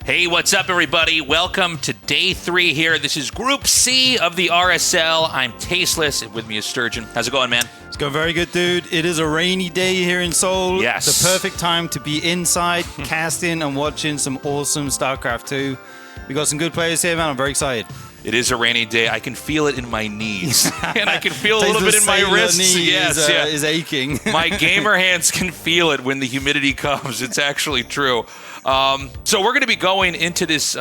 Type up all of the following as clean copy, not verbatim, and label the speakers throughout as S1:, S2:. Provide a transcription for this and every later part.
S1: Hey, what's up, everybody? Welcome to day 3 here. This is Group C of the RSL. I'm Tasteless, and with me is Sturgeon. How's it going, man?
S2: It's going very good, dude. It is a rainy day here in Seoul.
S1: Yes.
S2: The perfect time to be inside, casting, and watching some awesome StarCraft II. We got some good players here, man. I'm very excited.
S1: It is a rainy day. I can feel it in my knees, and I can feel a little bit in my wrists.
S2: Is aching.
S1: My gamer hands can feel it when the humidity comes. It's actually true. So we're going to be going into this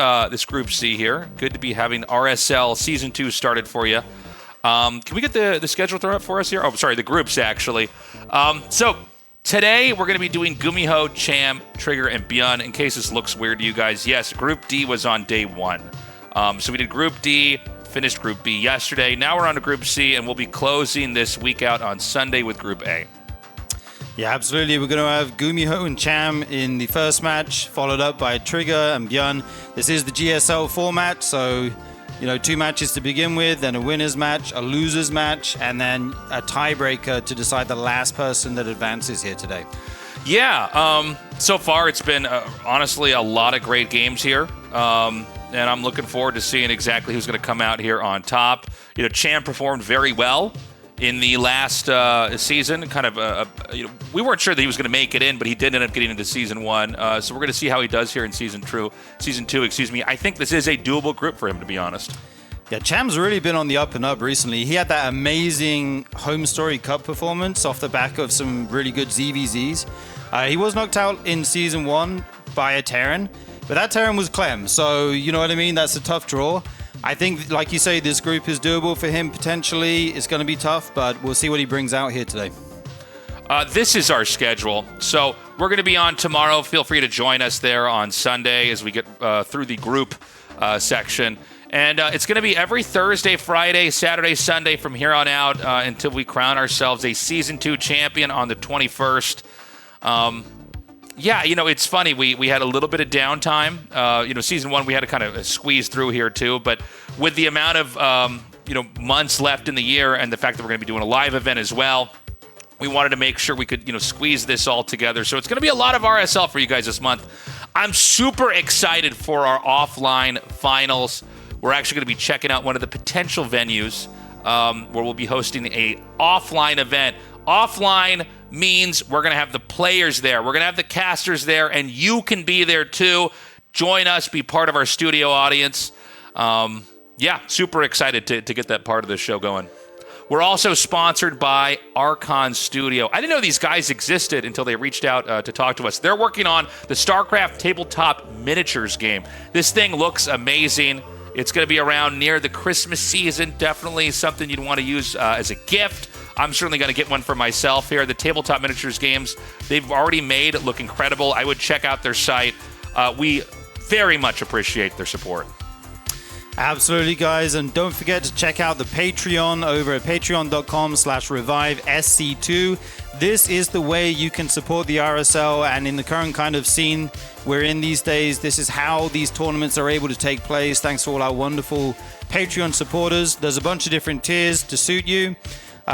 S1: Group C here. Good to be having RSL Season 2 started for you. Can we get the schedule thrown up for us here? Oh, sorry, the groups, actually. So today we're going to be doing GuMiho, Cham, Trigger, and ByuN. In case this looks weird to you guys, yes, Group D was on day 1. So we did Group D, finished Group B yesterday. Now we're on to Group C, and we'll be closing this week out on Sunday with Group A.
S2: Yeah, absolutely. We're going to have GuMiho and Cham in the first match, followed up by Trigger and ByuN. This is the GSL format, so 2 matches to begin with, then a winner's match, a loser's match, and then a tiebreaker to decide the last person that advances here today.
S1: Yeah, so far it's been honestly a lot of great games here. And I'm looking forward to seeing exactly who's going to come out here on top. Cham performed very well in the last season. Kind of, we weren't sure that he was going to make it in, but he did end up getting into Season 1. So we're going to see how he does here in Season 2. I think this is a doable group for him, to be honest.
S2: Yeah, Cham's really been on the up and up recently. He had that amazing Home Story Cup performance off the back of some really good ZVZs. He was knocked out in Season 1 by a Terran. But that Terran was Clem, so you know what I mean? That's a tough draw. I think, like you say, this group is doable for him potentially. It's going to be tough, but we'll see what he brings out here today.
S1: This is our schedule. So we're going to be on tomorrow. Feel free to join us there on Sunday as we get through the group section. And it's going to be every Thursday, Friday, Saturday, Sunday from here on out until we crown ourselves a Season 2 champion on the 21st. Yeah, it's funny. We had a little bit of downtime. Season 1 we had to kind of squeeze through here too. But with the amount of months left in the year and the fact that we're going to be doing a live event as well, we wanted to make sure we could squeeze this all together. So it's going to be a lot of RSL for you guys this month. I'm super excited for our offline finals. We're actually going to be checking out one of the potential venues where we'll be hosting a offline event. Offline means we're going to have the players there. We're going to have the casters there, and you can be there too. Join us, be part of our studio audience. Yeah, super excited to get that part of the show going. We're also sponsored by Archon Studio. I didn't know these guys existed until they reached out to talk to us. They're working on the StarCraft tabletop miniatures game. This thing looks amazing. It's going to be around near the Christmas season. Definitely something you'd want to use as a gift. I'm certainly going to get one for myself here. The tabletop miniatures games they've already made look incredible. I would check out their site. We very much appreciate their support.
S2: Absolutely, guys. And don't forget to check out the Patreon over at patreon.com/revivesc2. This is the way you can support the RSL, and in the current kind of scene we're in these days, this is how these tournaments are able to take place, thanks to all our wonderful Patreon supporters. There's a bunch of different tiers to suit you.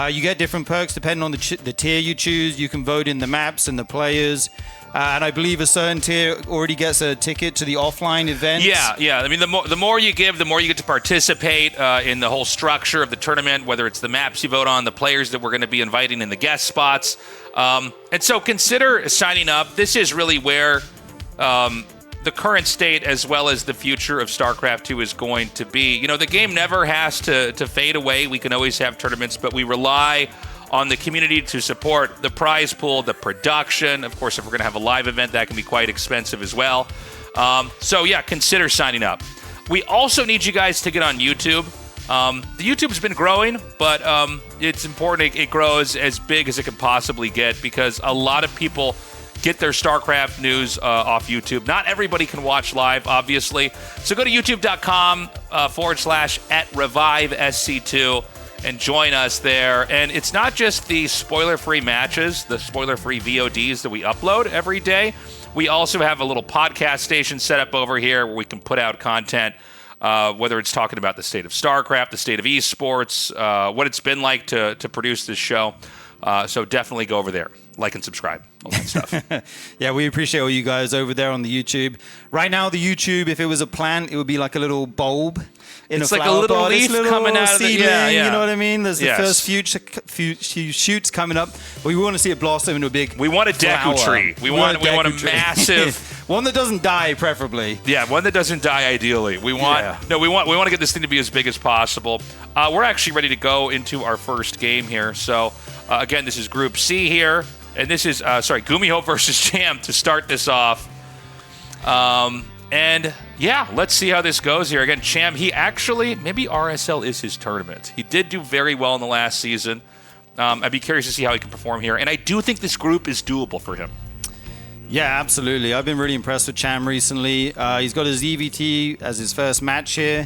S2: You get different perks depending on the tier you choose. You can vote in the maps and the players. And I believe a certain tier already gets a ticket to the offline events.
S1: Yeah. I mean, the more you give, the more you get to participate in the whole structure of the tournament, whether it's the maps you vote on, the players that we're going to be inviting in the guest spots. And so consider signing up. This is really where the current state as well as the future of StarCraft II is going to be. The game never has to fade away. We can always have tournaments, but we rely on the community to support the prize pool, the production. Of course, if we're going to have a live event, that can be quite expensive as well. So yeah, consider signing up. We also need you guys to get on YouTube. The YouTube's been growing, but it's important it grows as big as it can possibly get because a lot of people get their StarCraft news off YouTube. Not everybody can watch live, obviously. So go to youtube.com/@ReviveSC2 and join us there. And it's not just the spoiler-free matches, the spoiler-free VODs that we upload every day. We also have a little podcast station set up over here where we can put out content, whether it's talking about the state of StarCraft, the state of esports, what it's been like to produce this show. So definitely go over there. like and subscribe, all that stuff.
S2: Yeah, we appreciate all you guys over there on the YouTube. Right now, the YouTube, if it was a plant, it would be like a little bulb in
S1: It's
S2: a
S1: like a
S2: flower
S1: little
S2: pot.
S1: leaf
S2: Little
S1: coming out of the-
S2: seedling,
S1: yeah, yeah.
S2: You know what I mean? There's the
S1: Yes.
S2: first few shoots coming up, but we want to see it blossom into a big
S1: We want a Deku
S2: flower.
S1: tree. We want a
S2: Deku tree.
S1: massive...
S2: one that doesn't die, preferably.
S1: Yeah, one that doesn't die ideally. We want we want to get this thing to be as big as possible. We're actually ready to go into our first game here. So again, this is Group C here, and this is GuMiho versus Cham to start this off. And yeah, let's see how this goes here. Again, Cham, he actually maybe RSL is his tournament. He did do very well in the last season. I'd be curious to see how he can perform here, and I do think this group is doable for him.
S2: Yeah, absolutely. I've been really impressed with Cham recently. He's got his EVT as his first match here.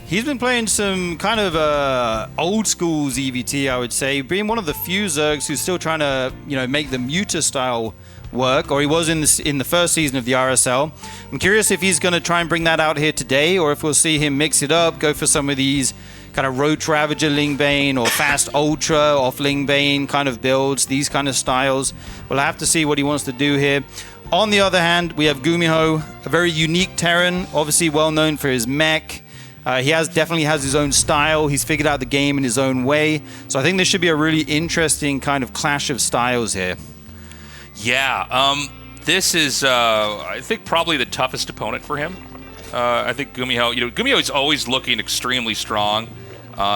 S2: He's been playing some kind of old school EVT, I would say, being one of the few Zergs who's still trying to, make the Muta style work, or he was in the first season of the RSL. I'm curious if he's going to try and bring that out here today, or if we'll see him mix it up, go for some of these kind of Roach Ravager Lingbane or Fast Ultra off Lingbane kind of builds, these kind of styles. We'll have to see what he wants to do here. On the other hand, we have GuMiho, a very unique Terran, obviously well known for his mech. He definitely has his own style. He's figured out the game in his own way. So I think this should be a really interesting kind of clash of styles here.
S1: Yeah, this is, I think, probably the toughest opponent for him. I think GuMiho, GuMiho is always looking extremely strong.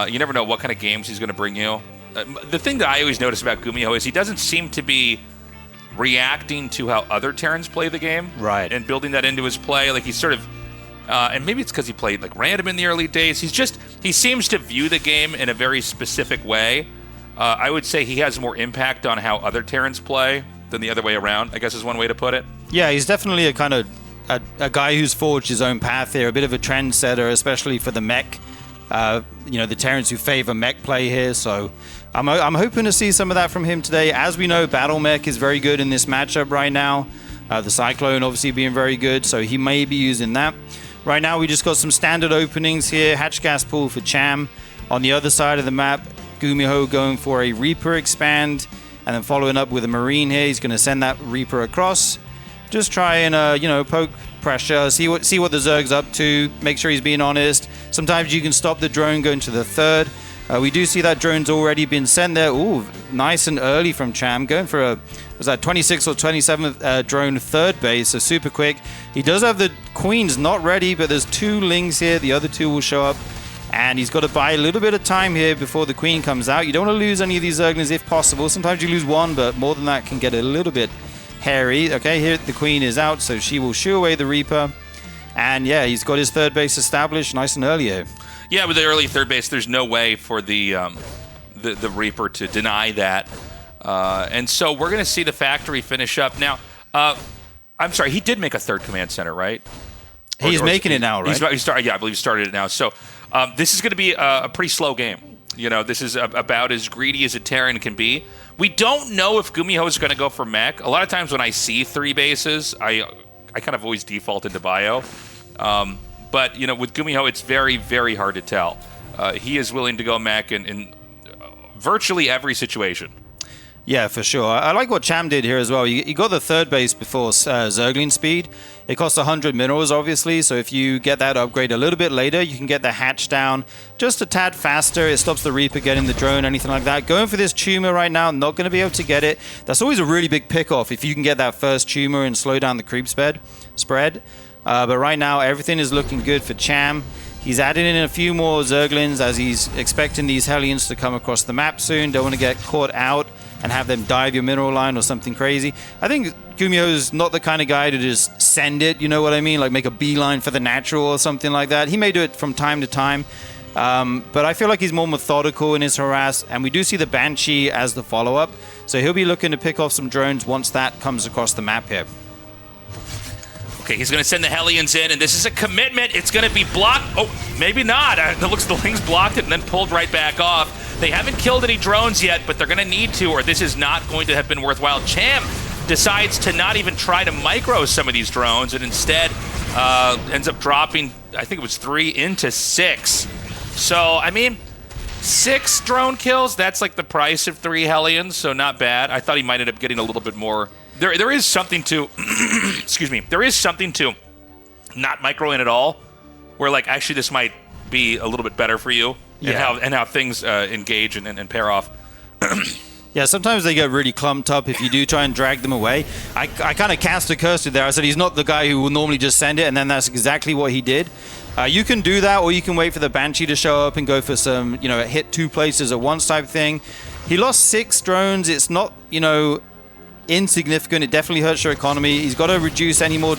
S1: You never know what kind of games he's going to bring you. The thing that I always notice about GuMiho is he doesn't seem to be reacting to how other Terrans play the game.
S2: Right.
S1: And building that into his play. Like he's sort of, and maybe it's because he played like random in the early days. He seems to view the game in a very specific way. I would say he has more impact on how other Terrans play than the other way around, I guess is one way to put it.
S2: Yeah, he's definitely a kind of a guy who's forged his own path here, a bit of a trendsetter, especially for the mech. The Terrans who favor mech play here, so I'm hoping to see some of that from him today. As we know, Battle Mech is very good in this matchup right now. The Cyclone obviously being very good, so he may be using that. Right now, we just got some standard openings here. Hatch gas pool for Cham. On the other side of the map, GuMiho going for a Reaper expand, and then following up with a Marine here. He's going to send that Reaper across. Just try and, poke pressure, see what the Zerg's up to, make sure he's being honest. Sometimes you can stop the drone going to the third. We do see that drone's already been sent there. Ooh, nice and early from Cham, going for was that 26th or 27th drone third base, so super quick. He does have the Queens not ready, but there's 2 Lings here. The other 2 will show up, and he's got to buy a little bit of time here before the Queen comes out. You don't want to lose any of these Zerglings if possible. Sometimes you lose one, but more than that can get a little bit hairy. Okay, here the Queen is out, so she will shoo away the Reaper. And yeah, he's got his third base established nice and early here.
S1: Yeah, with the early third base, there's no way for the Reaper to deny that. And so we're going to see the factory finish up. Now, I'm sorry, he did make a third command center, right?
S2: He's making it now, right?
S1: I believe he started it now. So this is going to be a pretty slow game. This is about as greedy as a Terran can be. We don't know if GuMiho is going to go for mech. A lot of times when I see 3 bases, I kind of always default into bio. But, with GuMiho, it's very, very hard to tell. He is willing to go mech in virtually every situation.
S2: Yeah, for sure. I like what Cham did here as well. You got the third base before Zergling speed. It costs 100 minerals, obviously, so if you get that upgrade a little bit later, you can get the hatch down just a tad faster. It stops the Reaper getting the drone, anything like that. Going for this tumor right now, not going to be able to get it. That's always a really big pick-off if you can get that first tumor and slow down the creep spread. But right now, everything is looking good for Cham. He's adding in a few more Zerglings as he's expecting these Hellions to come across the map soon. Don't want to get caught out and have them dive your mineral line or something crazy. I think GuMiho is not the kind of guy to just send it, you know what I mean? Like make a beeline for the natural or something like that. He may do it from time to time, but I feel like he's more methodical in his harass, and we do see the Banshee as the follow-up. So he'll be looking to pick off some drones once that comes across the map here.
S1: Okay, he's going to send the Hellions in, and this is a commitment. It's going to be blocked. Oh, maybe not. It looks the Lings blocked it and then pulled right back off. They haven't killed any drones yet, but they're going to need to, or this is not going to have been worthwhile. Cham decides to not even try to micro some of these drones, and instead ends up dropping, I think it was 3 into 6. So, I mean, 6 drone kills, that's like the price of 3 Hellions, so not bad. I thought he might end up getting a little bit more. There is something to, excuse me, there is something to not microing at all, where like actually this might be a little bit better for you, and how things engage and pair off.
S2: Yeah, sometimes they get really clumped up if you do try and drag them away. I kind of cast a curse there. I said he's not the guy who will normally just send it, and then that's exactly what he did. You can do that, or you can wait for the Banshee to show up and go for some, hit 2 places at once type thing. He lost 6 drones. It's not, insignificant. It definitely hurts your economy. He's got to reduce any more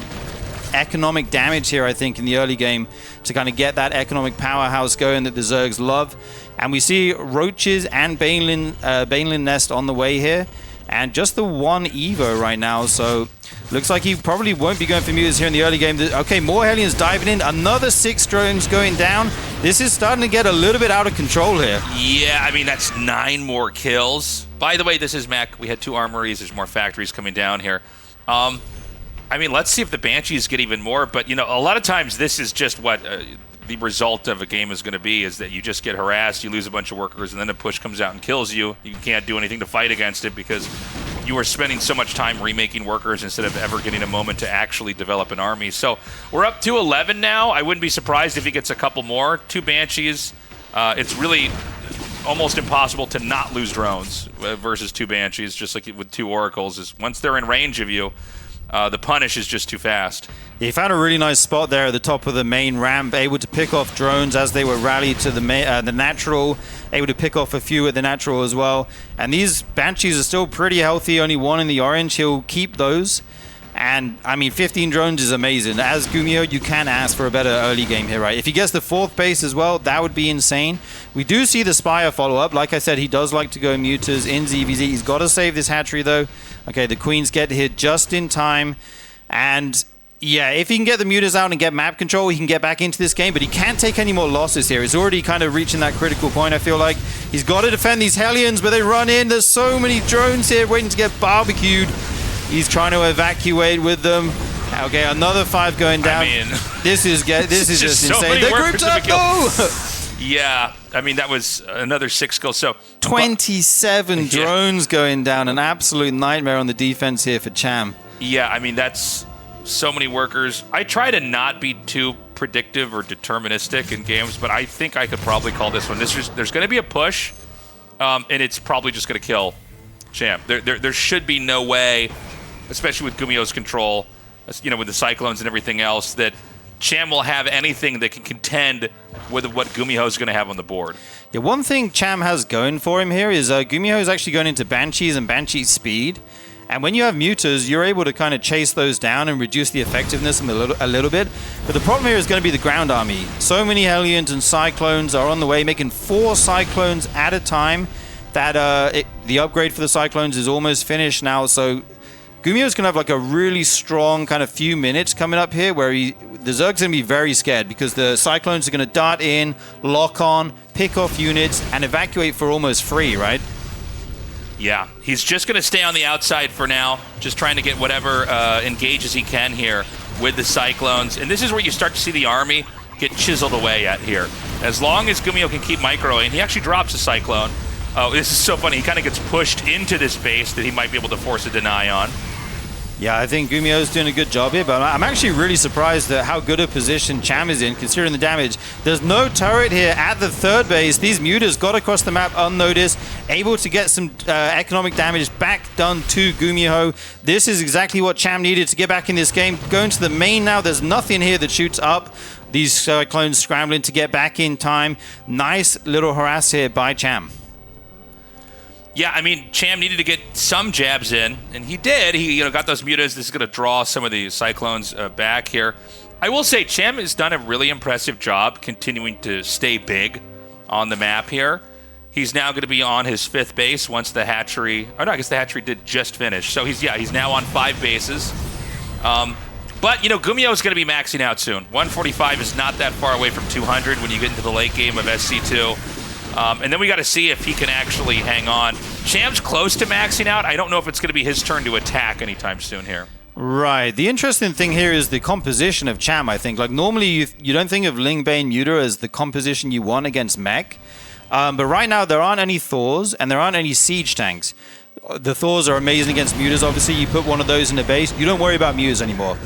S2: economic damage here, I think, in the early game to kind of get that economic powerhouse going that the Zergs love. And we see Roaches and Banelin Nest on the way here. And just the 1 Evo right now, so looks like he probably won't be going for mutas here in the early game. Okay, more Hellions diving in. Another 6 drones going down. This is starting to get a little bit out of control here.
S1: Yeah, I mean, that's 9 more kills. By the way, this is Mac. We had 2 armories. There's more factories coming down here. I mean, let's see if the Banshees get even more. But, a lot of times this is just what the result of a game is going to be, is that you just get harassed, you lose a bunch of workers, and then a push comes out and kills you. You can't do anything to fight against it because you are spending so much time remaking workers instead of ever getting a moment to actually develop an army. So we're up to 11 now. I wouldn't be surprised if he gets a couple more. 2 Banshees. It's really almost impossible to not lose drones versus 2 Banshees, just like with 2 Oracles. Is once they're in range of you, the punish is just too fast.
S2: He found a really nice spot there at the top of the main ramp, able to pick off drones as they were rallied to the natural, able to pick off a few at the natural as well. And these Banshees are still pretty healthy, only 1 in the orange. He'll keep those. And, I mean, 15 drones is amazing. As GuMiho, you can ask for a better early game here, right? If he gets the 4th base as well, that would be insane. We do see the Spire follow up. Like I said, he does like to go mutas in ZVZ. He's got to save this hatchery, though. Okay, the Queens get hit just in time. And yeah, if he can get the mutas out and get map control, he can get back into this game, but he can't take any more losses here. It's already kind of reaching that critical point, I feel like. He's got to defend these Hellions, but they run in. There's so many drones here waiting to get barbecued. He's trying to evacuate with them. Okay, another 5 going down.
S1: I mean,
S2: this is just
S1: so
S2: insane. The group's up, no!
S1: Yeah, I mean, that was another 6 kills. So
S2: 27 drones going down. An absolute nightmare on the defense here for Cham.
S1: Yeah, I mean, that's so many workers. I try to not be too predictive or deterministic in games, but I think I could probably call this one. There's going to be a push, and it's probably just going to kill Cham. There should be no way, especially with GuMiho's control, with the Cyclones and everything else, that Cham will have anything that can contend with what GuMiho is going to have on the board.
S2: Yeah, one thing Cham has going for him here is GuMiho is actually going into Banshees and Banshee speed. And when you have mutas, you're able to kind of chase those down and reduce the effectiveness a little bit. But the problem here is going to be the ground army. So many Hellions and Cyclones are on the way, making 4 Cyclones at a time. That the upgrade for the Cyclones is almost finished now. So GuMiho's going to have like a really strong kind of few minutes coming up here where the Zerg's going to be very scared because the Cyclones are going to dart in, lock on, pick off units, and evacuate for almost free, right?
S1: Yeah, he's just going to stay on the outside for now, just trying to get whatever engages he can here with the Cyclones. And this is where you start to see the army get chiseled away at here. As long as GuMiho can keep microing, he actually drops a Cyclone. Oh, this is so funny. He kind of gets pushed into this base that he might be able to force a deny on.
S2: Yeah, I think GuMiho's doing a good job here, but I'm actually really surprised at how good a position Cham is in, considering the damage. There's no turret here at the 3rd base. These mutas got across the map unnoticed, able to get some economic damage back done to GuMiho. This is exactly what Cham needed to get back in this game. Going to the main now, there's nothing here that shoots up. These Cyclones scrambling to get back in time. Nice little harass here by Cham.
S1: Yeah, I mean, Cham needed to get some jabs in, and he did. He got those mutas. This is going to draw some of the Cyclones back here. I will say Cham has done a really impressive job continuing to stay big on the map here. He's now going to be on his 5th base once the hatchery... Oh, no, I guess the hatchery did just finish. So he's now on 5 bases. But, GuMiho is going to be maxing out soon. 145 is not that far away from 200 when you get into the late game of SC2. And then we got to see if he can actually hang on. Cham's close to maxing out. I don't know if it's going to be his turn to attack anytime soon here.
S2: Right. The interesting thing here is the composition of Cham, I think. Like, normally you don't think of Lingbane Muta as the composition you want against mech. But right now, there aren't any Thors, and there aren't any siege tanks. The Thors are amazing against mutas, obviously. You put one of those in the base, you don't worry about mutas anymore.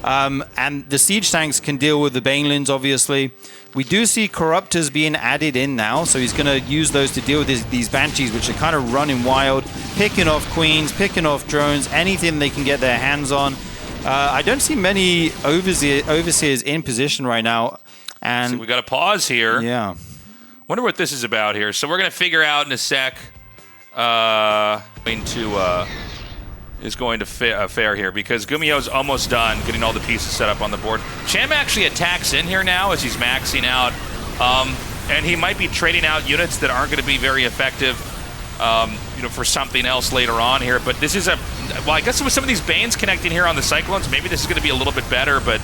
S2: And the siege tanks can deal with the Banelins, obviously. We do see Corruptors being added in now, so he's going to use those to deal with these Banshees, which are kind of running wild, picking off Queens, picking off drones, anything they can get their hands on. I don't see many Overseers in position right now. And
S1: so we got to pause here.
S2: Yeah.
S1: Wonder what this is about here. So we're going to figure out in a sec is going to fare here, because GuMiho's almost done getting all the pieces set up on the board. Cham actually attacks in here now as he's maxing out, and he might be trading out units that aren't going to be very effective, for something else later on here. But this is I guess with some of these Banes connecting here on the Cyclones, maybe this is going to be a little bit better. But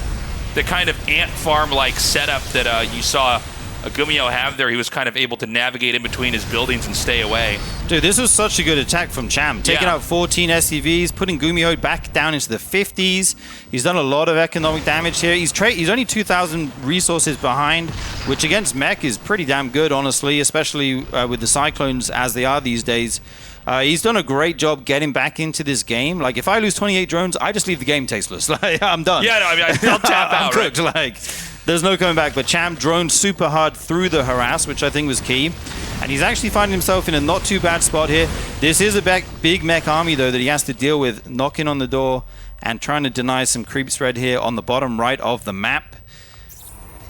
S1: the kind of ant farm-like setup that you saw GuMiho have there, he was kind of able to navigate in between his buildings and stay away.
S2: Dude, this was such a good attack from Cham. Taking out 14 SCVs, putting GuMiho back down into the 50s. He's done a lot of economic damage here. He's only 2,000 resources behind, which against mech is pretty damn good, honestly, especially with the Cyclones as they are these days. He's done a great job getting back into this game. Like, if I lose 28 drones, I just leave the game tasteless. Like, I'm done.
S1: Yeah, no, I mean, I'll tap out.
S2: I'm cooked.
S1: Right?
S2: Like, there's no coming back. But Cham droned super hard through the harass, which I think was key. And he's actually finding himself in a not too bad spot here. This is a big mech army, though, that he has to deal with, knocking on the door and trying to deny some creep spread here on the bottom right of the map.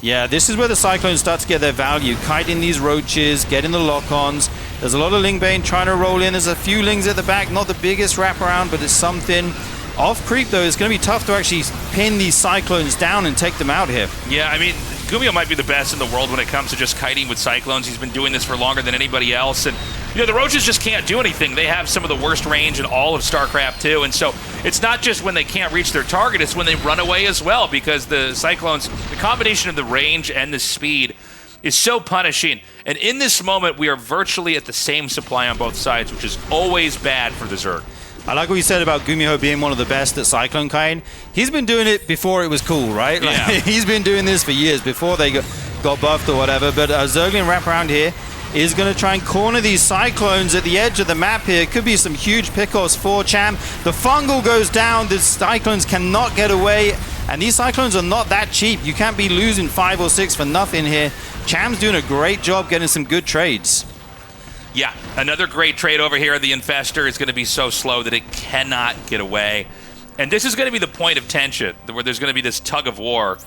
S2: Yeah, this is where the Cyclones start to get their value. Kiting these roaches, getting the lock-ons. There's a lot of Lingbane trying to roll in. There's a few Lings at the back. Not the biggest wraparound, but it's something. Off creep, though, it's going to be tough to actually pin these Cyclones down and take them out here.
S1: Yeah, I mean, GuMiho might be the best in the world when it comes to just kiting with Cyclones. He's been doing this for longer than anybody else. And, the Roaches just can't do anything. They have some of the worst range in all of StarCraft II. And so it's not just when they can't reach their target, it's when they run away as well, because the Cyclones, the combination of the range and the speed is so punishing. And in this moment, we are virtually at the same supply on both sides, which is always bad for the Zerg.
S2: I like what you said about GuMiho being one of the best at Cyclone kiting. He's been doing it before it was cool, right? Like,
S1: yeah.
S2: He's been doing this for years, before they got buffed or whatever. But Zerglian wraparound here is going to try and corner these Cyclones at the edge of the map here. Could be some huge pickoffs for Cham. The fungal goes down. The Cyclones cannot get away. And these Cyclones are not that cheap. You can't be losing 5 or 6 for nothing here. Cham's doing a great job getting some good trades.
S1: Yeah, another great trade over here. The Infestor is going to be so slow that it cannot get away. And this is going to be the point of tension, where there's going to be this tug of war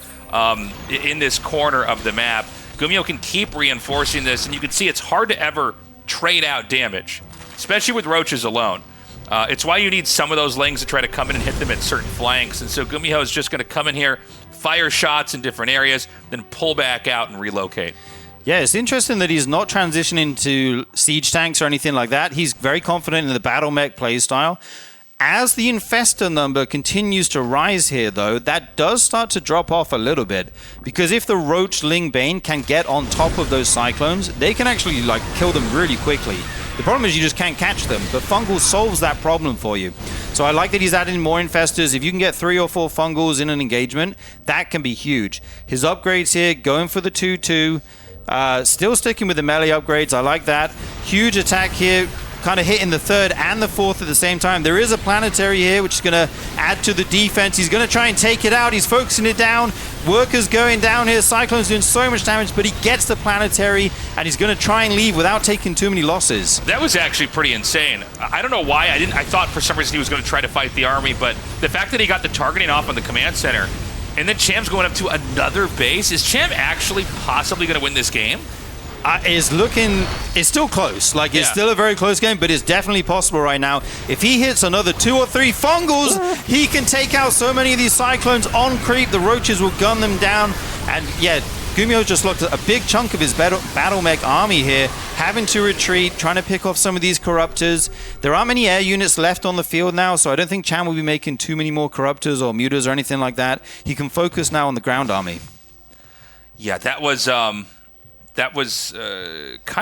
S1: in this corner of the map. GuMiho can keep reinforcing this, and you can see it's hard to ever trade out damage, especially with Roaches alone. It's why you need some of those Lings to try to come in and hit them at certain flanks. And so GuMiho is just going to come in here, fire shots in different areas, then pull back out and relocate.
S2: Yeah, it's interesting that he's not transitioning to siege tanks or anything like that. He's very confident in the battle mech playstyle. As the Infestor number continues to rise here, though, that does start to drop off a little bit. Because if the Roach Ling Bane can get on top of those Cyclones, they can actually kill them really quickly. The problem is you just can't catch them, but Fungal solves that problem for you. So I like that he's adding more Infestors. If you can get 3 or 4 Fungals in an engagement, that can be huge. His upgrades here, going for the 2-2. Still sticking with the melee upgrades. I like that. Huge attack here, kind of hitting the 3rd and the 4th at the same time. There is a planetary here, which is going to add to the defense. He's going to try and take it out. He's focusing it down. Workers going down here. Cyclone's doing so much damage, but he gets the planetary, and he's going to try and leave without taking too many losses.
S1: That was actually pretty insane. I don't know why. I thought for some reason he was going to try to fight the army, but the fact that he got the targeting off on the command center, and then Cham's going up to another base. Is Cham actually possibly going to win this game?
S2: It's still close. It's still a very close game, but it's definitely possible right now. If he hits another 2 or 3 Fungals, he can take out so many of these Cyclones on creep. The Roaches will gun them down. And yeah, GuMiho just looked at a big chunk of his battle mech army here, having to retreat, trying to pick off some of these Corruptors. There aren't many air units left on the field now, so I don't think Cham will be making too many more Corruptors or Mutas or anything like that. He can focus now on the ground army. Yeah,
S1: that was kind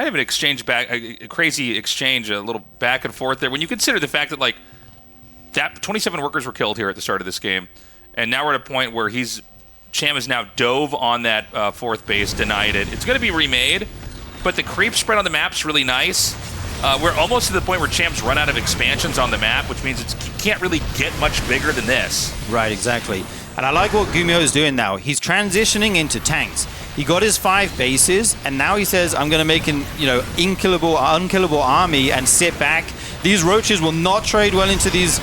S1: of an exchange a crazy exchange, a little back and forth there. When you consider the fact that that 27 workers were killed here at the start of this game, and now we're at a point where Cham has now dove on that 4th base, denied it. It's going to be remade, but the creep spread on the map's really nice. We're almost to the point where Cham's run out of expansions on the map, which means it can't really get much bigger than this.
S2: Right, exactly. And I like what GuMiho is doing now. He's transitioning into tanks. He got his 5 bases, and now he says, I'm going to make an unkillable army and sit back. These roaches will not trade well into these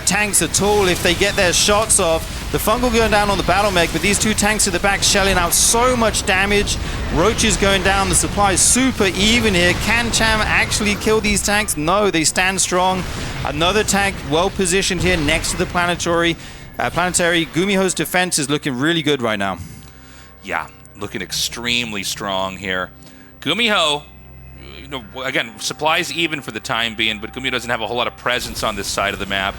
S2: tanks at all if they get their shots off. The fungal going down on the battle mech, but these 2 tanks at the back shelling out so much damage. Roaches going down. The supply is super even here. Can Cham actually kill these tanks? No, they stand strong. Another tank well positioned here next to the planetary. GuMiho's defense is looking really good right now.
S1: Yeah, looking extremely strong here. GuMiho, again, supplies even for the time being, but GuMiho doesn't have a whole lot of presence on this side of the map.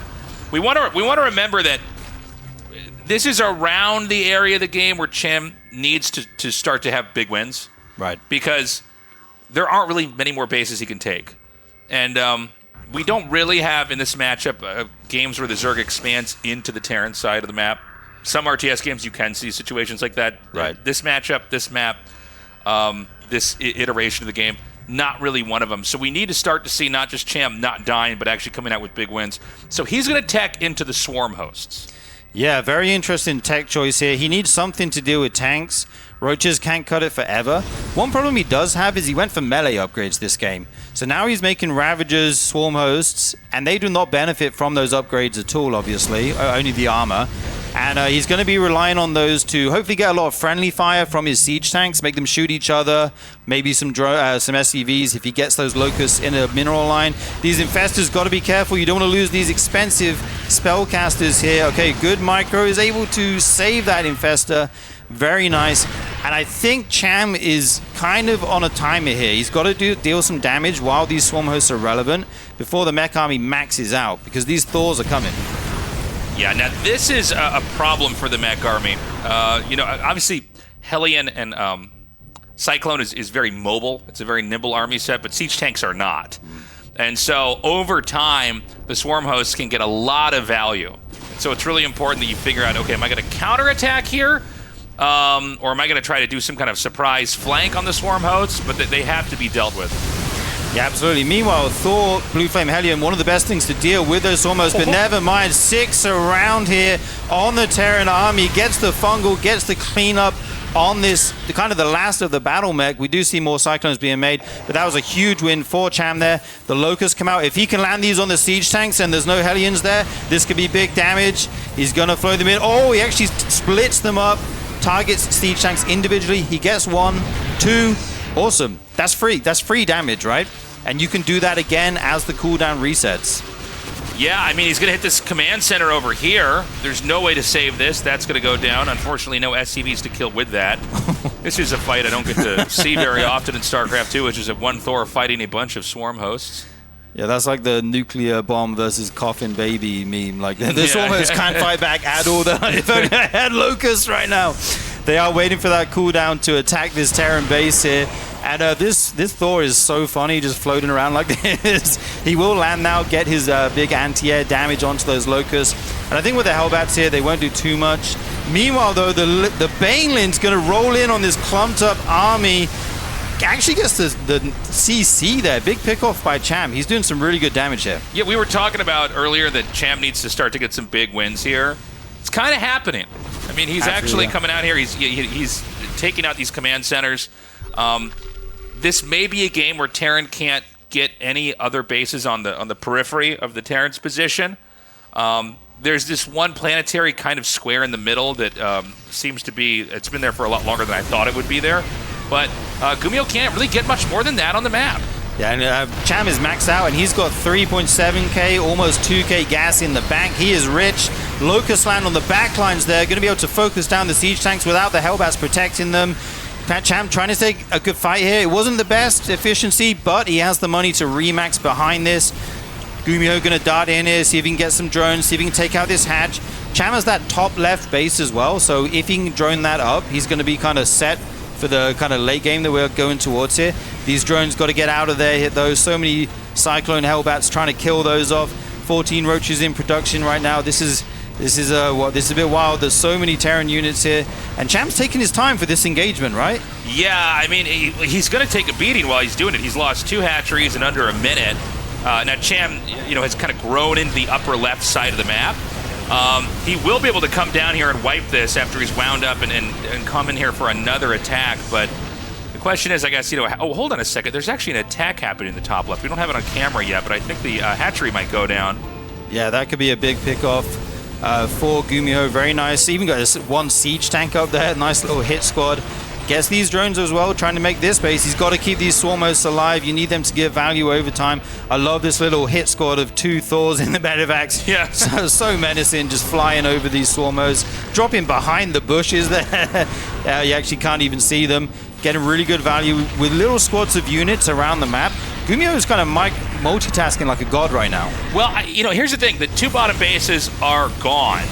S1: We want to remember that this is around the area of the game where Cham needs to start to have big wins.
S2: Right.
S1: Because there aren't really many more bases he can take. And we don't really have, in this matchup, games where the Zerg expands into the Terran side of the map. Some RTS games you can see situations like that.
S2: Right.
S1: This matchup, this map, this iteration of the game, not really one of them. So we need to start to see not just Cham not dying, but actually coming out with big wins. So he's going to tech into the swarm hosts.
S2: Yeah, very interesting tech choice here. He needs something to deal with tanks. Roaches can't cut it forever. One problem he does have is he went for melee upgrades this game. So now he's making Ravagers, Swarm Hosts, and they do not benefit from those upgrades at all, obviously. Only the armor. And he's going to be relying on those to hopefully get a lot of friendly fire from his siege tanks, make them shoot each other, maybe some SCVs if he gets those locusts in a mineral line. These infestors got to be careful. You don't want to lose these expensive spellcasters here. Okay, good micro is able to save that infestor. Very nice. And I think Cham is kind of on a timer here. He's got to deal some damage while these swarm hosts are relevant before the mech army maxes out, because these Thors are coming.
S1: Yeah, now this is a problem for the mech army. Obviously Hellion and Cyclone is very mobile. It's a very nimble army set, but siege tanks are not. And so over time, the swarm hosts can get a lot of value. And so it's really important that you figure out, okay, am I going to counterattack here? Or am I going to try to do some kind of surprise flank on the swarm hosts? But they have to be dealt with.
S2: Yeah, absolutely. Meanwhile, Thor, Blue Flame Hellion, one of the best things to deal with those almost, but never mind. 6 around here on the Terran army, gets the fungal, gets the cleanup on this, kind of the last of the battle mech. We do see more Cyclones being made, but that was a huge win for Cham there. The Locusts come out. If he can land these on the siege tanks and there's no Hellions there, this could be big damage. He's going to flow them in. Oh, he actually splits them up, targets siege tanks individually. He gets 1, 2. Awesome. That's free. That's free damage, right? And you can do that again as the cooldown resets.
S1: Yeah, I mean, he's going to hit this command center over here. There's no way to save this. That's going to go down. Unfortunately, no SCVs to kill with that. This is a fight I don't get to see very often in StarCraft II, which is one Thor fighting a bunch of swarm hosts.
S2: Yeah, that's like the nuclear bomb versus coffin baby meme. Like, the swarm hosts can't fight back at all. If only I had Locusts right now. They are waiting for that cooldown to attack this Terran base here. And this Thor is so funny, just floating around like this. He will land now, get his big anti-air damage onto those Locusts. And I think with the Hellbats here, they won't do too much. Meanwhile, though, the Banelin's going to roll in on this clumped-up army. Actually gets the CC there. Big pick-off by Cham. He's doing some really good damage here.
S1: Yeah, we were talking about earlier that Cham needs to start to get some big wins here. It's kind of happening. I mean, he's actually coming out here. He's taking out these command centers. This may be a game where Terran can't get any other bases on the periphery of the Terran's position. There's this one planetary kind of square in the middle that seems to be, it's been there for a lot longer than I thought it would be there. But GuMiho can't really get much more than that on the map.
S2: Yeah, and Cham is maxed out, and he's got 3.7k, almost 2k gas in the bank. He is rich. Locust land on the back lines there, going to be able to focus down the siege tanks without the Hellbats protecting them. Cham trying to take a good fight here. It wasn't the best efficiency, but he has the money to remax behind this. GuMiho going to dart in here, see if he can get some drones, see if he can take out this hatch. Cham has that top left base as well, so if he can drone that up, he's going to be kind of set for the kind of late game that we're going towards here. These drones got to get out of there, hit those. So many Cyclone Hellbats trying to kill those off. 14 roaches in production right now. This is This is this is a bit wild. There's so many Terran units here, and Cham's taking his time for this engagement, right?
S1: Yeah, I mean, he's going to take a beating while he's doing it. He's lost 2 hatcheries in under a minute. Now Cham, has kind of grown into the upper left side of the map. He will be able to come down here and wipe this after he's wound up and come in here for another attack. But the question is, I guess, oh, hold on a second. There's actually an attack happening in the top left. We don't have it on camera yet, but I think the hatchery might go down.
S2: Yeah, that could be a big pickoff for GuMiho. Very nice. Even got this 1 siege tank up there. Nice little hit squad. Gets these drones as well, trying to make this base. He's got to keep these swarm hosts alive. You need them to give value over time. I love this little hit squad of 2 Thors in the medevacs.
S1: Yeah.
S2: So menacing, just flying over these swarm hosts. Dropping behind the bushes there. You actually can't even see them. Getting really good value with little squads of units around the map. GuMiho is kind of multitasking like a god right now.
S1: Well, here's the thing. The 2 bottom bases are gone.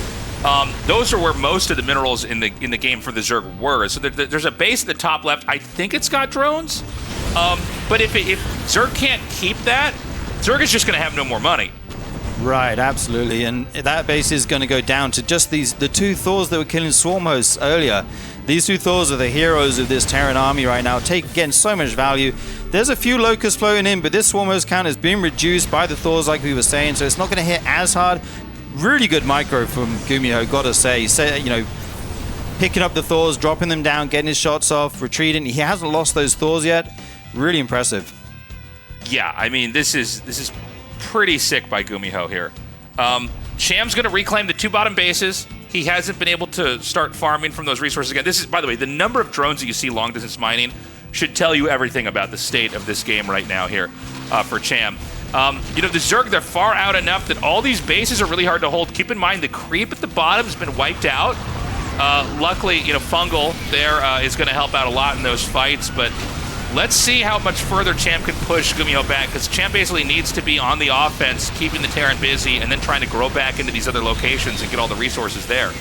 S1: Those are where most of the minerals in the game for the Zerg were. So there's a base at the top left. I think it's got drones. But if Zerg can't keep that, Zerg is just going to have no more money.
S2: Right, absolutely. And that base is going to go down to just the 2 Thors that were killing swarm hosts earlier. These 2 Thors are the heroes of this Terran army right now, getting so much value. There's a few locusts floating in, but this swarm host count has been reduced by the Thors, like we were saying, so it's not going to hit as hard. Really good micro from GuMiho, gotta say. Picking up the Thors, dropping them down, getting his shots off, retreating. He hasn't lost those Thors yet. Really impressive.
S1: Yeah, I mean, this is pretty sick by GuMiho here. Cham's going to reclaim the 2 bottom bases. He hasn't been able to start farming from those resources again. This is, by the way, the number of drones that you see long distance mining should tell you everything about the state of this game right now here for Cham. The Zerg, they're far out enough that all these bases are really hard to hold. Keep in mind, the creep at the bottom has been wiped out. Luckily, Fungal there is going to help out a lot in those fights, but let's see how much further Cham can push GuMiho back, because Cham basically needs to be on the offense, keeping the Terran busy, and then trying to grow back into these other locations and get all the resources there.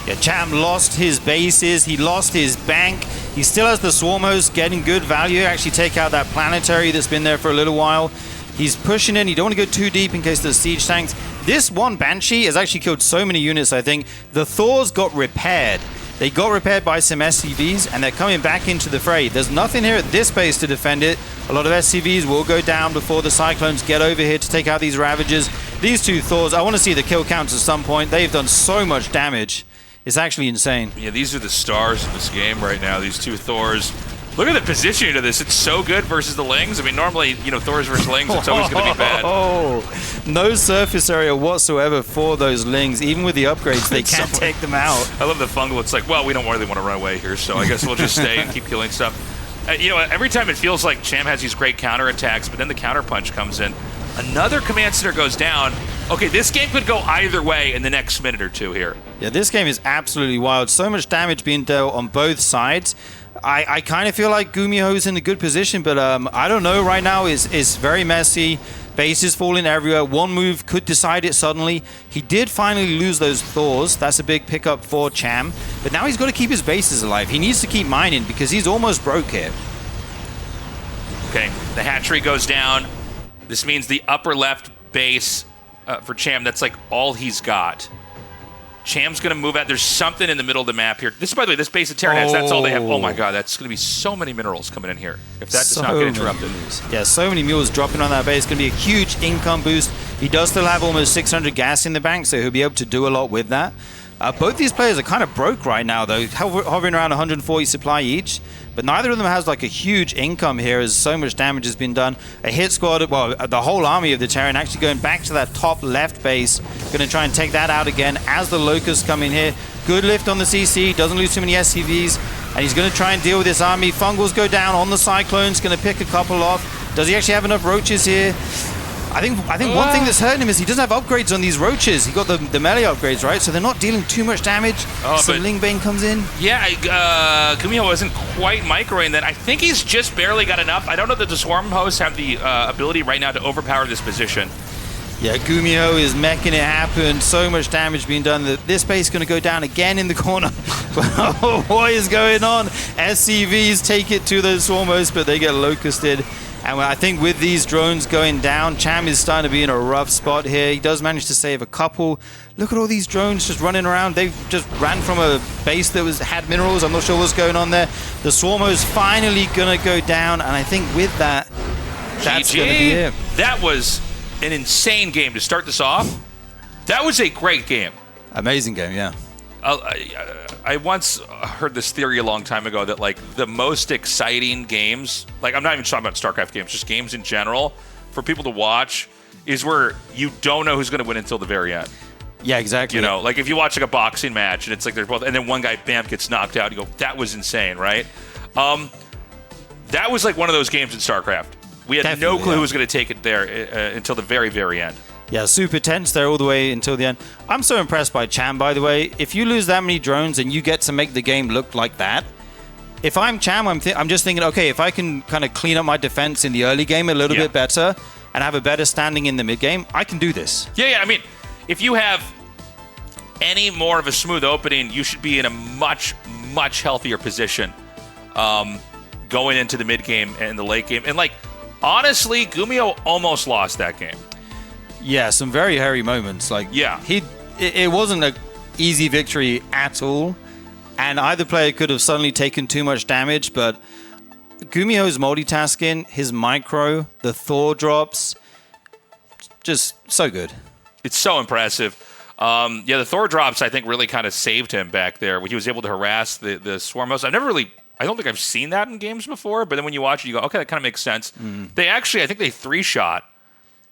S2: Yeah, Cham lost his bases, he lost his bank, he still has the swarm host getting good value. Actually take out that planetary that's been there for a little while. He's pushing in, you don't want to go too deep in case there's siege tanks. This one Banshee has actually killed so many units, I think. The Thors got repaired. They got repaired by some SCVs, and they're coming back into the fray. There's nothing here at this base to defend it. A lot of SCVs will go down before the Cyclones get over here to take out these Ravagers. These 2 Thors, I want to see the kill counts at some point. They've done so much damage. It's actually insane.
S1: Yeah, these are the stars of this game right now, these 2 Thors. Look at the positioning of this. It's so good versus the Lings. I mean, normally, Thors versus Lings, it's always going to be bad.
S2: No surface area whatsoever for those Lings. Even with the upgrades, they can't take them out.
S1: I love the Fungal. It's like, well, we don't really want to run away here, so I guess we'll just stay and keep killing stuff. Every time it feels like Cham has these great counterattacks, but then the counterpunch comes in. Another command center goes down. Okay, this game could go either way in the next minute or 2 here.
S2: Yeah, this game is absolutely wild. So much damage being dealt on both sides. I kind of feel like GuMiho is in a good position, but I don't know right now. It's very messy. Bases falling everywhere. One move could decide it suddenly. He did finally lose those Thors. That's a big pickup for Cham. But now he's got to keep his bases alive. He needs to keep mining because he's almost broke here.
S1: Okay, the hatchery goes down. This means the upper left base for Cham, that's like all he's got. Cham's going to move out. There's something in the middle of the map here. This is, by the way, this base of Terran has, that's all they have. Oh my god, that's going to be so many minerals coming in here if that does not get interrupted.
S2: Yeah, so many mules dropping on that base. It's going to be a huge income boost. He does still have almost 600 gas in the bank, so he'll be able to do a lot with that. Both these players are kind of broke right now, though, hovering around 140 supply each. But neither of them has like a huge income here, as so much damage has been done. A hit squad, well, the whole army of the Terran actually going back to that top left base. Going to try and take that out again as the Locusts come in here. Good lift on the CC, doesn't lose too many SCVs. And he's going to try and deal with this army. Fungals go down on the Cyclones, going to pick a couple off. Does he actually have enough roaches here? I think one thing that's hurting him is he doesn't have upgrades on these roaches. He got the melee upgrades, right? So they're not dealing too much damage. So Lingbane comes in.
S1: Yeah, GuMiho isn't quite microing that. I think he's just barely got enough. I don't know that the Swarm hosts have the ability right now to overpower this position.
S2: Yeah, GuMiho is making it happen. So much damage being done that this base is going to go down again in the corner. What is going on? SCVs take it to those Swarm hosts, but they get locusted. And I think with these drones going down, Cham is starting to be in a rough spot here. He does manage to save a couple. Look at all these drones just running around. They just ran from a base that had minerals. I'm not sure what's going on there. The Swarmo's finally going to go down, and I think with that, that's going to be it.
S1: That was an insane game to start this off. That was a great game.
S2: Amazing game, yeah.
S1: I once heard this theory a long time ago that like the most exciting games, like I'm not even talking about StarCraft games, just games in general, for people to watch is where you don't know who's going to win until the very end.
S2: Yeah, exactly.
S1: You know, like if you watch like a boxing match and it's like they're both, and then one guy, bam, gets knocked out, you go, that was insane, right? That was like one of those games in StarCraft. We had no clue who was going to take it there until the very, very end.
S2: Yeah, super tense there all the way until the end. I'm so impressed by Cham, by the way. If you lose that many drones and you get to make the game look like that, if I'm Cham, I'm just thinking, okay, if I can kind of clean up my defense in the early game a little bit better and have a better standing in the mid game, I can do this.
S1: Yeah. I mean, if you have any more of a smooth opening, you should be in a much, much healthier position going into the mid game and the late game. And like, honestly, GuMiho almost lost that game.
S2: Yeah, some very hairy moments. Like, it wasn't an easy victory at all, and either player could have suddenly taken too much damage. But GuMiho's multitasking, his micro, the Thor drops, just so good.
S1: It's so impressive. The Thor drops I think really kind of saved him back there when he was able to harass the Swarmos. I don't think I've seen that in games before, but then when you watch it, you go, okay, that kind of makes sense. They actually, I think they 3-shot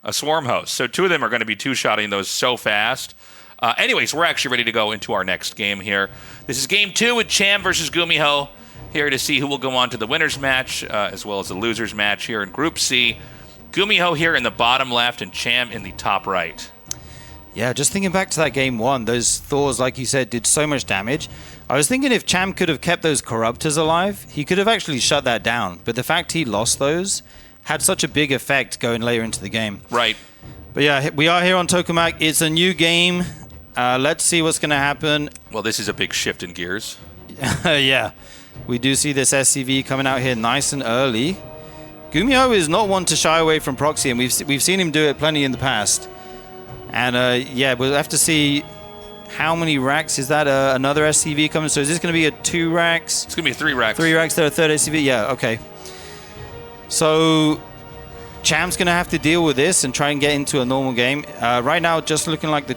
S1: a Swarm host. So two of them are going to be 2-shotting those so fast. Anyways, we're actually ready to go into our next game here. This is game 2 with Cham versus GuMiho. Here to see who will go on to the winner's match, as well as the loser's match here in Group C. GuMiho here in the bottom left and Cham in the top right.
S2: Yeah, just thinking back to that game 1, those Thors, like you said, did so much damage. I was thinking if Cham could have kept those Corruptors alive, he could have actually shut that down. But the fact he lost those had such a big effect going later into the game.
S1: Right.
S2: But yeah, we are here on Tokamak. It's a new game. Let's see what's going to happen.
S1: Well, this is a big shift in gears.
S2: Yeah. We do see this SCV coming out here nice and early. GuMiho is not one to shy away from proxy, and we've seen him do it plenty in the past. And we'll have to see how many racks. Is that another SCV coming? So is this going to be a 2 racks?
S1: It's going to be a 3 racks.
S2: 3 racks there, a third SCV? Yeah, okay. So Cham's going to have to deal with this and try and get into a normal game. Right now, just looking like the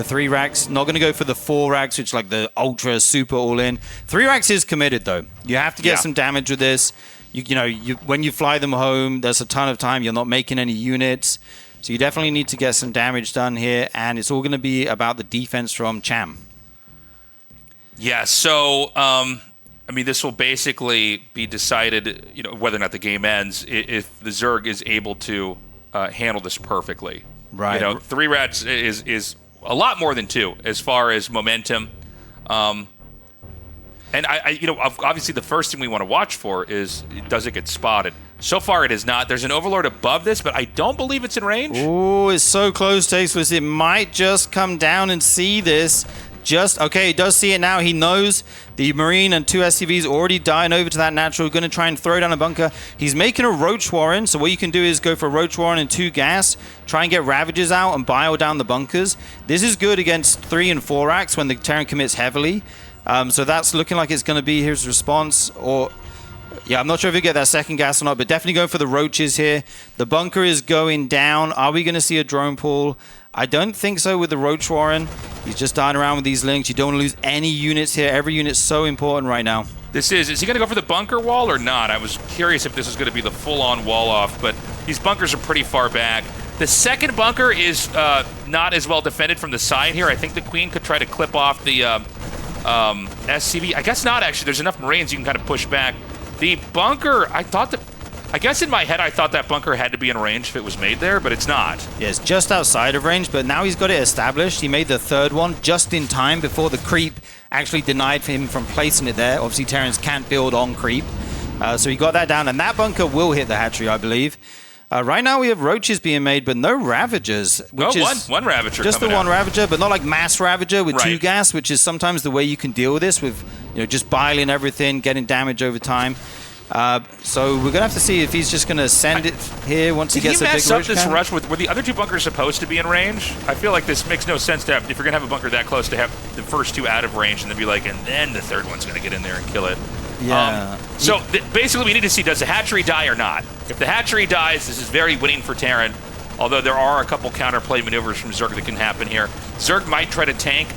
S2: 3 racks. Not going to go for the 4 racks, which is like the ultra super all-in. 3 racks is committed, though. You have to get some damage with this. When you fly them home, there's a ton of time. You're not making any units. So you definitely need to get some damage done here. And it's all going to be about the defense from Cham.
S1: Yeah, so this will basically be decided, whether or not the game ends if the Zerg is able to handle this perfectly.
S2: Right.
S1: 3 rats is a lot more than 2 as far as momentum. And obviously the first thing we want to watch for is, does it get spotted? So far it is not. There's an Overlord above this, but I don't believe it's in range.
S2: Oh, it's so close, Tasteless. It might just come down and see this. Okay, he does see it now. He knows the Marine and 2 SCVs already dying over to that natural. Going to try and throw down a bunker. He's making a Roach Warren, so what you can do is go for Roach Warren and 2 gas, try and get Ravages out and bio down the bunkers. This is good against 3 and 4 racks when the Terran commits heavily. So that's looking like it's going to be his response. I'm not sure if he'll get that second gas or not, but definitely going for the Roaches here. The bunker is going down. Are we going to see a drone pool? I don't think so with the Roach Warren. He's just dying around with these links. You don't want to lose any units here. Every unit's so important right now.
S1: Is he going to go for the bunker wall or not? I was curious if this is going to be the full-on wall off, but these bunkers are pretty far back. The second bunker is not as well defended from the side here. I think the Queen could try to clip off the SCV. I guess not, actually. There's enough Marines you can kind of push back. The bunker, I guess in my head I thought that bunker had to be in range if it was made there, but it's not.
S2: Yeah, it's just outside of range, but now he's got it established. He made the third one just in time before the creep actually denied him from placing it there. Obviously, Terrans can't build on creep. So he got that down, and that bunker will hit the hatchery, I believe. Right now we have Roaches being made, but no Ravagers.
S1: One Ravager.
S2: Just the one
S1: out.
S2: Ravager, but not like mass Ravager with
S1: right.
S2: 2 gas, which is sometimes the way you can deal with this, with just biling everything, getting damage over time. So we're going to have to see if he's just going to send it here once he gets a big
S1: mess up
S2: roach
S1: this
S2: cannon.
S1: rush were the other two bunkers supposed to be in range? I feel like this makes no sense to have, if you're going to have a bunker that close, to have the first two out of range and then be like, and then the third one's going to get in there and kill it.
S2: Yeah.
S1: So basically we need to see, does the hatchery die or not? If the hatchery dies, this is very winning for Terran, although there are a couple counterplay maneuvers from Zerg that can happen here. Zerg might try to tank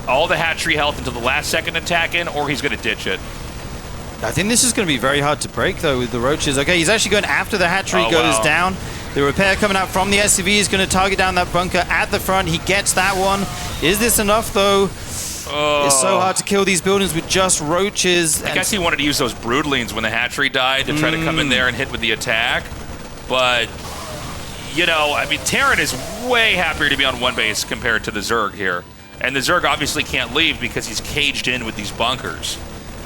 S1: all the hatchery health until the last second attack in, or he's going to ditch it.
S2: I think this is going to be very hard to break, though, with the roaches. Okay, he's actually going after the hatchery goes down. The repair coming out from the SCV is going to target down that bunker at the front. He gets that one. Is this enough, though? It's so hard to kill these buildings with just roaches.
S1: I guess he wanted to use those broodlings when the hatchery died to try to come in there and hit with the attack. But, you know, I mean, Terran is way happier to be on one base compared to the Zerg here. And the Zerg obviously can't leave because he's caged in with these bunkers.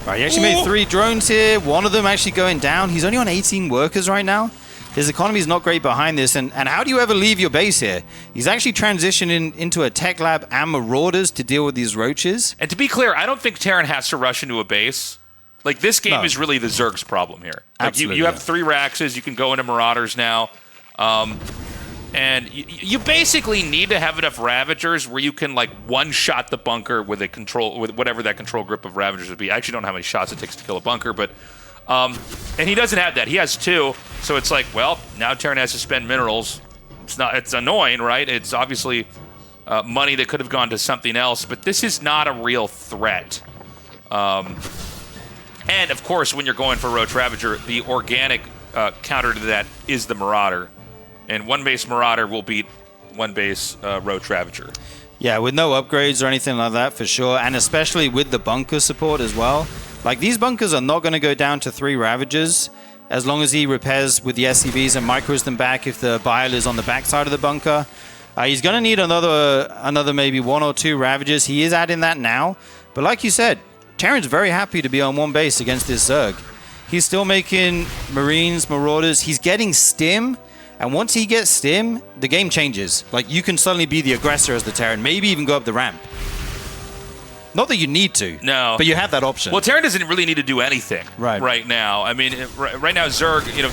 S2: Right, he actually made 3 drones here. One of them actually going down. He's only on 18 workers right now. His economy is not great behind this. And how do you ever leave your base here? He's actually transitioning into a tech lab and marauders to deal with these roaches.
S1: And to be clear, I don't think Terran has to rush into a base. Like, this game is really the Zerg's problem here. Like,
S2: Absolutely,
S1: you have 3 Raxes. You can go into marauders now. And you basically need to have enough Ravagers where you can, like, one-shot the bunker with a control, with whatever that control group of Ravagers would be. I actually don't know how many shots it takes to kill a bunker, but and he doesn't have that. He has 2, so it's like, well, now Terran has to spend minerals. It's annoying, right? It's obviously money that could have gone to something else, but this is not a real threat. And of course, when you're going for Roach Ravager, the organic counter to that is the Marauder. And one base Marauder will beat one base Roach Ravager.
S2: Yeah, with no upgrades or anything like that, for sure. And especially with the bunker support as well. Like, these bunkers are not going to go down to 3 Ravagers as long as he repairs with the SCVs and micros them back if the ByuN is on the backside of the bunker. He's going to need another maybe 1 or 2 Ravagers. He is adding that now. But like you said, Terran's very happy to be on one base against this Zerg. He's still making Marines, Marauders. He's getting Stim. And once he gets Stim, the game changes. Like, you can suddenly be the aggressor as the Terran, maybe even go up the ramp. Not that you need to,
S1: no,
S2: but you have that option.
S1: Well, Terran doesn't really need to do anything right now. I mean, right now, Zerg, you know,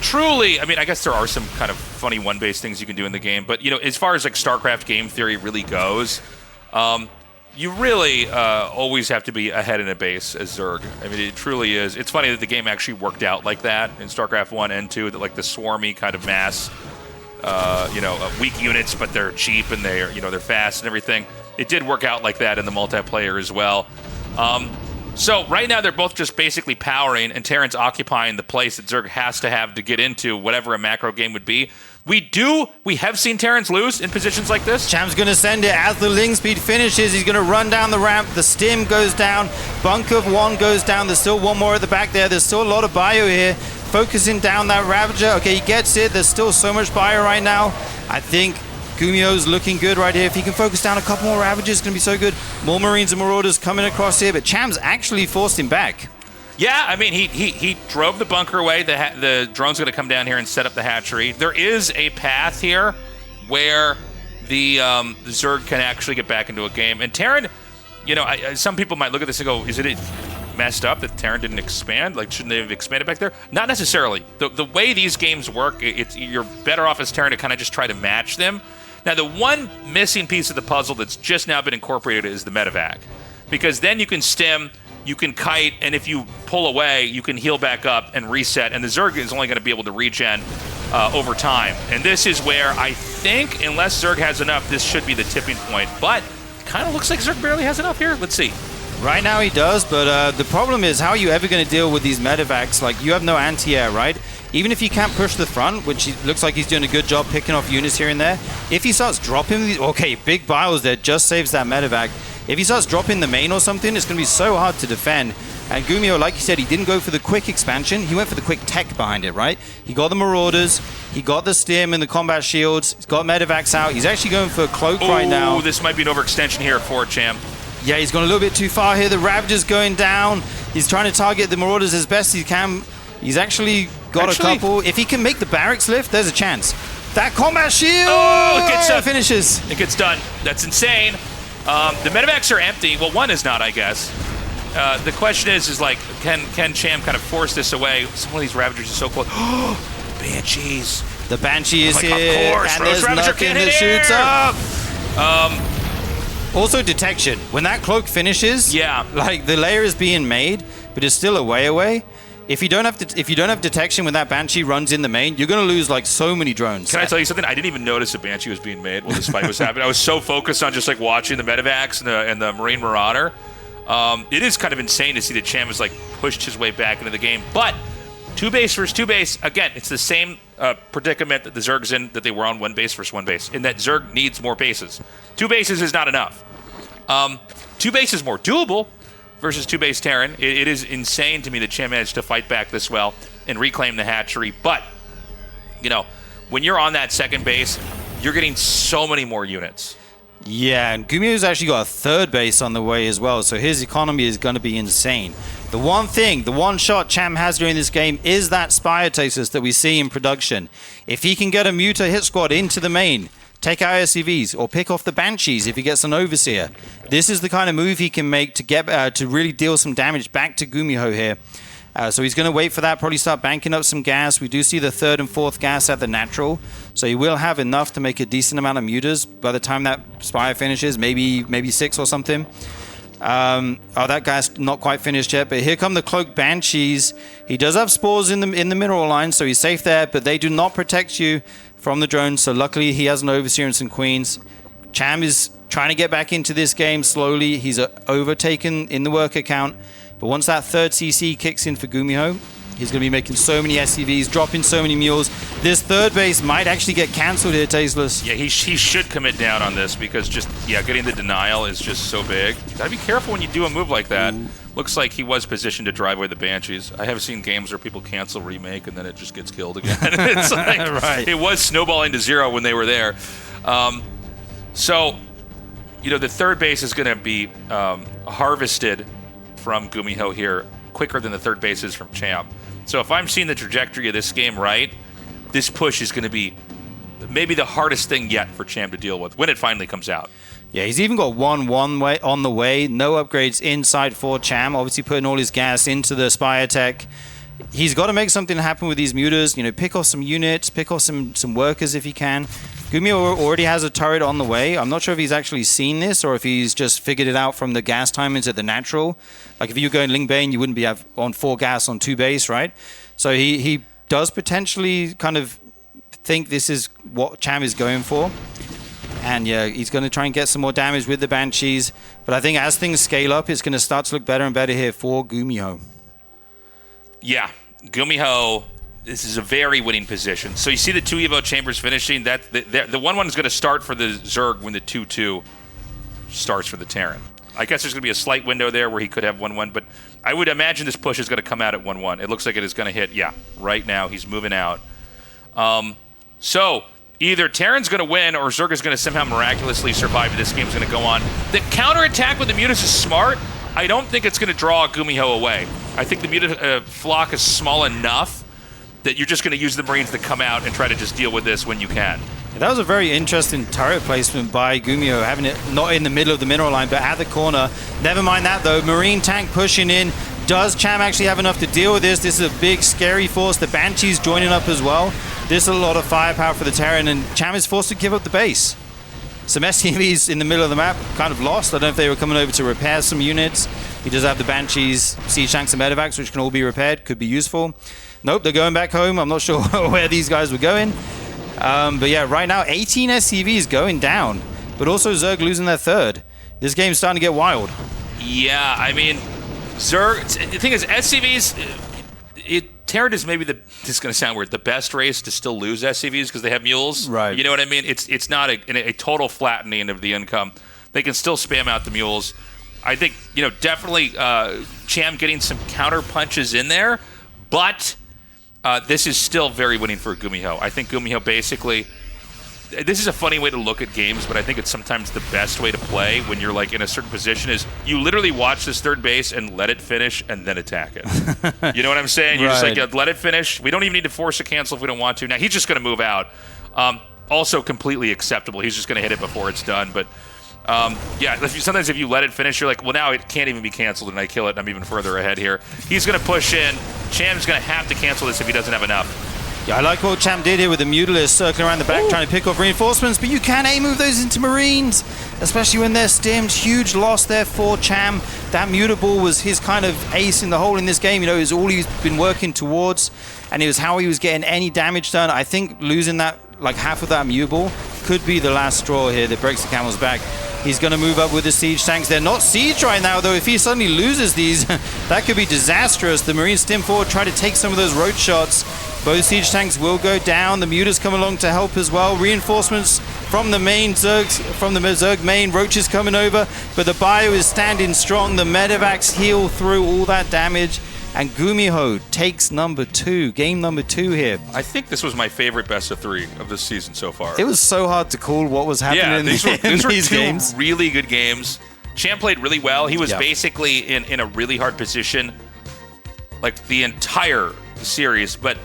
S1: truly, I mean, I guess there are some kind of funny one-base things you can do in the game, but, you know, as far as, like, StarCraft game theory really goes, you really always have to be ahead in a base as Zerg. I mean, it truly is. It's funny that the game actually worked out like that in StarCraft 1 and 2, that, like, the swarmy kind of mass, you know, weak units, but they're cheap and they're, you know, they're fast and everything. It did work out like that in the multiplayer as well. So right now they're both just basically powering, and Terran's occupying the place that Zerg has to have to get into whatever a macro game would be. We have seen Terrans lose in positions like this.
S2: Cham's going to send it as the Ling Speed finishes. He's going to run down the ramp. The Stim goes down. Bunker 1 goes down. There's still one more at the back there. There's still a lot of bio here. Focusing down that Ravager. Okay, he gets it. There's still so much bio right now. I think GuMiho's looking good right here. If he can focus down a couple more Ravagers, it's going to be so good. More Marines and Marauders coming across here, but Cham's actually forced him back.
S1: Yeah, I mean, he drove the bunker away. The drone's going to come down here and set up the hatchery. There is a path here where the Zerg can actually get back into a game. And Terran, you know, some people might look at this and go, is it messed up that Terran didn't expand? Like, shouldn't they have expanded back there? Not necessarily. The way these games work, you're better off as Terran to kind of just try to match them. Now, the one missing piece of the puzzle that's just now been incorporated is the medevac. Because then you can stim, you can kite, and if you pull away, you can heal back up and reset. And the Zerg is only going to be able to regen over time. And this is where I think, unless Zerg has enough, this should be the tipping point. But it kind of looks like Zerg barely has enough here. Let's see.
S2: Right now he does, but the problem is, how are you ever going to deal with these medevacs? Like, you have no anti-air, right? Even if you can't push the front, which looks like he's doing a good job picking off units here and there, if he starts dropping these, okay, big bios there, just saves that medevac. If he starts dropping the main or something, it's going to be so hard to defend. And GuMiho, like you said, he didn't go for the quick expansion. He went for the quick tech behind it, right? He got the Marauders, he got the Stim and the combat shields, he's got medevacs out. He's actually going for Cloak right now.
S1: Oh, this might be an overextension here for Cham.
S2: Yeah, he's gone a little bit too far here. The Ravager's going down. He's trying to target the Marauders as best he can. He's actually got a couple. If he can make the barracks lift, there's a chance. That combat shield!
S1: Oh, it gets done.
S2: Finishes.
S1: It gets done. That's insane. The medevacs are empty. Well, one is not, I guess. the question is like, can Cham kind of force this away? Some of these Ravagers are so close. Banshees.
S2: The Banshee is here,
S1: of course,
S2: and there's
S1: Ravager
S2: nothing
S1: can't
S2: that
S1: hit
S2: shoots
S1: here.
S2: up. Also, detection. When that cloak finishes,
S1: Yeah.
S2: like the layer is being made, but it's still a way away. If you don't have detection when that Banshee runs in the main, you're going to lose like so many drones.
S1: Can I tell you something? I didn't even notice a Banshee was being made while this fight was happening. I was so focused on just like watching the Medivacs and the Marine Marauder. It is kind of insane to see that Cham has like pushed his way back into the game. But 2 base versus 2 base, again, it's the same predicament that the Zerg's in that they were on 1 base versus 1 base, in that Zerg needs more bases. 2 bases is not enough. 2 base is more doable versus 2 base Terran. It is insane to me that Cham managed to fight back this well and reclaim the hatchery. But, you know, when you're on that 2nd base, you're getting so many more units.
S2: Yeah, and GuMiho's actually got a 3rd base on the way as well, so his economy is going to be insane. The one shot Cham has during this game is that Spire Tasis that we see in production. If he can get a Muta hit squad into the main, take out SCVs, or pick off the Banshees if he gets an Overseer, this is the kind of move he can make to get to really deal some damage back to GuMiho here. So he's going to wait for that, probably start banking up some gas. We do see the 3rd and 4th gas at the natural, so he will have enough to make a decent amount of mutas by the time that Spire finishes, maybe 6 or something. That gas not quite finished yet, but here come the Cloaked Banshees. He does have spores in the mineral line, so he's safe there, but they do not protect you from the drones, so luckily he has an Overseer and some Queens. Cham is trying to get back into this game slowly. He's overtaken in the worker count. But once that 3rd CC kicks in for GuMiho, he's going to be making so many SCVs, dropping so many mules. This 3rd base might actually get cancelled here, Tasteless.
S1: Yeah, he should commit down on this because getting the denial is just so big. Gotta be careful when you do a move like that. Looks like he was positioned to drive away the Banshees. I have seen games where people cancel remake and then it just gets killed again. It's like,
S2: right.
S1: It was snowballing to 0 when they were there. So, you know, the 3rd base is going to be harvested from GuMiho here quicker than the 3rd base is from Cham. So if I'm seeing the trajectory of this game right, this push is going to be maybe the hardest thing yet for Cham to deal with when it finally comes out.
S2: Yeah, he's even got one way on the way. No upgrades inside for Cham. Obviously putting all his gas into the Spire Tech. He's got to make something happen with these mutas. You know, pick off some units, pick off some workers if he can. GuMiho already has a turret on the way. I'm not sure if he's actually seen this or if he's just figured it out from the gas timings at the natural. Like if you go in Ling Bane, you wouldn't be on 4 gas on 2 base, right? So he does potentially kind of think this is what Cham is going for. And yeah, he's going to try and get some more damage with the Banshees. But I think as things scale up, it's going to start to look better and better here for GuMiho.
S1: Yeah, GuMiho, this is a very winning position. So you see the 2 Evo chambers finishing. The 1-1 is going to start for the Zerg when the 2-2 starts for the Terran. I guess there's going to be a slight window there where he could have 1-1, but I would imagine this push is going to come out at 1-1. It looks like it is going to hit, right now. He's moving out. So either Terran's going to win or Zerg is going to somehow miraculously survive and this game's going to go on. The counterattack with the Mutas is smart. I don't think it's going to draw GuMiho away. I think the Muta flock is small enough that you're just going to use the Marines to come out and try to just deal with this when you can.
S2: Yeah, that was a very interesting turret placement by GuMiho, having it not in the middle of the mineral line, but at the corner. Never mind that, though. Marine tank pushing in. Does Cham actually have enough to deal with this? This is a big, scary force. The Banshee's joining up as well. This is a lot of firepower for the Terran, and Cham is forced to give up the base. Some SCVs in the middle of the map, kind of lost. I don't know if they were coming over to repair some units. He does have the Banshees, Siege Tanks, and Medivacs, which can all be repaired. Could be useful. Nope, they're going back home. I'm not sure where these guys were going. But yeah, right now, 18 SCVs going down. But also Zerg losing their 3rd. This game's starting to get wild.
S1: Yeah, I mean, Zerg, the thing is, SCVs, Terran is maybe this is going to sound weird, the best race to still lose SCVs because they have mules.
S2: Right.
S1: You know what I mean? It's not a total flattening of the income. They can still spam out the mules. I think, definitely Cham getting some counter punches in there, but this is still very winning for GuMiho. I think GuMiho basically, this is a funny way to look at games, but I think it's sometimes the best way to play when you're like in a certain position is you literally watch this 3rd base and let it finish and then attack it. You know what I'm saying? You're just like, let it finish. We don't even need to force a cancel if we don't want to. Now, he's just going to move out. Also completely acceptable. He's just going to hit it before it's done. But Yeah, sometimes if you let it finish, you're like, well, now it can't even be canceled, and I kill it, and I'm even further ahead here. He's going to push in. Cham's going to have to cancel this if he doesn't have enough.
S2: Yeah, I like what Cham did here with the Mutalisk circling around the back, trying to pick off reinforcements, but you can A-move those into Marines, especially when they're stimmed. Huge loss there for Cham. That Mutable was his kind of ace in the hole in this game. You know, it was all he's been working towards, and it was how he was getting any damage done. I think losing that, like half of that Mutable, could be the last straw here that breaks the camel's back. He's going to move up with the siege tanks. They're not siege right now, though. If he suddenly loses these, that could be disastrous. The Marines stim forward, try to take some of those road shots. Both siege tanks will go down. The Mutas come along to help as well. Reinforcements from the main Zergs, from the Zerg main. Roaches coming over, but the ByuN is standing strong. The Medivacs heal through all that damage. And GuMiho takes game number 2 here.
S1: I think this was my favorite best of 3 of this season so far.
S2: It was so hard to call what was happening in these
S1: two
S2: games.
S1: Really good games. Cham played really well. He was basically in a really hard position, like the entire series. But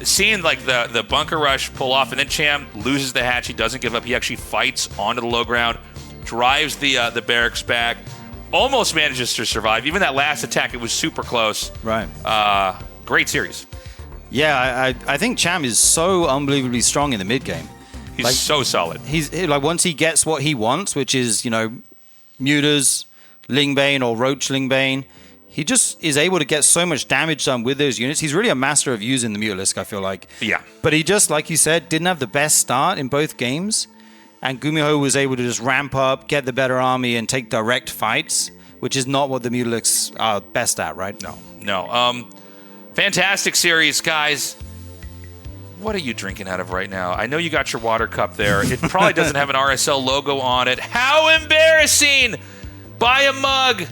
S1: seeing like the bunker rush pull off, and then Cham loses the hatch. He doesn't give up. He actually fights onto the low ground, drives the barracks back. Almost manages to survive. Even that last attack, it was super close.
S2: Right.
S1: Great series.
S2: Yeah, I think Cham is so unbelievably strong in the mid game.
S1: He's so solid.
S2: He's like, once he gets what he wants, which is, you know, Mutas, Lingbane or Roach Lingbane, he just is able to get so much damage done with those units. He's really a master of using the Mutalisk, I feel like.
S1: Yeah.
S2: But he just, like you said, didn't have the best start in both games. And GuMiho was able to just ramp up, get the better army, and take direct fights, which is not what the Mutalisks are best at, right?
S1: No. Fantastic series, guys. What are you drinking out of right now? I know you got your water cup there. It probably doesn't have an RSL logo on it. How embarrassing! Buy a mug,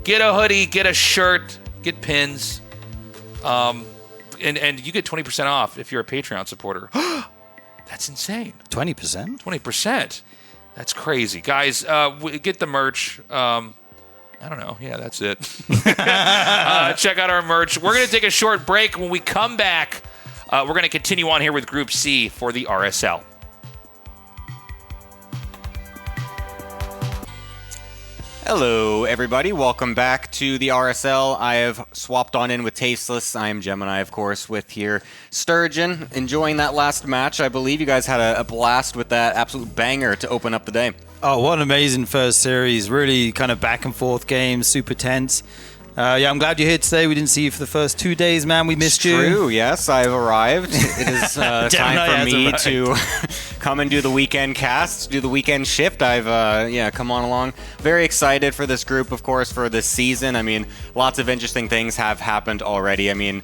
S1: get a hoodie, get a shirt, get pins. And you get 20% off if you're a Patreon supporter. That's insane.
S2: 20%?
S1: 20%. That's crazy. Guys, get the merch. I don't know. Yeah, that's it. Check out our merch. We're going to take a short break. When we come back, we're going to continue on here with Group C for the RSL.
S3: Hello, everybody. Welcome back to the RSL. I have swapped on in with Tasteless. I am Gemini, of course, with here Sturgeon. Enjoying that last match. I believe you guys had a blast with that absolute banger to open up the day.
S2: Oh, what an amazing first series. Really kind of back and forth games, super tense. Yeah, I'm glad you're here today. We didn't see you for the first 2 days, man. We missed you.
S3: True, yes. I've arrived. It is time for me to come and do the weekend cast, do the weekend shift. I've, come on along. Very excited for this group, of course, for this season. I mean, lots of interesting things have happened already. I mean,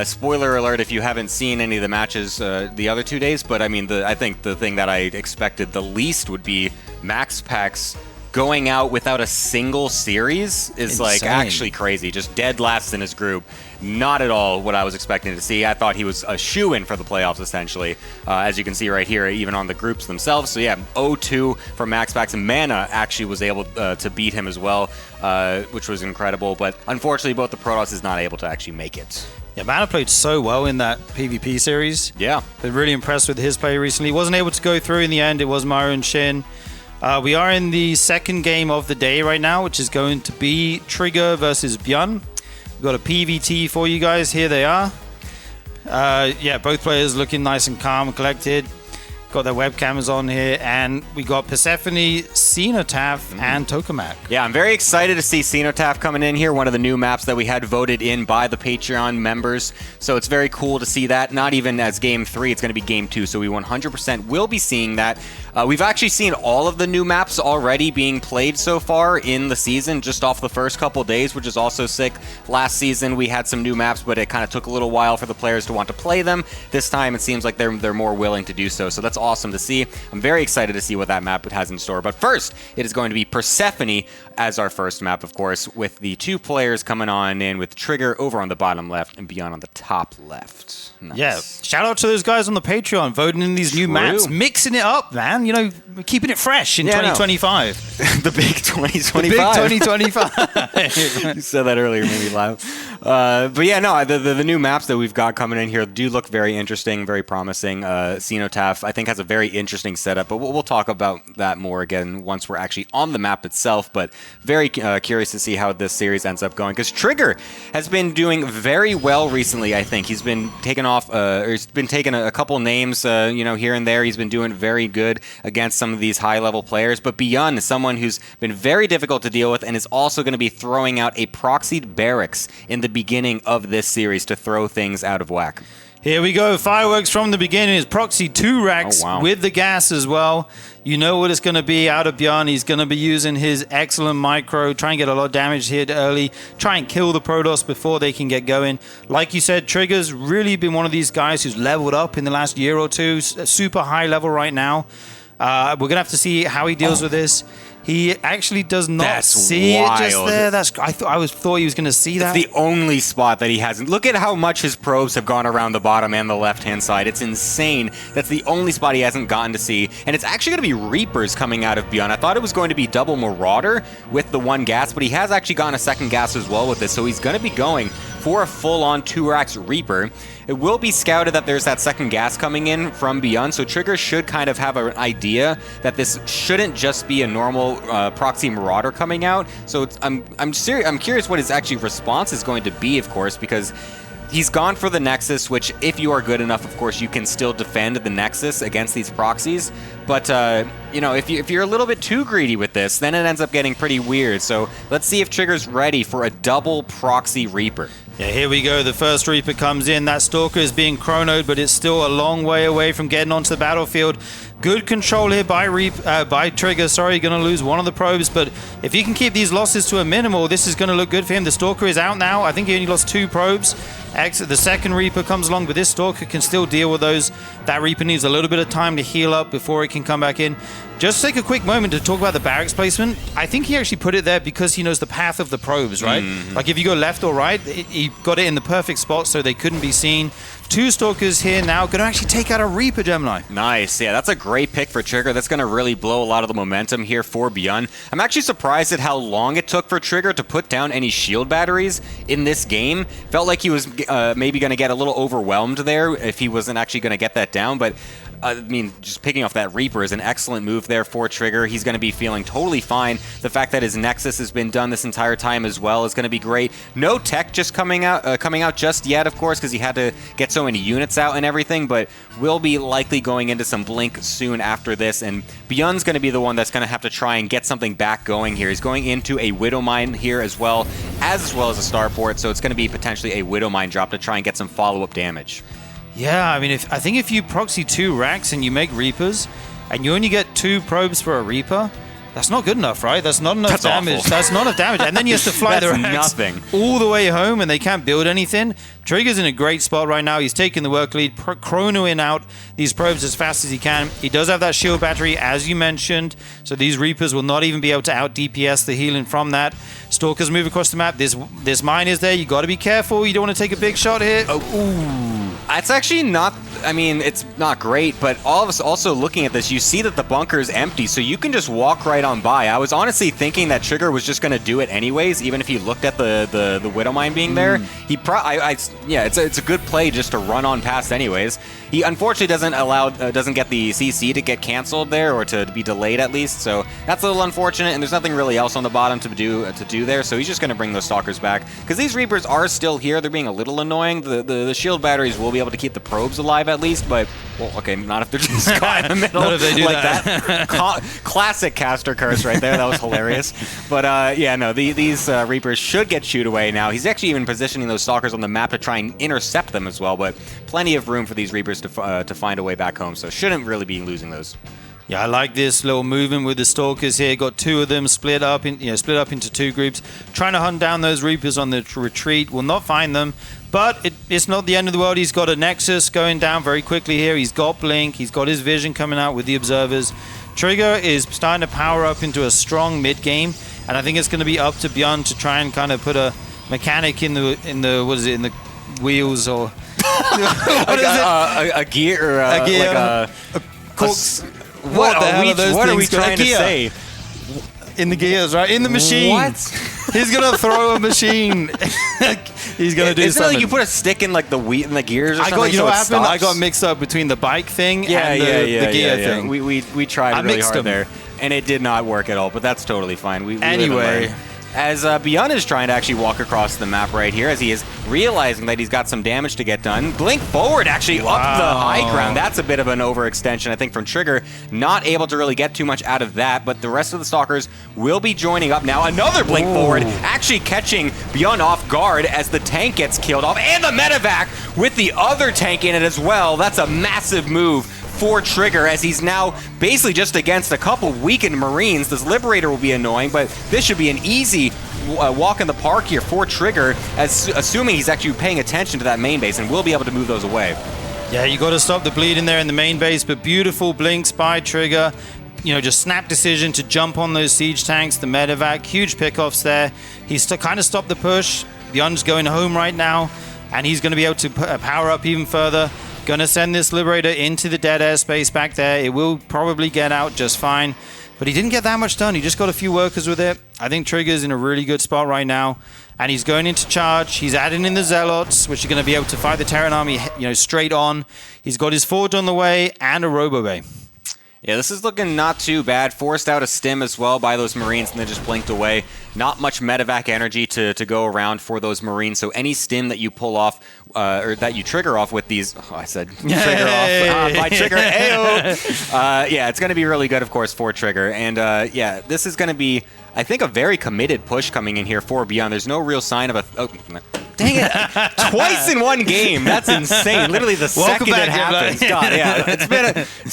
S3: spoiler alert if you haven't seen any of the matches the other 2 days, but I mean, I think the thing that I expected the least would be MaxPax going out without a single series is like actually crazy. Just dead last in his group. Not at all what I was expecting to see. I thought he was a shoo-in for the playoffs, essentially, as you can see right here, even on the groups themselves. So yeah, 0-2 for MaxPax, and Mana actually was able to beat him as well, which was incredible. But unfortunately, both the Protoss is not able to actually make it.
S2: Yeah, Mana played so well in that PvP series.
S3: Yeah.
S2: Been really impressed with his play recently. Wasn't able to go through in the end. It was Maru and Shin. We are in the second game of the day right now, which is going to be Trigger versus ByuN. We've got a PVT for you guys. Here they are. Yeah, both players looking nice and calm and collected. Got their webcams on here, and we got Persephone, Cenotaph, and Tokamak.
S3: Yeah, I'm very excited to see Cenotaph coming in here, one of the new maps that we had voted in by the Patreon members. So it's very cool to see that. Not even as Game 3, it's going to be Game 2, so we 100% will be seeing that. We've actually seen all of the new maps already being played so far in the season, just off the first couple days, which is also sick. Last season, we had some new maps, but it kind of took a little while for the players to want to play them. This time, it seems like they're more willing to do so, so that's awesome to see. I'm very excited to see what that map has in store. But first, it is going to be Persephone as our first map, of course, with the two players coming on in with Trigger over on the bottom left and ByuN on the top left. Nice.
S2: Yeah, shout out to those guys on the Patreon voting in these new maps, mixing it up, man. You know, keeping it fresh in 2025.
S3: The big 2025.
S2: The big 2025.
S3: You said that earlier, made me laugh. But yeah, no, the new maps that we've got coming in here do look very interesting, very promising. Cenotaph, I think, has a very interesting setup, but we'll talk about that more again once we're actually on the map itself. But very curious to see how this series ends up going, because Trigger has been doing very well recently. I think he's been taking off, or he's been taking a couple names, here and there. He's been doing very good against some of these high-level players. But ByuN is someone who's been very difficult to deal with, and is also going to be throwing out a proxied barracks in the beginning of this series to throw things out of whack.
S2: Here we go. Fireworks from the beginning. Is proxy 2 racks with the gas as well. You know what it's going to be out of ByuN. He's going to be using his excellent micro, try and get a lot of damage here early, try and kill the Protoss before they can get going. Like you said, Trigger's really been one of these guys who's leveled up in the last year or two. Super high level right now. We're going to have to see how he deals with this. He actually does not see it just there. I thought he was going to see that.
S3: It's the only spot that he hasn't. Look at how much his probes have gone around the bottom and the left-hand side. It's insane. That's the only spot he hasn't gotten to see. And it's actually going to be Reapers coming out of ByuN. I thought it was going to be double Marauder with the one gas, but he has actually gotten a second gas as well with this. So he's going to be going for a full-on 2-racks Reaper. It will be scouted that there's that second gas coming in from ByuN, so Trigger should kind of have an idea that this shouldn't just be a normal proxy Marauder coming out. So I'm curious what his actually response is going to be, of course, because he's gone for the Nexus, which if you are good enough, of course, you can still defend the Nexus against these proxies. But, if you're a little bit too greedy with this, then it ends up getting pretty weird. So let's see if Trigger's ready for a double proxy Reaper.
S2: Yeah, here we go. The first Reaper comes in. That Stalker is being chronoed, but it's still a long way away from getting onto the battlefield. Good control here by Trigger. Sorry, going to lose one of the probes, but if he can keep these losses to a minimal, this is going to look good for him. The Stalker is out now. I think he only lost 2 probes. The second Reaper comes along, but this Stalker can still deal with those. That Reaper needs a little bit of time to heal up before it can come back in. Just take a quick moment to talk about the barracks placement. I think he actually put it there because he knows the path of the probes, right? Mm-hmm. Like if you go left or right, he got it in the perfect spot so they couldn't be seen. 2 Stalkers here now, going to actually take out a Reaper, Gemini.
S3: Nice. Yeah, that's a great pick for Trigger. That's going to really blow a lot of the momentum here for ByuN. I'm actually surprised at how long it took for Trigger to put down any shield batteries in this game. Felt like he was maybe going to get a little overwhelmed there if he wasn't actually going to get that down, but I mean, just picking off that Reaper is an excellent move there for Trigger. He's going to be feeling totally fine. The fact that his Nexus has been done this entire time as well is going to be great. No tech just coming out just yet, of course, because he had to get so many units out and everything, but will be likely going into some Blink soon after this, and ByuN's going to be the one that's going to have to try and get something back going here. He's going into a Widow Mine here as well as a Starport, so it's going to be potentially a Widow Mine drop to try and get some follow-up damage.
S2: Yeah, I mean, I think if you proxy 2 racks and you make Reapers, and you only get 2 probes for a Reaper, that's not good enough, right? That's not enough damage.
S3: Awful.
S2: That's not enough damage. And then you have to fly the racks all the way home, and they can't build anything. Trigger's in a great spot right now. He's taking the work lead, chronoing out these probes as fast as he can. He does have that shield battery, as you mentioned, so these Reapers will not even be able to out-DPS the healing from that. Stalkers move across the map. This mine is there. You got to be careful. You don't want to take a big shot here.
S3: Ooh. It's actually not, I mean, it's not great, but all of us also looking at this, you see that the bunker is empty, so you can just walk right on by. I was honestly thinking that Trigger was just going to do it anyways, even if he looked at the Widow Mine being there. It's a good play just to run on past anyways. He unfortunately doesn't get the CC to get canceled there, or to be delayed at least, so that's a little unfortunate, and there's nothing really else on the bottom to do there, so he's just going to bring those Stalkers back, because these Reapers are still here. They're being a little annoying. The shield batteries will be able to keep the probes alive at least, but, well, okay, not if they're just caught in the middle.
S2: Not if they do
S3: like that. Classic caster curse right there. That was hilarious. But, these Reapers should get shoot away now. He's actually even positioning those Stalkers on the map to try and intercept them as well, but plenty of room for these Reapers to find a way back home, so shouldn't really be losing those.
S2: Yeah, I like this little movement with the Stalkers here. Got 2 of them split up into 2 groups, trying to hunt down those Reapers on the retreat. Will not find them, but it's not the end of the world. He's got a Nexus going down very quickly here. He's got Blink. He's got his vision coming out with the Observers. Trigger is starting to power up into a strong mid game, and I think it's going to be up to ByuN to try and kind of put a mechanic in the wheels, or
S3: a gear,
S2: a gear,
S3: like
S2: what are we trying to say? In the gears, right? In the machine.
S3: What?
S2: He's going to throw a machine. He's gonna do
S3: Isn't it
S2: something.
S3: like you put a stick in like the wheat and the gears or something?
S2: You know
S3: so
S2: what
S3: it
S2: happened? I
S3: stops?
S2: got mixed up between the bike thing and the gear thing.
S3: We tried really
S2: mixed
S3: hard
S2: them.
S3: there, and it did not work at all. But that's totally fine. We live and
S2: Anyway.
S3: learn. As ByuN is trying to actually walk across the map right here, as he is realizing that he's got some damage to get done. Blink forward, actually up the high ground. That's a bit of an overextension, I think, from Trigger. Not able to really get too much out of that, but the rest of the Stalkers will be joining up now. Another blink forward, actually catching ByuN off guard as the tank gets killed off, and the medevac with the other tank in it as well. That's a massive move for Trigger, as he's now basically just against a couple weakened Marines. This Liberator will be annoying, but this should be an easy walk in the park here for Trigger, as assuming he's actually paying attention to that main base and will be able to move those away.
S2: Yeah, you got to stop the bleed in there in the main base, but beautiful blinks by Trigger. You know, just snap decision to jump on those siege tanks, the medevac, huge pickoffs there. He's kind of stopped the push. ByuN's going home right now, and he's going to be able to power up even further. Going to send this Liberator into the dead airspace back there. It will probably get out just fine. But he didn't get that much done. He just got a few workers with it. I think Trigger's in a really good spot right now. And he's going into charge. He's adding in the Zealots, which are going to be able to fight the Terran army, straight on. He's got his Forge on the way and a Robo-Bay.
S3: Yeah, this is looking not too bad. Forced out a stim as well by those Marines, and then just blinked away. Not much medevac energy to go around for those Marines, so any stim that you pull off, or that you trigger off with these... Oh, I said trigger off by Trigger. Ayo! Yeah, it's going to be really good, of course, for Trigger. And yeah, this is going to be, I think, a very committed push coming in here for ByuN. There's no real sign of a... Oh, dang it! Twice in one game. That's insane. Literally the second it happens. God, yeah. It's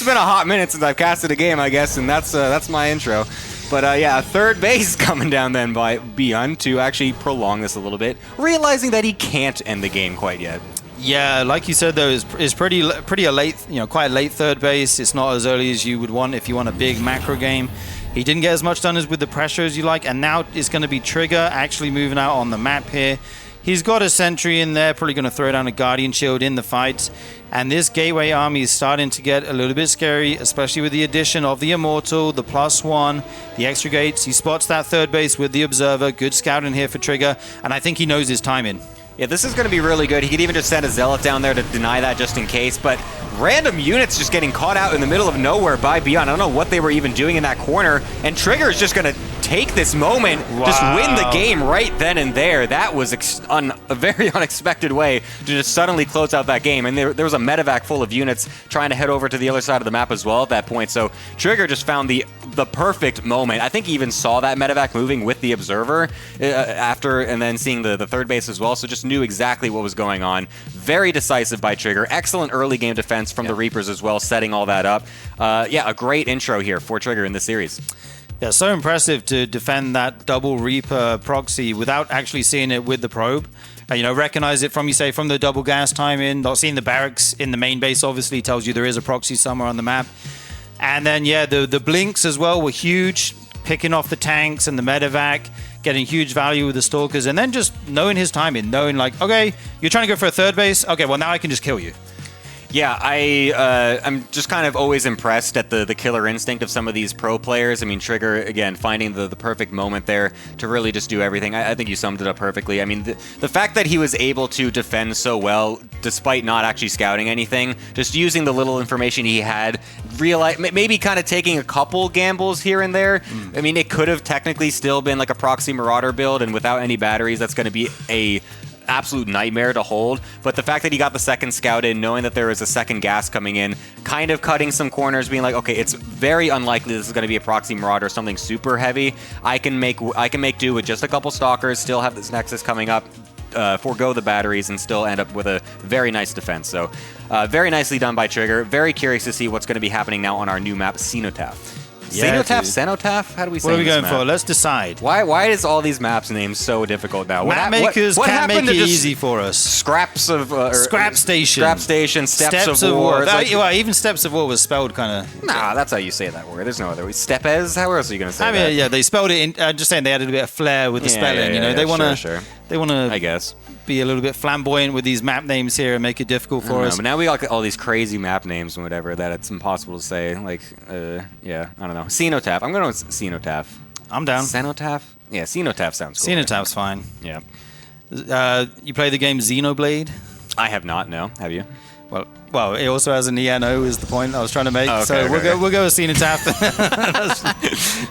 S3: been a hot minute since I've casted a game, I guess, and that's my intro. But yeah, third base coming down then by ByuN to actually prolong this a little bit, realizing that he can't end the game quite yet.
S2: Yeah, like you said though, is pretty a late, quite a late third base. It's not as early as you would want if you want a big macro game. He didn't get as much done as with the pressure as you like, and now it's going to be Trigger actually moving out on the map here. He's got a sentry in there, probably going to throw down a Guardian Shield in the fight. And this Gateway army is starting to get a little bit scary, especially with the addition of the Immortal, the +1, the extra gates. He spots that third base with the Observer. Good scouting here for Trigger, and I think he knows his timing.
S3: Yeah, this is going to be really good. He could even just send a Zealot down there to deny that just in case, but random units just getting caught out in the middle of nowhere by ByuN. I don't know what they were even doing in that corner, and Trigger is just going to take this moment, just win the game right then and there. That was a very unexpected way to just suddenly close out that game, and there was a medevac full of units trying to head over to the other side of the map as well at that point, so Trigger just found the perfect moment. I think he even saw that medevac moving with the Observer after, and then seeing the third base as well, so just knew exactly what was going on. Very decisive by Trigger. Excellent early game defense from the Reapers as well, setting all that up. Yeah, a great intro here for Trigger in this series.
S2: Yeah, so impressive to defend that double Reaper proxy without actually seeing it with the probe. Recognize it from the double gas time in, not seeing the barracks in the main base obviously tells you there is a proxy somewhere on the map. And then, yeah, the blinks as well were huge, picking off the tanks and the medevac, getting huge value with the Stalkers, and then just knowing his timing, knowing like, okay, you're trying to go for a third base? Okay, well, now I can just kill you.
S3: Yeah, I'm just kind of always impressed at the killer instinct of some of these pro players. I mean, Trigger, again, finding the perfect moment there to really just do everything. I think you summed it up perfectly. I mean, the fact that he was able to defend so well, despite not actually scouting anything, just using the little information he had, maybe kind of taking a couple gambles here and there. I mean, it could have technically still been like a proxy Marauder build, and without any batteries, that's going to be a absolute nightmare to hold, but the fact that he got the second scout in, knowing that there is a second gas coming in, kind of cutting some corners, being like, okay, it's very unlikely this is going to be a proxy Marauder or something super heavy. I can make do with just a couple Stalkers, still have this Nexus coming up, forego the batteries, and still end up with a very nice defense. So very nicely done by Trigger. Very curious to see what's going to be happening now on our new map, Cenotaph.
S2: Yeah,
S3: Cenotaph? How do we say
S2: What are we going
S3: map?
S2: for? Let's decide.
S3: Why is all these maps named so difficult now?
S2: Map makers can't make it easy for us.
S3: Scraps of...
S2: Scrap Station.
S3: Scrap Station, Steps of War.
S2: Well, even Steps of War was spelled kind of...
S3: Nah, that's how you say that word. There's no other way. Stepez? How else are you going to say that?
S2: I mean, yeah, they spelled it in... I'm just saying they added a bit of flair with the spelling. They want to...
S3: Sure.
S2: They want to...
S3: I guess.
S2: Be a little bit flamboyant with these map names here and make it difficult for us.
S3: But now we got all these crazy map names and whatever that it's impossible to say. Like, yeah, I don't know. Cenotaph. I'm going with Cenotaph.
S2: I'm down.
S3: Cenotaph? Yeah, Cenotaph sounds cool.
S2: Cenotaph's fine.
S3: Yeah.
S2: You play the game Xenoblade?
S3: I have not, no. Have you?
S2: Well, it also has an ENO is the point I was trying to make.
S3: Oh, okay,
S2: so
S3: okay.
S2: we'll go with Cenotaph.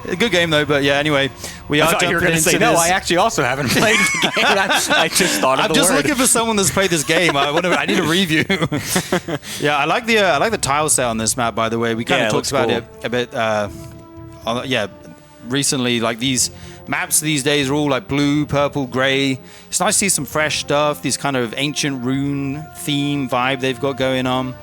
S2: A good game though, but yeah. Anyway, we are jumping
S3: you were going to
S2: into
S3: say, no,
S2: this.
S3: I actually also haven't played the game. I just thought of
S2: I'm
S3: the
S2: just
S3: word.
S2: looking for someone that's played this game. I need a review. Yeah, I like the tile set on this map. By the way, we kind of talked about it a bit. Recently, like these maps these days are all like blue, purple, gray. It's nice to see some fresh stuff. These kind of ancient rune theme vibe they've got going on.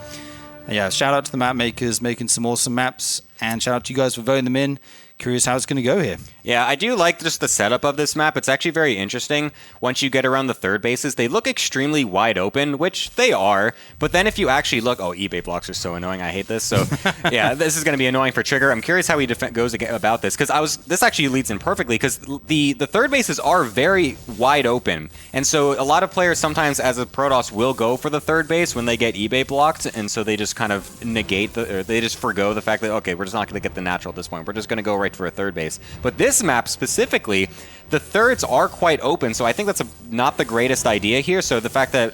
S2: And yeah, shout out to the map makers making some awesome maps, and shout out to you guys for voting them in. Curious how it's going to go here.
S3: Yeah, I do like just the setup of this map. It's actually very interesting. Once you get around the third bases, they look extremely wide open, which they are. But then if you actually look... Oh, eBay blocks are so annoying. I hate this. So, yeah, this is going to be annoying for Trigger. I'm curious how he goes about this, because this actually leads in perfectly, because the third bases are very wide open. And so a lot of players sometimes, as a Protoss, will go for the third base when they get eBay blocked, and so they just kind of negate, or they just forgo the fact that, okay, we're just not going to get the natural at this point. We're just going to go right for a third base. But this map specifically, the thirds are quite open, so I think that's not the greatest idea here. So the fact that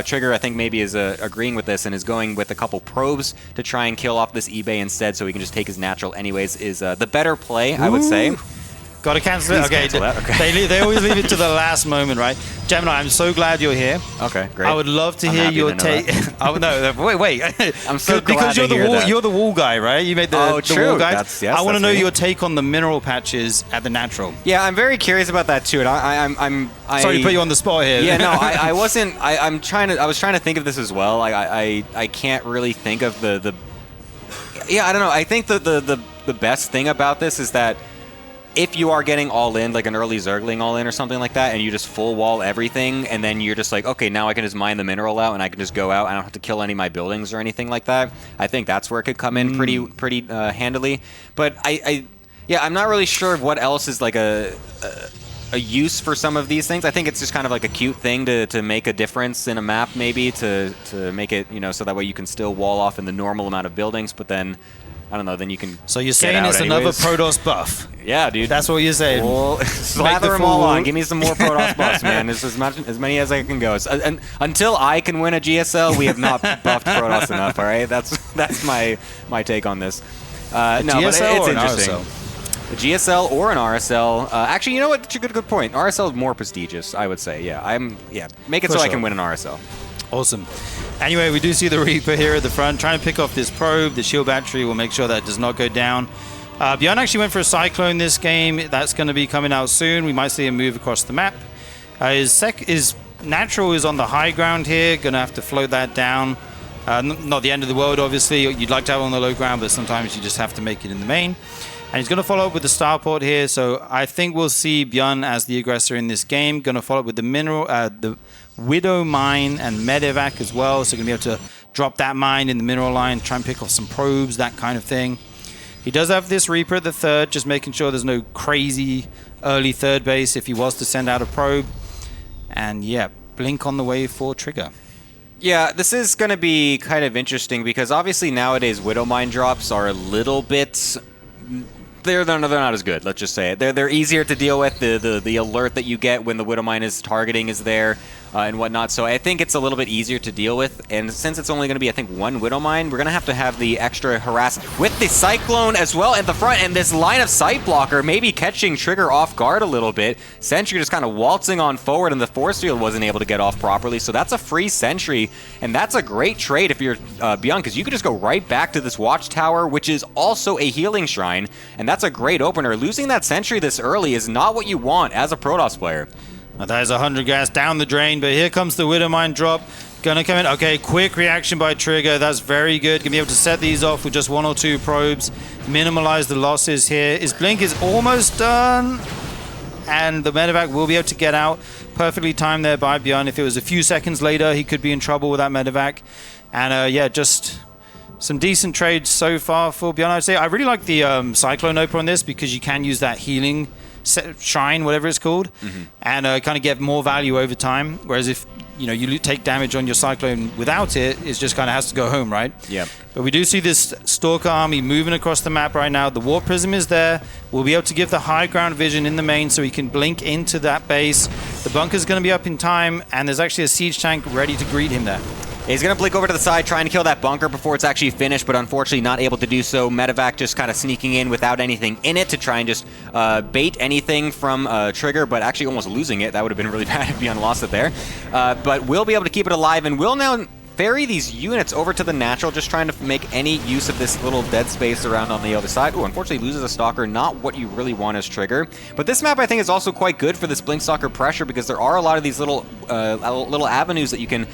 S3: Trigger, I think, maybe is agreeing with this and is going with a couple probes to try and kill off this eBay instead so he can just take his natural anyways is the better play, I would say.
S2: Got to cancel it? Okay.
S3: Cancel that. Okay.
S2: They always leave it to the last moment, right? Gemini, I'm so glad you're here.
S3: Okay, great.
S2: I would love to hear your take. Oh, no, wait.
S3: I'm so glad
S2: because
S3: to hear that.
S2: You're the wall guy, right? You made the wall guy. I want to know your take on the mineral patches at the natural.
S3: Yeah, I'm very curious about that too. And I'm
S2: sorry to put you on the spot here.
S3: Yeah, no, I wasn't. I was trying to think of this as well. I can't really think of the. Yeah, I don't know. I think the best thing about this is that if you are getting all in, like an early Zergling all in or something like that, and you just full wall everything, and then you're just like, okay, now I can just mine the mineral out, and I can just go out. I don't have to kill any of my buildings or anything like that. I think that's where it could come in pretty handily. But I'm not really sure what else is like a use for some of these things. I think it's just kind of like a cute thing to make a difference in a map, maybe to make it, so that way you can still wall off in the normal amount of buildings, but then I don't know, then you can.
S2: So you're saying it's another Protoss buff?
S3: Yeah, dude.
S2: That's what you're saying.
S3: Well, slather them all on. Give me some more Protoss buffs, man. It's as many as I can go. And until I can win a GSL, we have not buffed Protoss enough. All right, that's my take on this. No,
S2: GSL
S3: but it's
S2: or
S3: interesting.
S2: An RSL?
S3: A GSL or an RSL. Actually, you know what? It's a good point. RSL is more prestigious, I would say. Yeah, make it so I can win an RSL.
S2: Awesome. Anyway, we do see the Reaper here at the front, trying to pick off this probe. The shield battery will make sure that does not go down. ByuN actually went for a Cyclone this game. That's going to be coming out soon. We might see him move across the map. His natural is on the high ground here. Going to have to float that down. Not the end of the world, obviously. You'd like to have it on the low ground, but sometimes you just have to make it in the main. And he's going to follow up with the starport here. So I think we'll see ByuN as the aggressor in this game. Going to follow up with the Widow Mine and Medevac as well. So going to be able to drop that mine in the mineral line, try and pick off some probes, that kind of thing. He does have this Reaper at the third, just making sure there's no crazy early third base if he was to send out a probe. And yeah, Blink on the way for Trigger.
S3: Yeah, this is going to be kind of interesting because obviously nowadays Widow Mine drops are a little bit... They're not as good, let's just say it. They're easier to deal with. The alert that you get when the Widow Mine is targeting is there and whatnot. So I think it's a little bit easier to deal with. And since it's only going to be, I think, one Widow Mine, we're going to have the extra harass with the Cyclone as well at the front. And this line of sight blocker maybe catching Trigger off guard a little bit. Sentry just kind of waltzing on forward, and the force field wasn't able to get off properly. So that's a free Sentry. And that's a great trade if you're ByuN, because you could just go right back to this Watchtower, which is also a healing shrine. And that's a great opener. Losing that Sentry this early is not what you want as a Protoss player.
S2: Now that is 100 gas down the drain, but here comes the Widow Mine drop. Gonna come in. Okay, quick reaction by Trigger. That's very good. Gonna be able to set these off with just 1 or 2 probes. Minimize the losses here. His Blink is almost done. And the Medevac will be able to get out. Perfectly timed there by ByuN. If it was a few seconds later, he could be in trouble with that Medevac. And yeah, just some decent trades so far for ByuN, I'd say. I really like the Cyclone Opener on this because you can use that healing shrine, whatever it's called, and kind of get more value over time. Whereas if you take damage on your Cyclone without it, it just kind of has to go home, right?
S3: Yeah.
S2: But we do see this Stalker army moving across the map right now. The Warp Prism is there. We'll be able to give the high ground vision in the main so he can blink into that base. The bunker's going to be up in time, and there's actually a siege tank ready to greet him there.
S3: He's going to blink over to the side, trying to kill that bunker before it's actually finished, but unfortunately not able to do so. Medevac just kind of sneaking in without anything in it to try and just bait anything from Trigger, but actually almost losing it. That would have been really bad if ByuN lost it there. But we'll be able to keep it alive, and we'll now ferry these units over to the natural, just trying to make any use of this little dead space around on the other side. Ooh, unfortunately loses a Stalker, not what you really want as Trigger. But this map, I think, is also quite good for this Blink Stalker pressure, because there are a lot of these little avenues that you can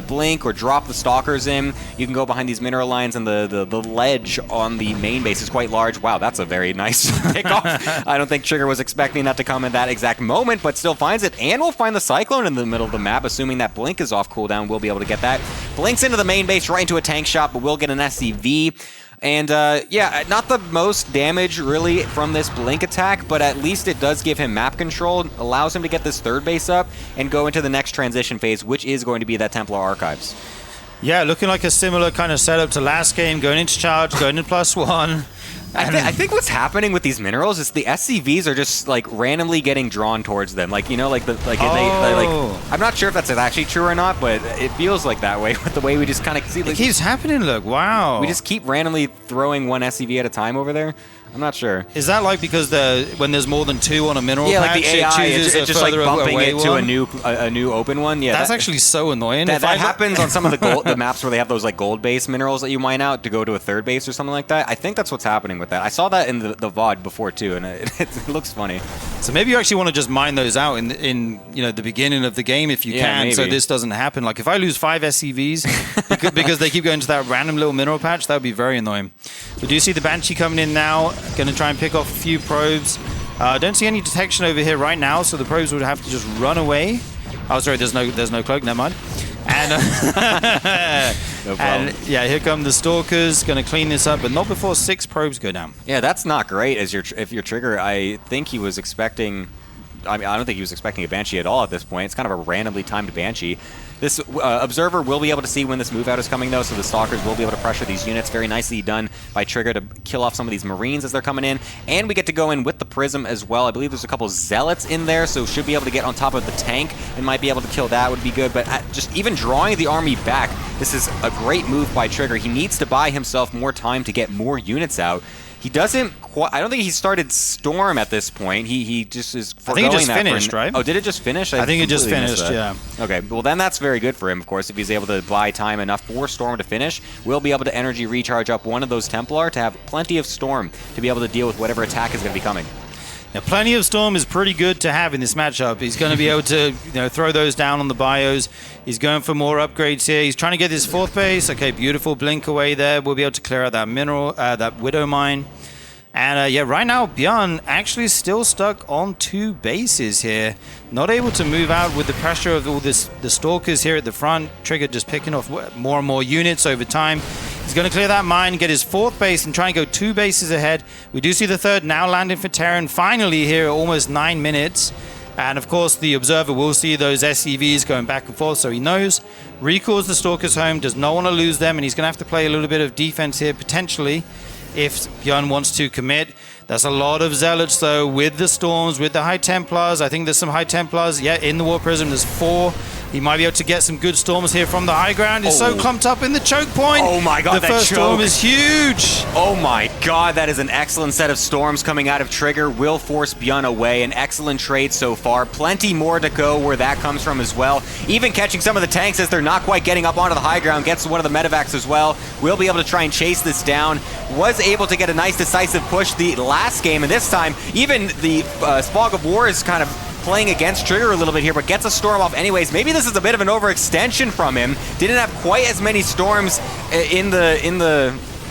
S3: blink or drop the Stalkers in. You can go behind these mineral lines, and the ledge on the main base is quite large. Wow, that's a very nice pickoff. I don't think Trigger was expecting that to come in that exact moment, but still finds it, and we'll find the Cyclone in the middle of the map, assuming that Blink is off cooldown. We'll be able to get that. Blinks into the main base, right into a tank shot, but we'll get an SCV. And yeah, not the most damage really from this Blink attack, but at least it does give him map control, allows him to get this third base up and go into the next transition phase, which is going to be that Templar Archives.
S2: Yeah, looking like a similar kind of setup to last game, going into charge, going into +1.
S3: I think what's happening with these minerals is the SCVs are just like randomly getting drawn towards them. Like, you know, I'm not sure if that's actually true or not, but it feels like that way with the way we just kind of see.
S2: It keeps happening. Look, wow.
S3: We just keep randomly throwing one SCV at a time over there. I'm not sure.
S2: Is that like because when there's more than 2 on a mineral patch,
S3: like the AI,
S2: it's
S3: just like bumping it to a new open one? Yeah,
S2: that's actually so annoying.
S3: That happens on some of the maps where they have those like gold-based minerals that you mine out to go to a third base or something like that. I think that's what's happening with that. I saw that in the VOD before too, and it looks funny.
S2: So maybe you actually want to just mine those out in the beginning of the game if you can,
S3: maybe.
S2: So this doesn't happen. Like if I lose 5 SCVs because they keep going to that random little mineral patch, that would be very annoying. We do see the Banshee coming in now, going to try and pick off a few probes. Don't see any detection over here right now, so the probes would have to just run away. Oh, sorry, there's no cloak, never mind. And,
S3: no problem.
S2: And yeah, here come the Stalkers, going to clean this up, but not before 6 probes go down.
S3: Yeah, that's not great if your Trigger. I think he was expecting... I don't think he was expecting a Banshee at all at this point. It's kind of a randomly timed Banshee. This Observer will be able to see when this move out is coming, though, so the Stalkers will be able to pressure these units. Very nicely done by Trigger to kill off some of these Marines as they're coming in. And we get to go in with the Prism as well. I believe there's a couple Zealots in there, so should be able to get on top of the tank and might be able to kill that would be good. But just even drawing the army back, this is a great move by Trigger. He needs to buy himself more time to get more units out. He doesn't quite... I don't think he started Storm at this point. He just is foregoing that.
S2: I think it just finished, right?
S3: Oh, did it just finish?
S2: I think it just finished, yeah.
S3: Okay, well then that's very good for him, of course, if he's able to buy time enough for Storm to finish. We'll be able to energy recharge up one of those Templar to have plenty of Storm to be able to deal with whatever attack is going to be coming.
S2: Now, plenty of Storm is pretty good to have in this matchup. He's going to be able to throw those down on the bios. He's going for more upgrades here. He's trying to get this 4th base. Okay, beautiful blink away there. We'll be able to clear out that mineral, that Widow Mine. And yeah, right now, ByuN actually still stuck on 2 bases here. Not able to move out with the pressure of all the Stalkers here at the front. Trigger just picking off more and more units over time. He's going to clear that mine, get his 4th base, and try and go 2 bases ahead. We do see the 3rd now landing for Terran. Finally here, almost 9 minutes. And of course, the Observer will see those SCVs going back and forth, so he knows. Recalls the Stalkers home, does not want to lose them, and he's going to have to play a little bit of defense here, potentially, if ByuN wants to commit. That's a lot of Zealots, though, with the Storms, with the High Templars. I think there's some High Templars. Yeah, in the War Prism, there's 4. He might be able to get some good Storms here from the high ground. He's so clumped up in the choke point.
S3: Oh my god,
S2: the first Storm is huge.
S3: Oh my god, that is an excellent set of Storms coming out of Trigger. Will force ByuN away. An excellent trade so far. Plenty more to go where that comes from as well. Even catching some of the tanks as they're not quite getting up onto the high ground. Gets one of the medevacs as well. Will be able to try and chase this down. Was able to get a nice decisive push the last game, and this time even the Fog of War is kind of playing against Trigger a little bit here, but gets a Storm off anyways. Maybe this is a bit of an overextension from him. Didn't have quite as many Storms in the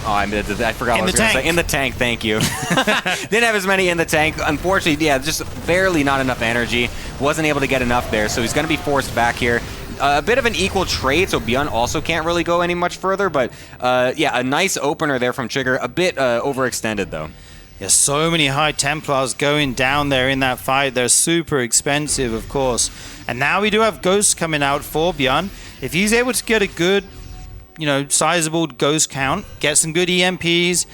S3: oh, I forgot what I was going to say. In the tank, thank you. Didn't have as many in the tank. Unfortunately, yeah, just barely not enough energy. Wasn't able to get enough there, so he's going to be forced back here. A bit of an equal trade, so ByuN also can't really go any much further, but yeah, a nice opener there from Trigger. A bit overextended, though.
S2: Yeah, so many High Templars going down there in that fight. They're super expensive, of course. And now we do have Ghosts coming out for ByuN. If he's able to get a good, sizable Ghost count, get some good EMPs,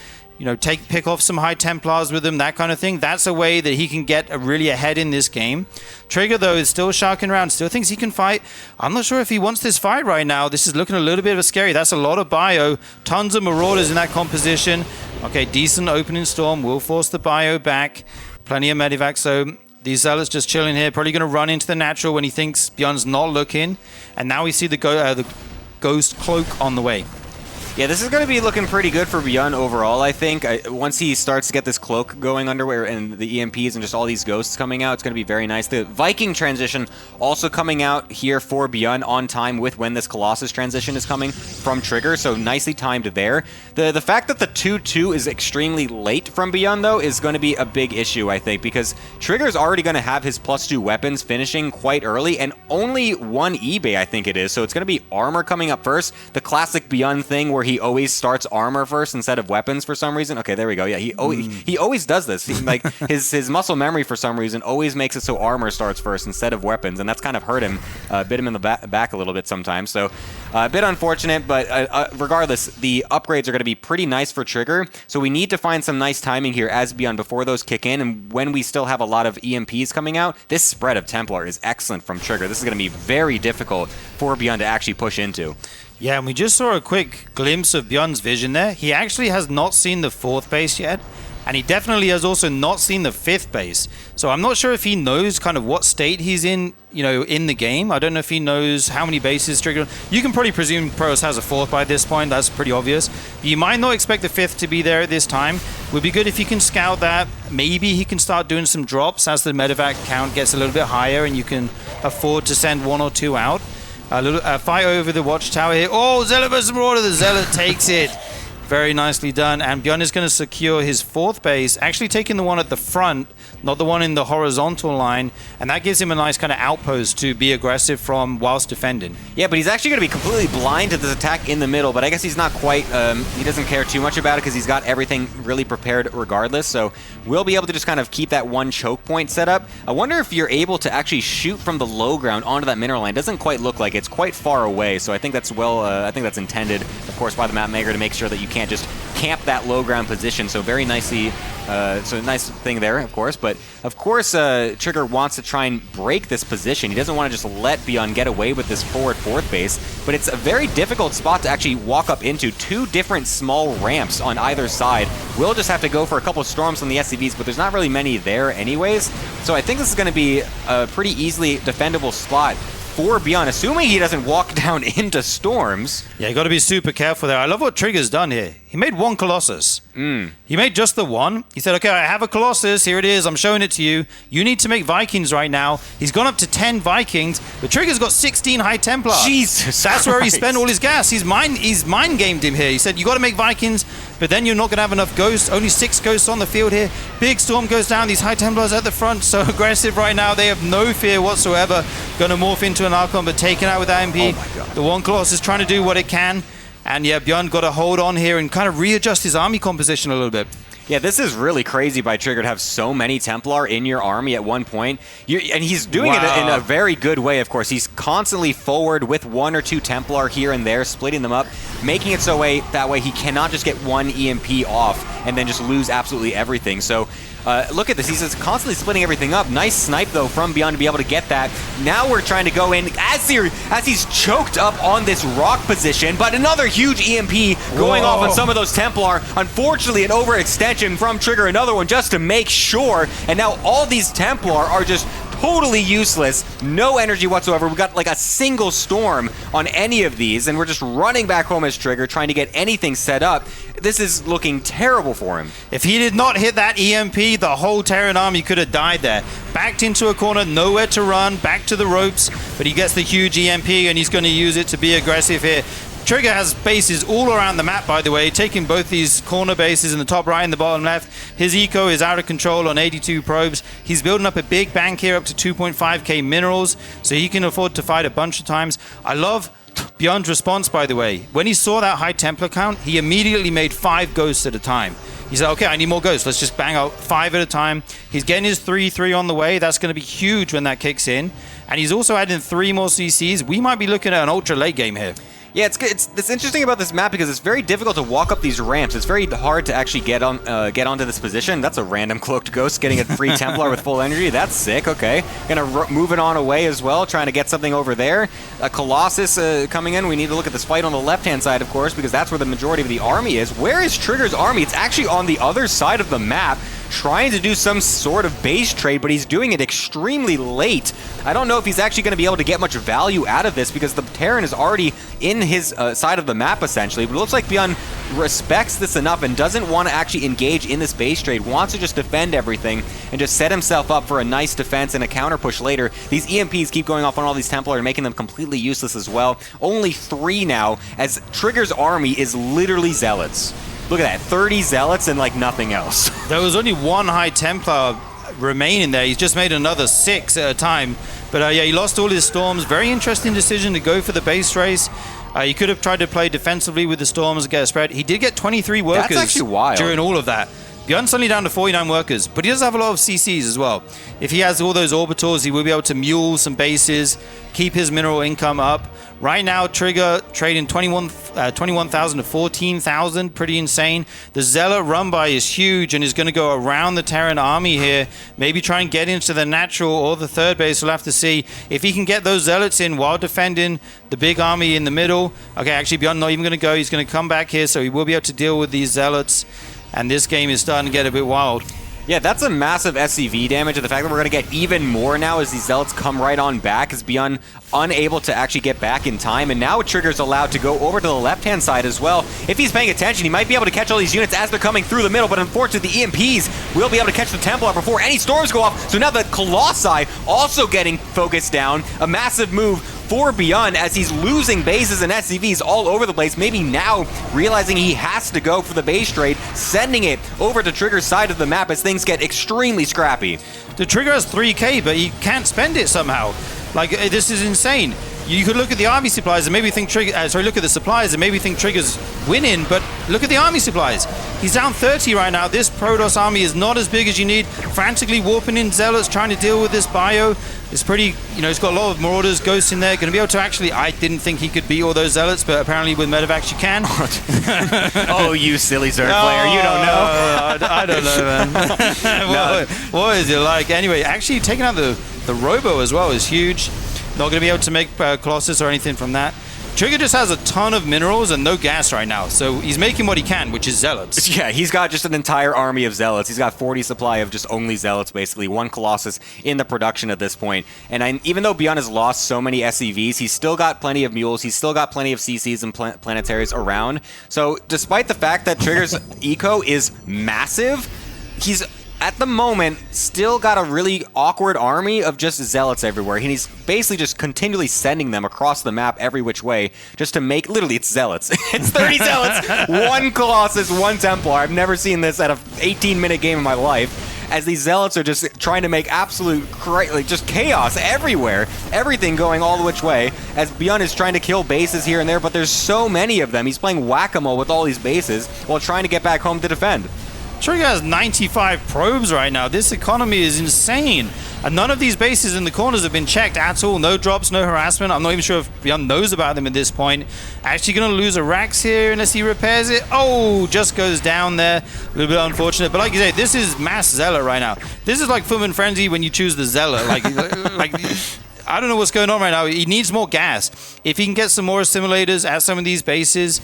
S2: pick off some high Templars with them, that kind of thing. That's a way that he can get really ahead in this game. Trigger, though, is still sharking around, still thinks he can fight. I'm not sure if he wants this fight right now. This is looking a little bit of a scary. That's a lot of bio. Tons of Marauders in that composition. Okay, decent opening storm. Will force the bio back. Plenty of Medivac, so these Zealots just chilling here. Probably going to run into the natural when he thinks ByuN's not looking. And now we see the Ghost Cloak on the way.
S3: Yeah, this is going to be looking pretty good for ByuN overall, I think. Once he starts to get this cloak going underway and the EMPs and just all these ghosts coming out, it's going to be very nice. The Viking transition also coming out here for ByuN on time with when this Colossus transition is coming from Trigger, so nicely timed there. The fact that the 2-2 is extremely late from ByuN, though, is going to be a big issue, I think, because Trigger's already going to have his +2 weapons finishing quite early, and only one eBay, I think it is, so it's going to be armor coming up first. The classic ByuN thing where he always starts armor first instead of weapons for some reason. Okay, there we go. Yeah, he always does this. Like his muscle memory for some reason always makes it so armor starts first instead of weapons, and that's kind of hurt him, bit him in the back a little bit sometimes. So a bit unfortunate, but regardless, the upgrades are going to be pretty nice for Trigger. So we need to find some nice timing here as ByuN before those kick in, and when we still have a lot of EMPs coming out, this spread of Templar is excellent from Trigger. This is going to be very difficult for ByuN to actually push into.
S2: Yeah, and we just saw a quick glimpse of ByuN's vision there. He actually has not seen the 4th base yet, and he definitely has also not seen the 5th base. So I'm not sure if he knows kind of what state he's in, in the game. I don't know if he knows how many bases Trigger. You can probably presume Protoss has a 4th by this point. That's pretty obvious. You might not expect the 5th to be there at this time. Would be good if you can scout that. Maybe he can start doing some drops as the medevac count gets a little bit higher, and you can afford to send 1 or 2 out. A little fight over the watchtower here. Oh, Zealot versus Marauder. The Zealot takes it. Very nicely done. And ByuN is going to secure his 4th base, actually taking the one at the front, not the one in the horizontal line. And that gives him a nice kind of outpost to be aggressive from whilst defending.
S3: Yeah, but he's actually going to be completely blind to this attack in the middle. But I guess he's not quite, he doesn't care too much about it because he's got everything really prepared regardless. So we'll be able to just kind of keep that one choke point set up. I wonder if you're able to actually shoot from the low ground onto that mineral line. It doesn't quite look like it. It's quite far away. So I think that's I think that's intended, of course, by the map maker to make sure that you can't just camp that low ground position. So very nicely, so a nice thing there, of course. But of course, Trigger wants to try and break this position. He doesn't want to just let ByuN get away with this forward 4th base. But it's a very difficult spot to actually walk up into. 2 different small ramps on either side. We'll just have to go for a couple of storms on the SCVs, but there's not really many there anyways. So I think this is going to be a pretty easily defendable spot for ByuN, assuming he doesn't walk down into storms.
S2: Yeah, you got to be super careful there. I love what Trigger's done here. He made 1 Colossus. He made just the 1. He said, okay, I have a Colossus. Here it is. I'm showing it to you. You need to make Vikings right now. He's gone up to 10 Vikings, but Trigger's got 16 High Templar.
S3: Jesus
S2: That's where he spent all his gas. He's mind gamed him here. He said, you got to make Vikings, but then you're not going to have enough ghosts. Only 6 ghosts on the field here. Big storm goes down. These High Templars at the front, so aggressive right now. They have no fear whatsoever. Going to morph into an Archon, but taken out with that MP.
S3: Oh my God.
S2: The 1 Colossus is trying to do what it can. And yeah, ByuN got to hold on here and kind of readjust his army composition a little bit.
S3: Yeah, this is really crazy by Trigger to have so many Templar in your army at one point. And he's doing it in a very good way, of course. He's constantly forward with 1 or 2 Templar here and there, splitting them up, making it so that way he cannot just get 1 EMP off and then just lose absolutely everything. So look at this. He's just constantly splitting everything up. Nice snipe, though, from ByuN to be able to get that. Now we're trying to go in as he's choked up on this rock position, but another huge EMP going off on some of those Templar. Unfortunately, an overextension from Trigger, another one just to make sure. And now all these Templar are just totally useless. No energy whatsoever. We got like a single storm on any of these, and we're just running back home as Trigger, trying to get anything set up. This is looking terrible for him.
S2: If he did not hit that EMP, the whole Terran army could have died there. Backed into a corner, nowhere to run, back to the ropes, but he gets the huge EMP, and he's going to use it to be aggressive here. Trigger has bases all around the map, by the way, taking both these corner bases in the top right and the bottom left. His eco is out of control on 82 probes. He's building up a big bank here up to 2.5k minerals, so he can afford to fight a bunch of times. I love ByuN's response, by the way. When he saw that high Templar count, he immediately made 5 ghosts at a time. He said, okay, I need more ghosts. Let's just bang out 5 at a time. He's getting his 3-3 on the way. That's going to be huge when that kicks in. And he's also adding 3 more CCs. We might be looking at an ultra late game here.
S3: Yeah, it's interesting about this map because it's very difficult to walk up these ramps. It's very hard to actually get onto this position. That's a random cloaked ghost getting a free Templar with full energy. That's sick. Okay, gonna move it on away as well, trying to get something over there. A Colossus coming in. We need to look at this fight on the left-hand side, of course, because that's where the majority of the army is. Where is Trigger's army? It's actually on the other side of the map, trying to do some sort of base trade, but he's doing it extremely late. I don't know if he's actually going to be able to get much value out of this because the Terran is already in his side of the map, essentially. But it looks like ByuN respects this enough and doesn't want to actually engage in this base trade, wants to just defend everything and just set himself up for a nice defense and a counter push later. These EMPs keep going off on all these Templar and making them completely useless as well. Only 3 now, as Trigger's army is literally Zealots. Look at that, 30 Zealots and like nothing else.
S2: There was only 1 High Templar remaining there. He's just made another 6 at a time. But yeah, he lost all his Storms. Very interesting decision to go for the base race. He could have tried to play defensively with the Storms and get a spread. He did get 23 workers.
S3: That's actually wild.
S2: During all of that. ByuN's suddenly down to 49 workers, but he does have a lot of CCs as well. If he has all those orbitals, he will be able to mule some bases, keep his mineral income up. Right now, Trigger trading 21,000 to 14,000, pretty insane. The Zealot run by is huge and is going to go around the Terran army here. Maybe try and get into the natural or the third base. We'll have to see if he can get those Zealots in while defending the big army in the middle. Okay, actually, ByuN not even going to go. He's going to come back here, so he will be able to deal with these Zealots. And this game is starting to get a bit wild.
S3: Yeah, that's a massive SCV damage, and the fact that we're going to get even more now as these Zealots come right on back is ByuN unable to actually get back in time, and now Trigger's allowed to go over to the left-hand side as well. If he's paying attention, he might be able to catch all these units as they're coming through the middle, but unfortunately the EMPs will be able to catch the Templar before any storms go off, so now the Colossi also getting focused down. A massive move for ByuN as he's losing bases and SCVs all over the place, maybe now realizing he has to go for the base trade, sending it over to Trigger's side of the map as things get extremely scrappy.
S2: The Trigger has 3k, but he can't spend it somehow. Like, this is insane. You could look at the army supplies and maybe think Trigger, look at the supplies and maybe think Trigger's winning, but look at the army supplies. He's down 30 right now. This Protoss army is not as big as you need. Frantically warping in Zealots, trying to deal with this bio. It's pretty, it's got a lot of Marauders, Ghosts in there. Going to be able to actually, I didn't think he could beat all those Zealots, but apparently with Medevacs you can.
S3: Oh, you silly Zerg player, you don't know.
S2: I don't know, man. What is it like? Anyway, actually taking out the Robo as well is huge. Not going to be able to make Colossus or anything from that. Trigger just has a ton of minerals and no gas right now, so he's making what he can, which is Zealots.
S3: Yeah, he's got just an entire army of Zealots. He's got 40 supply of just only Zealots, basically. 1 Colossus in the production at this point. And even though ByuN has lost so many SCVs, he's still got plenty of Mules. He's still got plenty of CCs and Planetaries around. So despite the fact that Trigger's eco is massive, he's at the moment still got a really awkward army of just Zealots everywhere. And he's basically just continually sending them across the map every which way just to make, literally, it's Zealots. It's 30 Zealots, 1 Colossus, 1 Templar. I've never seen this at a 18-minute game in my life, as these Zealots are just trying to make absolute, just chaos everywhere. Everything going all the which way, as ByuN is trying to kill bases here and there, but there's so many of them. He's playing whack-a-mole with all these bases while trying to get back home to defend.
S2: Trigger has 95 probes right now. This economy is insane. And none of these bases in the corners have been checked at all. No drops, no harassment. I'm not even sure if ByuN knows about them at this point. Actually going to lose a Rax here unless he repairs it. Oh, just goes down there. A little bit unfortunate. But like you say, this is mass Zealot right now. This is like Footman Frenzy when you choose the Zealot. Like I don't know what's going on right now. He needs more gas. If he can get some more assimilators at some of these bases,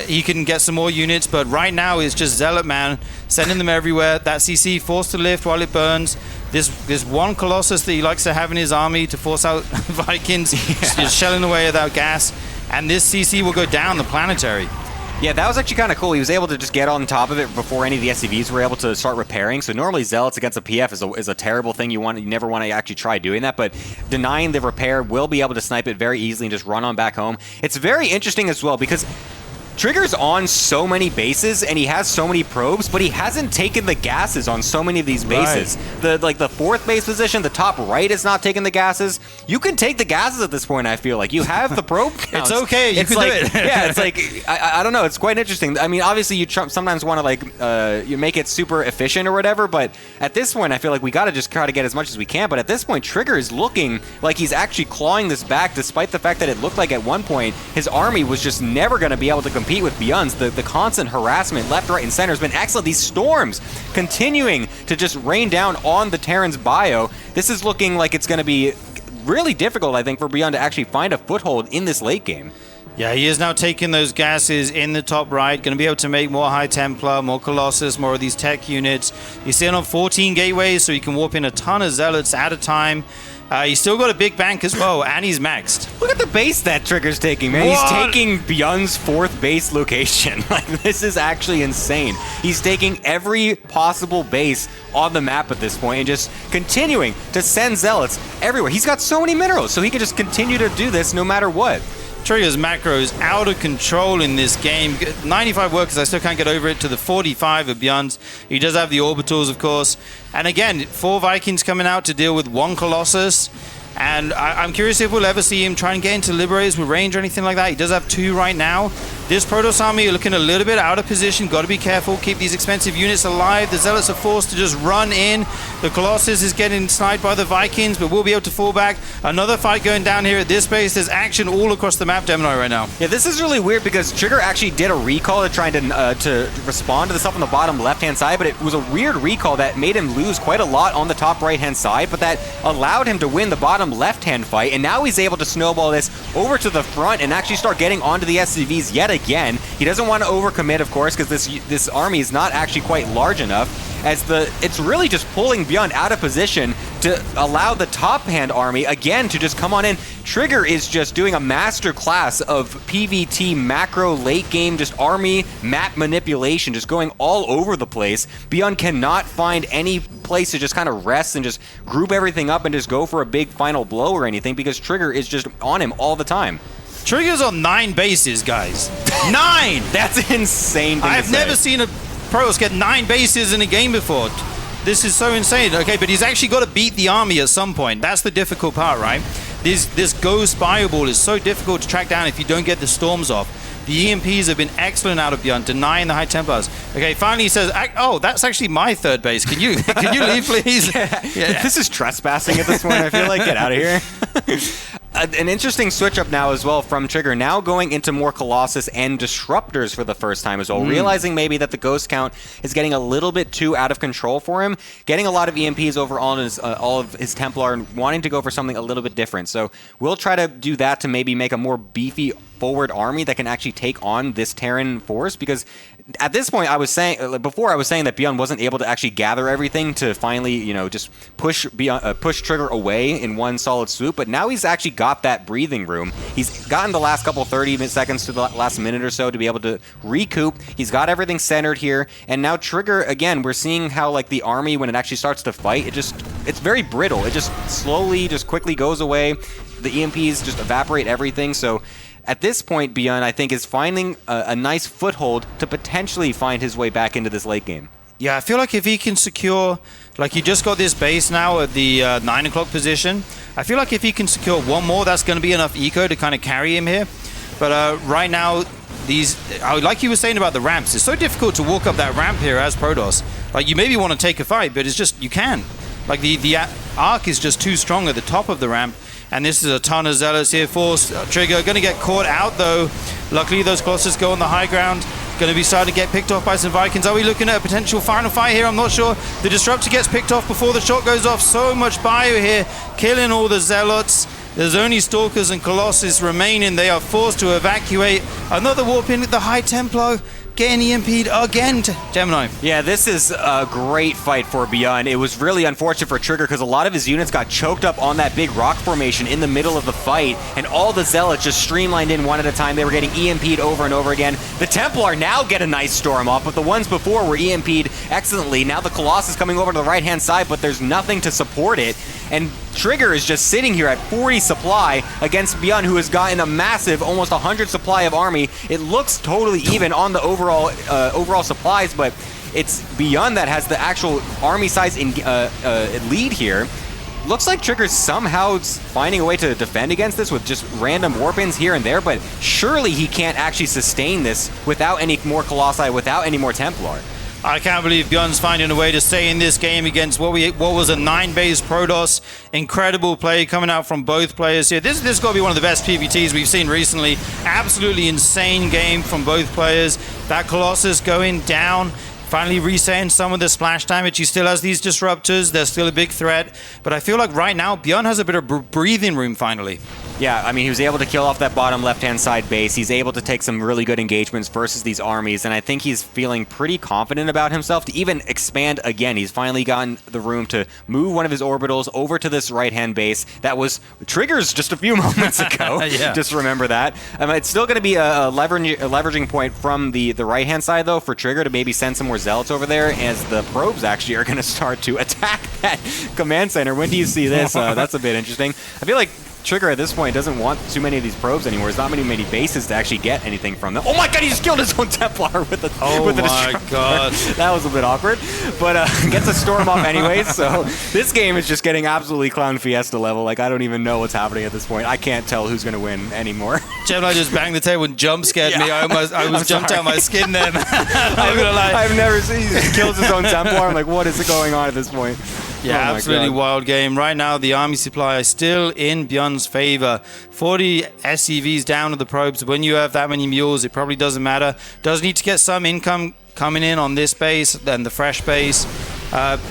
S2: he can get some more units, but right now it's just Zealot man, sending them everywhere. That CC forced to lift while it burns. This 1 Colossus that he likes to have in his army to force out Vikings, just shelling away without gas. And this CC will go down the Planetary.
S3: Yeah, that was actually kind of cool. He was able to just get on top of it before any of the SCVs were able to start repairing. So normally Zealots against a PF is a terrible thing. You never want to actually try doing that, but denying the repair will be able to snipe it very easily and just run on back home. It's very interesting as well because Trigger's on so many bases and he has so many probes, but he hasn't taken the gases on so many of these bases. Right. The fourth base position, the top right is not taking the gases. You can take the gases at this point, I feel like. You have the probe counts.
S2: It's okay, you can do it.
S3: Yeah, it's like, I don't know, it's quite interesting. I mean, obviously you sometimes want to like, you make it super efficient or whatever, but at this point I feel like we got to just try to get as much as we can, but at this point Trigger is looking like he's actually clawing this back, despite the fact that it looked like at one point his army was just never going to be able to compete with ByuN's. The constant harassment left, right, and center has been excellent. These storms continuing to just rain down on the Terran's bio. This is looking like it's going to be really difficult, I think, for ByuN to actually find a foothold in this late game.
S2: Yeah, he is now taking those gases in the top right, going to be able to make more High Templar, more Colossus, more of these tech units. He's sitting on 14 gateways, so he can warp in a ton of Zealots at a time. He's still got a big bank as well, and he's maxed.
S3: Look at the base that Trigger's taking, man. What? He's taking ByuN's fourth base location. Like, this is actually insane. He's taking every possible base on the map at this point and just continuing to send Zealots everywhere. He's got so many minerals, so he can just continue to do this no matter what.
S2: Trigger's macro is out of control in this game. 95 workers, I still can't get over it, to the 45 of ByuN's. He does have the orbitals, of course. And again, 4 Vikings coming out to deal with 1 Colossus. And I'm curious if we'll ever see him try and get into Liberators with range or anything like that. He does have 2 right now. This Protoss army are looking a little bit out of position. Got to be careful. Keep these expensive units alive. The Zealots are forced to just run in. The Colossus is getting sniped by the Vikings, but we'll be able to fall back. Another fight going down here at this base. There's action all across the map, Gemini, right now.
S3: Yeah, this is really weird because Trigger actually did a recall to try to respond to the stuff on the bottom left-hand side, but it was a weird recall that made him lose quite a lot on the top right-hand side, but that allowed him to win the bottom left-hand fight, and now he's able to snowball this over to the front and actually start getting onto the SCVs yet again. He doesn't want to overcommit, of course, because this army is not actually quite large enough, as it's really just pulling ByuN out of position to allow the top-hand army, again, to just come on in. Trigger is just doing a master class of PvT macro late game, just army map manipulation, just going all over the place. ByuN cannot find any place to just kind of rest and just group everything up and just go for a big final blow or anything, because Trigger is just on him all the time.
S2: Trigger's on 9 bases, guys. 9!
S3: That's insane.
S2: I've never seen a Protoss get 9 bases in a game before. This is so insane. Okay, but he's actually got to beat the army at some point. That's the difficult part, right? This ghost fireball is so difficult to track down if you don't get the storms off. The EMPs have been excellent out of ByuN, denying the High Templars. Okay, finally he says, oh, that's actually my third base. Can you leave, please?
S3: Yeah. This is trespassing at this point, I feel like. Get out of here. An interesting switch up now as well from Trigger, now going into more Colossus and Disruptors for the first time as well, realizing maybe that the ghost count is getting a little bit too out of control for him, getting a lot of EMPs over all of his Templar and wanting to go for something a little bit different. So we'll try to do that to maybe make a more beefy forward army that can actually take on this Terran force, because at this point I was saying that ByuN wasn't able to actually gather everything to finally, just push Trigger away in one solid swoop, but now he's actually got that breathing room. He's gotten the last couple 30 seconds to the last minute or so to be able to recoup. He's got everything centered here, and now Trigger, again, we're seeing how like the army, when it actually starts to fight, it's very brittle. It just slowly, just quickly goes away. The EMPs just evaporate everything. So at this point, ByuN, I think, is finding a nice foothold to potentially find his way back into this late game.
S2: Yeah, I feel like if he can secure, like he just got this base now at the 9 o'clock position, I feel like if he can secure one more, that's going to be enough eco to kind of carry him here. But right now, like you were saying about the ramps, it's so difficult to walk up that ramp here as Protoss. Like, you maybe want to take a fight, but it's just, you can. Like, the arc is just too strong at the top of the ramp. And this is a ton of Zealots here. Force Trigger going to get caught out, though. Luckily, those Colossus go on the high ground. Going to be starting to get picked off by some Vikings. Are we looking at a potential final fight here? I'm not sure. The Disruptor gets picked off before the shot goes off. So much bio here, killing all the Zealots. There's only Stalkers and Colossus remaining. They are forced to evacuate. Another warp in with the High Templar. Getting EMP'd again to Gemini.
S3: Yeah, this is a great fight for ByuN. It was really unfortunate for Trigger because a lot of his units got choked up on that big rock formation in the middle of the fight, and all the Zealots just streamlined in one at a time. They were getting EMP'd over and over again. The Templar now get a nice storm off, but the ones before were EMP'd excellently. Now the Colossus coming over to the right-hand side, but there's nothing to support it. And Trigger is just sitting here at 40 supply against ByuN, who has gotten a massive, almost 100 supply of army. It looks totally even on the overall supplies, but it's ByuN that has the actual army size in lead here. Looks like Trigger's somehow finding a way to defend against this with just random warp-ins here and there, but surely he can't actually sustain this without any more Colossi, without any more Templar.
S2: I can't believe ByuN's finding a way to stay in this game against what was a 9-base Protoss. Incredible play coming out from both players here. This has got to be one of the best PvTs we've seen recently. Absolutely insane game from both players. That Colossus going down. Finally resetting some of the splash damage. He still has these disruptors. They're still a big threat. But I feel like right now, ByuN has a bit of breathing room finally.
S3: Yeah, I mean, he was able to kill off that bottom left-hand side base. He's able to take some really good engagements versus these armies, and I think he's feeling pretty confident about himself to even expand again. He's finally gotten the room to move one of his orbitals over to this right-hand base. That was Trigger's just a few moments ago.
S2: Yeah.
S3: Just remember that. It's still going to be a leveraging point from the right-hand side, though, for Trigger to maybe send some more Zealots over there, as the probes actually are going to start to attack that command center. When do you see this? That's a bit interesting. I feel like Trigger at this point doesn't want too many of these probes anymore. There's not many bases to actually get anything from them. Oh my god, he just killed his own Templar with the disruptor.
S2: God.
S3: That was a bit awkward, but gets a storm off anyways. So this game is just getting absolutely Clown Fiesta level. Like, I don't even know what's happening at this point. I can't tell who's going to win anymore.
S2: Gemini just banged the table and jump scared me. I was jumped out my skin then. I'm gonna lie.
S3: I've never seen, he just kills his own Templar. I'm like, what is going on at this point?
S2: Yeah,
S3: oh
S2: absolutely wild game. Right now, the army supply is still in ByuN's favor. 40 SCVs down to the probes. When you have that many mules, it probably doesn't matter. Does need to get some income coming in on this base, then the fresh base.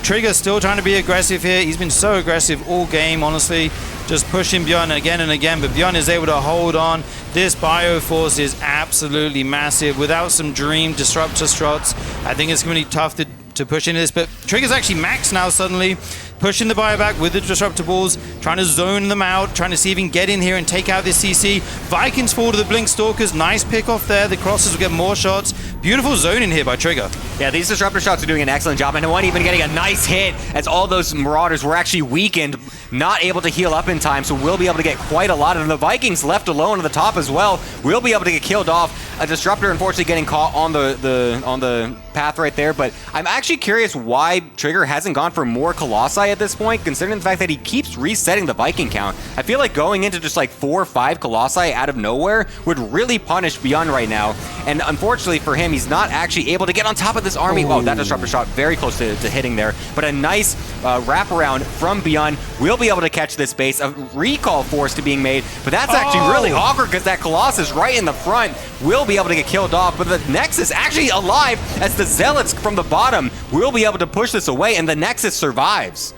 S2: Trigger's still trying to be aggressive here. He's been so aggressive all game, honestly. Just pushing ByuN again and again, but ByuN is able to hold on. This Bioforce is absolutely massive. Without some Dream Disruptor Struts, I think it's going to be tough to push into this, but Trigger's actually maxed now suddenly, pushing the Bio back with the Disruptor Balls, trying to zone them out, trying to see if he can get in here and take out this CC. Vikings fall to the Blink Stalkers, nice pick off there, the Crosses will get more shots. Beautiful zoning here by Trigger.
S3: Yeah, these Disruptor shots are doing an excellent job, and one even getting a nice hit as all those Marauders were actually weakened, not able to heal up in time, so we'll be able to get quite a lot of them. The Vikings left alone at the top as well will be able to get killed off. A Disruptor unfortunately getting caught on the path right there, but I'm actually curious why Trigger hasn't gone for more Colossi at this point, considering the fact that he keeps resetting the Viking count. I feel like going into just like 4 or 5 Colossi out of nowhere would really punish ByuN right now, and unfortunately for him, he's not actually able to get on top of this army. Oh, that Disruptor shot very close to hitting there, but a nice wraparound from ByuN will be able to catch this base. A recall force to being made, but that's actually really awkward because that Colossus right in the front will be able to get killed off, but the Nexus actually alive as the Zealots from the bottom will be able to push this away, and the Nexus survives.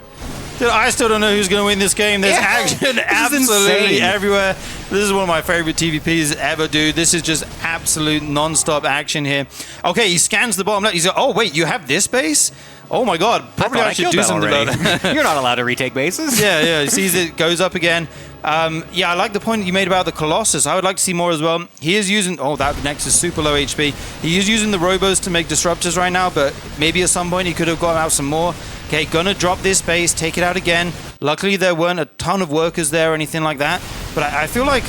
S2: Dude, I still don't know who's going to win this game. There's action absolutely everywhere. This is one of my favorite TVPs ever, dude. This is just absolute non-stop action here. Okay, he scans the bottom left. He's like, oh, wait, you have this base? Oh my god, probably I should do something about it.
S3: You're not allowed to retake bases.
S2: Yeah, he sees it, goes up again. Yeah, I like the point you made about the Colossus. I would like to see more as well. He is using, that Nexus super low HP. He is using the Robos to make disruptors right now, but maybe at some point he could have gotten out some more. Okay, gonna drop this base, take it out again. Luckily there weren't a ton of workers there or anything like that, but I feel like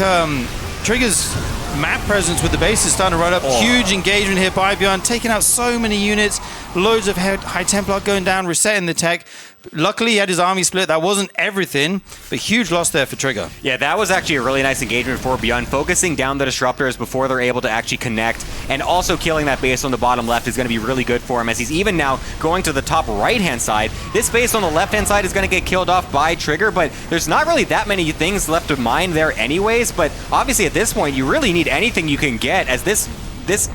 S2: Trigger's map presence with the base is starting to run up. Huge engagement here by ByuN, taking out so many units, loads of high Templar going down, resetting the tech. Luckily, he had his army split. That wasn't everything, but huge loss there for Trigger.
S3: Yeah, that was actually a really nice engagement for ByuN, focusing down the Disruptors before they're able to actually connect, and also killing that base on the bottom left is going to be really good for him, as he's even now going to the top right-hand side. This base on the left-hand side is going to get killed off by Trigger, but there's not really that many things left to mine there anyways, but obviously at this point, you really need anything you can get, as this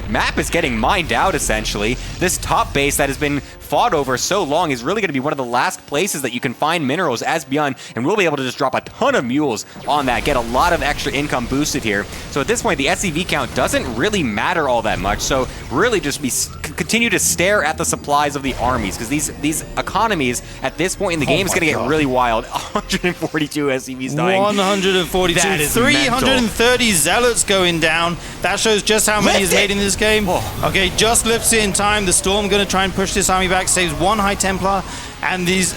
S3: map is getting mined out, essentially. This top base that has been fought over so long is really going to be one of the last places that you can find minerals as ByuN, and we'll be able to just drop a ton of mules on that, get a lot of extra income boosted here. So at this point, the SCV count doesn't really matter all that much, so really just be continue to stare at the supplies of the armies, because these economies at this point in the game is going to get really wild. 142 SCVs dying.
S2: 142.
S3: That is
S2: 330 zealots going down. That shows just how many is made in this game. Okay, just lifts it in time. The Storm going to try and push this army back, saves one High Templar, and these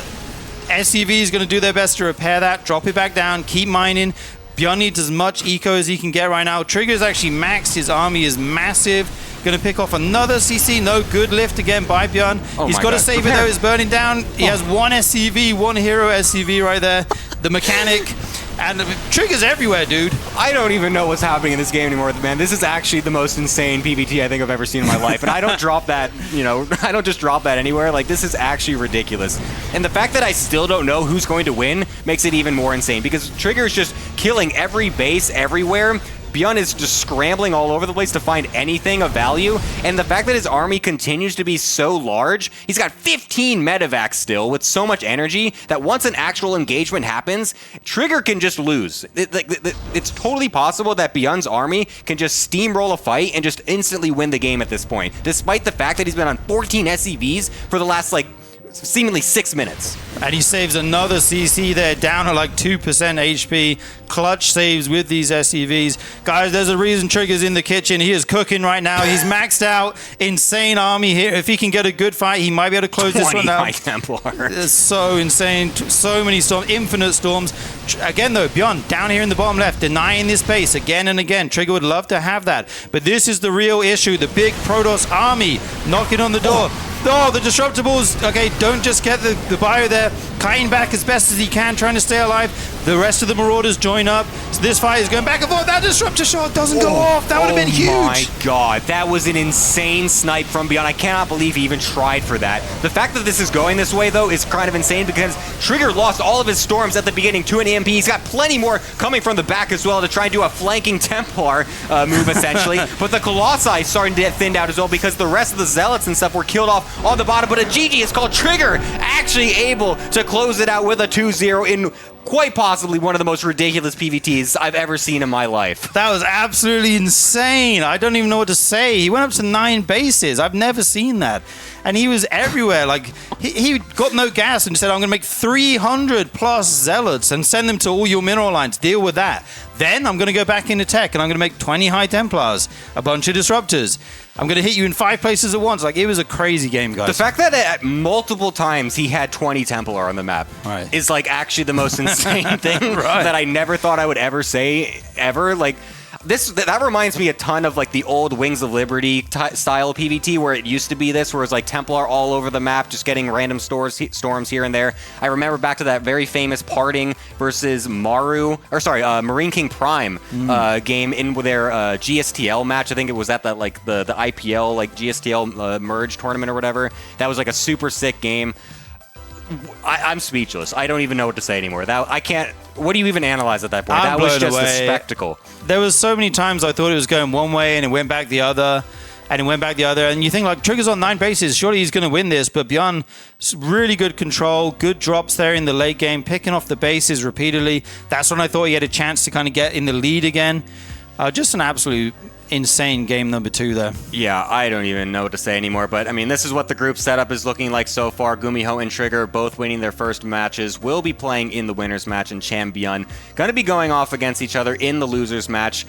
S2: SCVs going to do their best to repair that, drop it back down, keep mining. ByuN needs as much eco as he can get right now. Trigger's actually maxed. His army is massive. Going to pick off another CC. No, good lift again by ByuN. He's got to save it though. It's burning down. He has one SCV, one hero SCV right there. The mechanic. And Trigger's everywhere, dude.
S3: I don't even know what's happening in this game anymore, man. This is actually the most insane PvT I think I've ever seen in my life. And I don't drop that, you know, I don't just drop that anywhere. Like, this is actually ridiculous. And the fact that I still don't know who's going to win makes it even more insane, because Trigger is just killing every base everywhere. ByuN is just scrambling all over the place to find anything of value, and the fact that his army continues to be so large, he's got 15 medevacs still with so much energy that once an actual engagement happens, Trigger can just lose. It's totally possible that ByuN's army can just steamroll a fight and just instantly win the game at this point, despite the fact that he's been on 14 SCVs for the last, like, seemingly 6 minutes.
S2: And he saves another CC there, down at like 2% HP. Clutch saves with these SCVs. Guys, there's a reason Trigger's in the kitchen. He is cooking right now. He's maxed out. Insane army here. If he can get a good fight, he might be able to close this one out.
S3: 20 High Templar.
S2: It's so insane. So many storms. Infinite storms. Again, though, ByuN down here in the bottom left, denying this base again and again. Trigger would love to have that. But this is the real issue. The big Protoss army knocking on the door. Oh, the Disruptables. Okay, don't just get the bio there. Kiting back as best as he can, trying to stay alive. The rest of the Marauders join up. So this fight is going back and forth. That Disruptor shot doesn't go off. That would have been huge.
S3: Oh my god, that was an insane snipe from ByuN. I cannot believe he even tried for that. The fact that this is going this way, though, is kind of insane, because Trigger lost all of his Storms at the beginning to an EMP. He's got plenty more coming from the back as well to try and do a flanking Templar move, essentially. But the Colossi starting to get thinned out as well, because the rest of the Zealots and stuff were killed off on the bottom. But a GG is called. Trigger actually able to close it out with a 2-0 in quite possibly one of the most ridiculous PvTs I've ever seen in my life.
S2: That was absolutely insane. I don't even know what to say. He went up to 9 bases. I've never seen that. And he was everywhere. Like, he got no gas and said, I'm going to make 300 plus Zealots and send them to all your mineral lines. Deal with that. Then I'm going to go back into tech and I'm going to make 20 High Templars, a bunch of Disruptors. I'm going to hit you in 5 places at once. Like, it was a crazy game, guys.
S3: The fact that at multiple times he had 20 Templar on the map is, like, actually the most insane thing that I never thought I would ever say, ever. Like, that reminds me a ton of, like, the old Wings of Liberty style PvT, where it used to be this, where it's like Templar all over the map, just getting random storms here and there. I remember back to that very famous Parting versus Marine King Prime game in their GSTL match. I think it was at that, like, the IPL, like, GSTL merge tournament or whatever. That was, like, a super sick game. I'm speechless. I don't even know what to say anymore. I can't. What do you even analyze at that point? That was just a spectacle.
S2: There was so many times I thought it was going one way and it went back the other, and it went back the other. And you think, like, Trigger's on 9 bases. Surely he's going to win this. But ByuN, really good control, good drops there in the late game, picking off the bases repeatedly. That's when I thought he had a chance to kind of get in the lead again. Just an absolute insane game number 2 there.
S3: Yeah, I don't even know what to say anymore, but I mean, this is what the group setup is looking like so far. GuMiho and Trigger both winning their first matches, will be playing in the winners match, and Cham, ByuN going to be going off against each other in the losers match.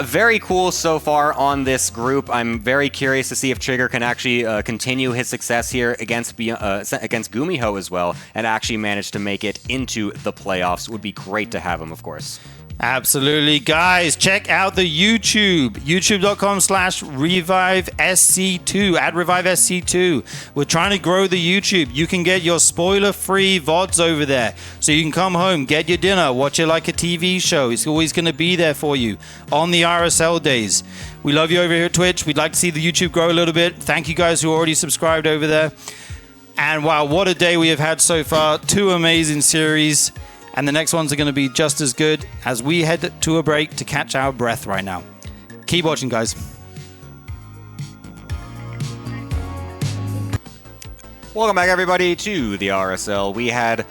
S3: Very cool so far on this group. I'm very curious to see if Trigger can actually continue his success here against GuMiho as well, and actually manage to make it into the playoffs. Would be great to have him, of course.
S2: Absolutely. Guys, check out the YouTube. youtube.com/ReviveSC2. At ReviveSC2. We're trying to grow the YouTube. You can get your spoiler-free VODs over there. So you can come home, get your dinner, watch it like a TV show. It's always going to be there for you on the RSL days. We love you over here at Twitch. We'd like to see the YouTube grow a little bit. Thank you guys who already subscribed over there. And wow, what a day we have had so far. 2 amazing series. And the next ones are going to be just as good as we head to a break to catch our breath right now. Keep watching, guys.
S3: Welcome back, everybody, to the RSL. We had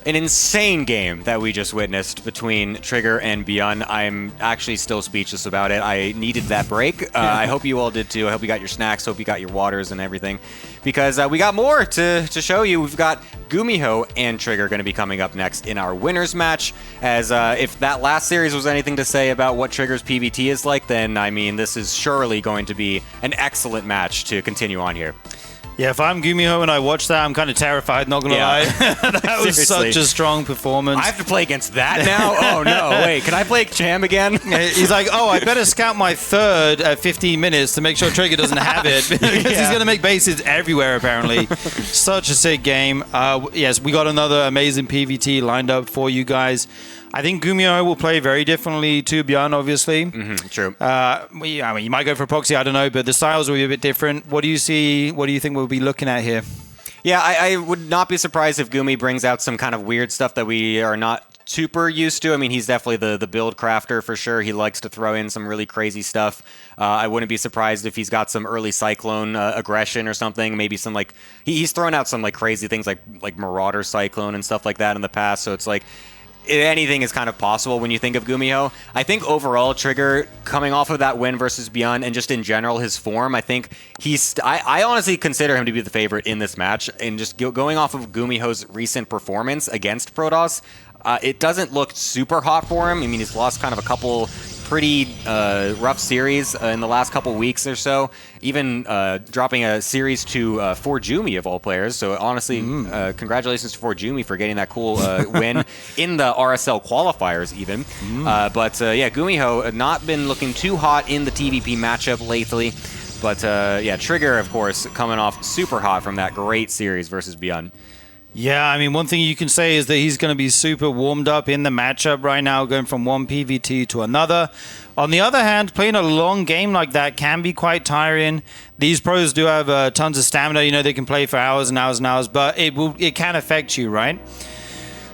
S3: An insane game that we just witnessed between Trigger and ByuN. I'm actually still speechless about it. I needed that break. I hope you all did too. I hope you got your snacks. Hope you got your waters and everything. Because we got more to show you. We've got GuMiho and Trigger going to be coming up next in our winners match. As if that last series was anything to say about what Trigger's PvT is like, then I mean, this is surely going to be an excellent match to continue on here.
S2: Yeah, if I'm GuMiho and I watch that, I'm kind of terrified, not going to lie. That was such a strong performance.
S3: I have to play against that now? Oh, no. Wait, can I play Cham again?
S2: He's like, oh, I better scout my third at 15 minutes to make sure Trigger doesn't have it. Because he's going to make bases everywhere, apparently. Such a sick game. Yes, we got another amazing PvT lined up for you guys. I think GuMiho will play very differently to ByuN, obviously.
S3: True.
S2: I mean, you might go for proxy, I don't know, but the styles will be a bit different. What do you see? What do you think we'll be looking at here?
S3: Yeah, I would not be surprised if Gumi brings out some kind of weird stuff that we are not super used to. I mean, he's definitely the build crafter for sure. He likes to throw in some really crazy stuff. I wouldn't be surprised if he's got some early Cyclone aggression or something. Maybe some like he's thrown out some like crazy things like Marauder Cyclone and stuff like that in the past. So it's like anything is kind of possible when you think of GuMiho. I think overall, Trigger, coming off of that win versus ByuN and just in general his form, I think I honestly consider him to be the favorite in this match. And just going off of GuMiho's recent performance against Protoss, it doesn't look super hot for him. I mean, he's lost kind of a couple pretty rough series in the last couple weeks or so, even dropping a series to Forjumi of all players. So honestly, congratulations to Forjumi for getting that cool win in the RSL qualifiers even. But yeah, GuMiho not been looking too hot in the TVP matchup lately. But yeah, Trigger, of course, coming off super hot from that great series versus ByuN.
S2: Yeah, I mean, one thing you can say is that he's going to be super warmed up in the matchup right now, going from one PvT to another. On the other hand, playing a long game like that can be quite tiring. These pros do have tons of stamina. You know, they can play for hours and hours and hours, but it can affect you, right?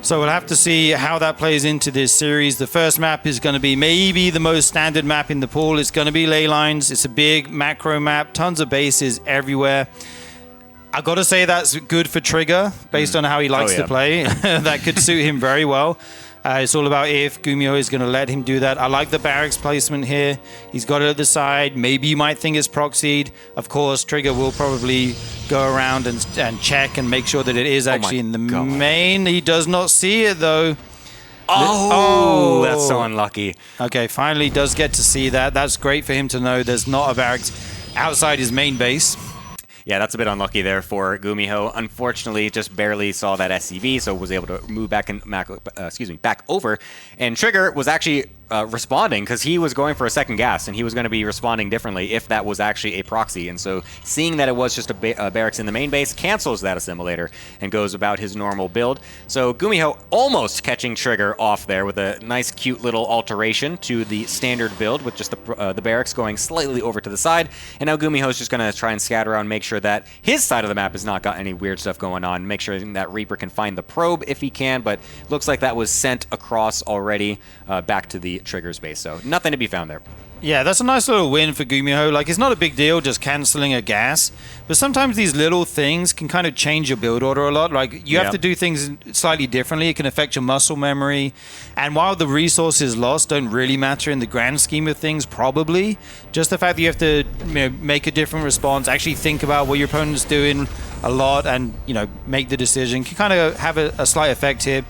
S2: So we'll have to see how that plays into this series. The first map is going to be maybe the most standard map in the pool. It's going to be ley lines. It's a big macro map, tons of bases everywhere. I got to say that's good for Trigger, based on how he likes to play. That could suit him very well. It's all about if GuMiho is going to let him do that. I like the barracks placement here. He's got it at the side. Maybe you might think it's proxied. Of course, Trigger will probably go around and check and make sure that it is actually in the main. He does not see it, though.
S3: Oh, that's so unlucky.
S2: Okay, finally does get to see that. That's great for him to know there's not a barracks outside his main base.
S3: Yeah, that's a bit unlucky there for GuMiho. Unfortunately, just barely saw that SCV, so was able to move back over. And Trigger was actually responding because he was going for a second gas, and he was going to be responding differently if that was actually a proxy. And so seeing that it was just a barracks in the main base, cancels that assimilator and goes about his normal build. So GuMiho almost catching Trigger off there with a nice, cute little alteration to the standard build with just the barracks going slightly over to the side. And now GuMiho is just going to try and scatter around, make sure that his side of the map has not got any weird stuff going on, make sure that Reaper can find the probe if he can, but looks like that was sent across already back to the Trigger's base, so nothing to be found there.
S2: Yeah, that's a nice little win for GuMiho. Like, it's not a big deal just canceling a gas, but sometimes these little things can kind of change your build order a lot. Like, you have to do things slightly differently. It can affect your muscle memory. And while the resources lost don't really matter in the grand scheme of things, probably, just the fact that you have to make a different response, actually think about what your opponent's doing a lot and, make the decision can kind of have a slight effect here.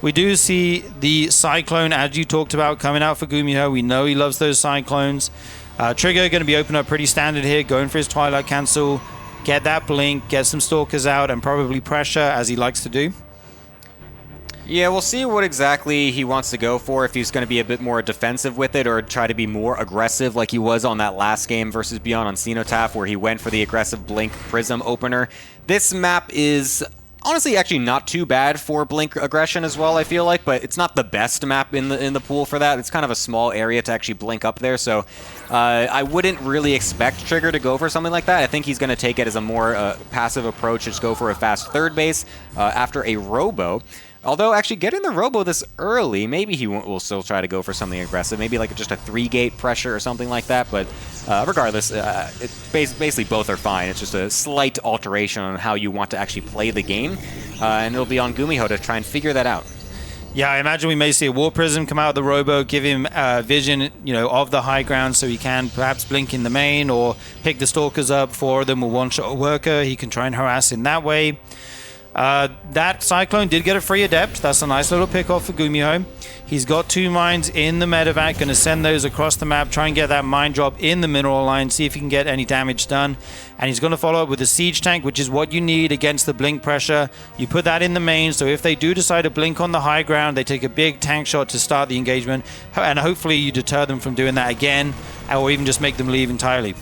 S2: We do see the Cyclone, as you talked about, coming out for GuMiho. We know he loves those Cyclones. Trigger going to be open up pretty standard here, going for his Twilight Cancel, get that blink, get some Stalkers out, and probably pressure, as he likes to do.
S3: Yeah, we'll see what exactly he wants to go for, if he's going to be a bit more defensive with it or try to be more aggressive like he was on that last game versus ByuN on Cenotaph, where he went for the aggressive Blink Prism opener. This map is honestly actually not too bad for Blink aggression as well, I feel like, but it's not the best map in the pool for that. It's kind of a small area to actually blink up there, so I wouldn't really expect Trigger to go for something like that. I think he's going to take it as a more passive approach, just go for a fast third base after a Robo. Although, actually, getting the Robo this early, maybe he will still try to go for something aggressive. Maybe like just a 3-gate pressure or something like that. But regardless, basically both are fine. It's just a slight alteration on how you want to actually play the game. And it'll be on GuMiho to try and figure that out.
S2: Yeah, I imagine we may see a War Prism come out of the Robo, give him vision, of the high ground, so he can perhaps blink in the main or pick the Stalkers up. 4 of them will one-shot a worker. He can try and harass in that way. That Cyclone did get a free Adept. That's a nice little pick-off for GuMiho. He's got 2 mines in the medevac, going to send those across the map, try and get that mine drop in the mineral line, see if he can get any damage done. And he's going to follow up with a siege tank, which is what you need against the blink pressure. You put that in the main, so if they do decide to blink on the high ground, they take a big tank shot to start the engagement, and hopefully you deter them from doing that again, or even just make them leave entirely.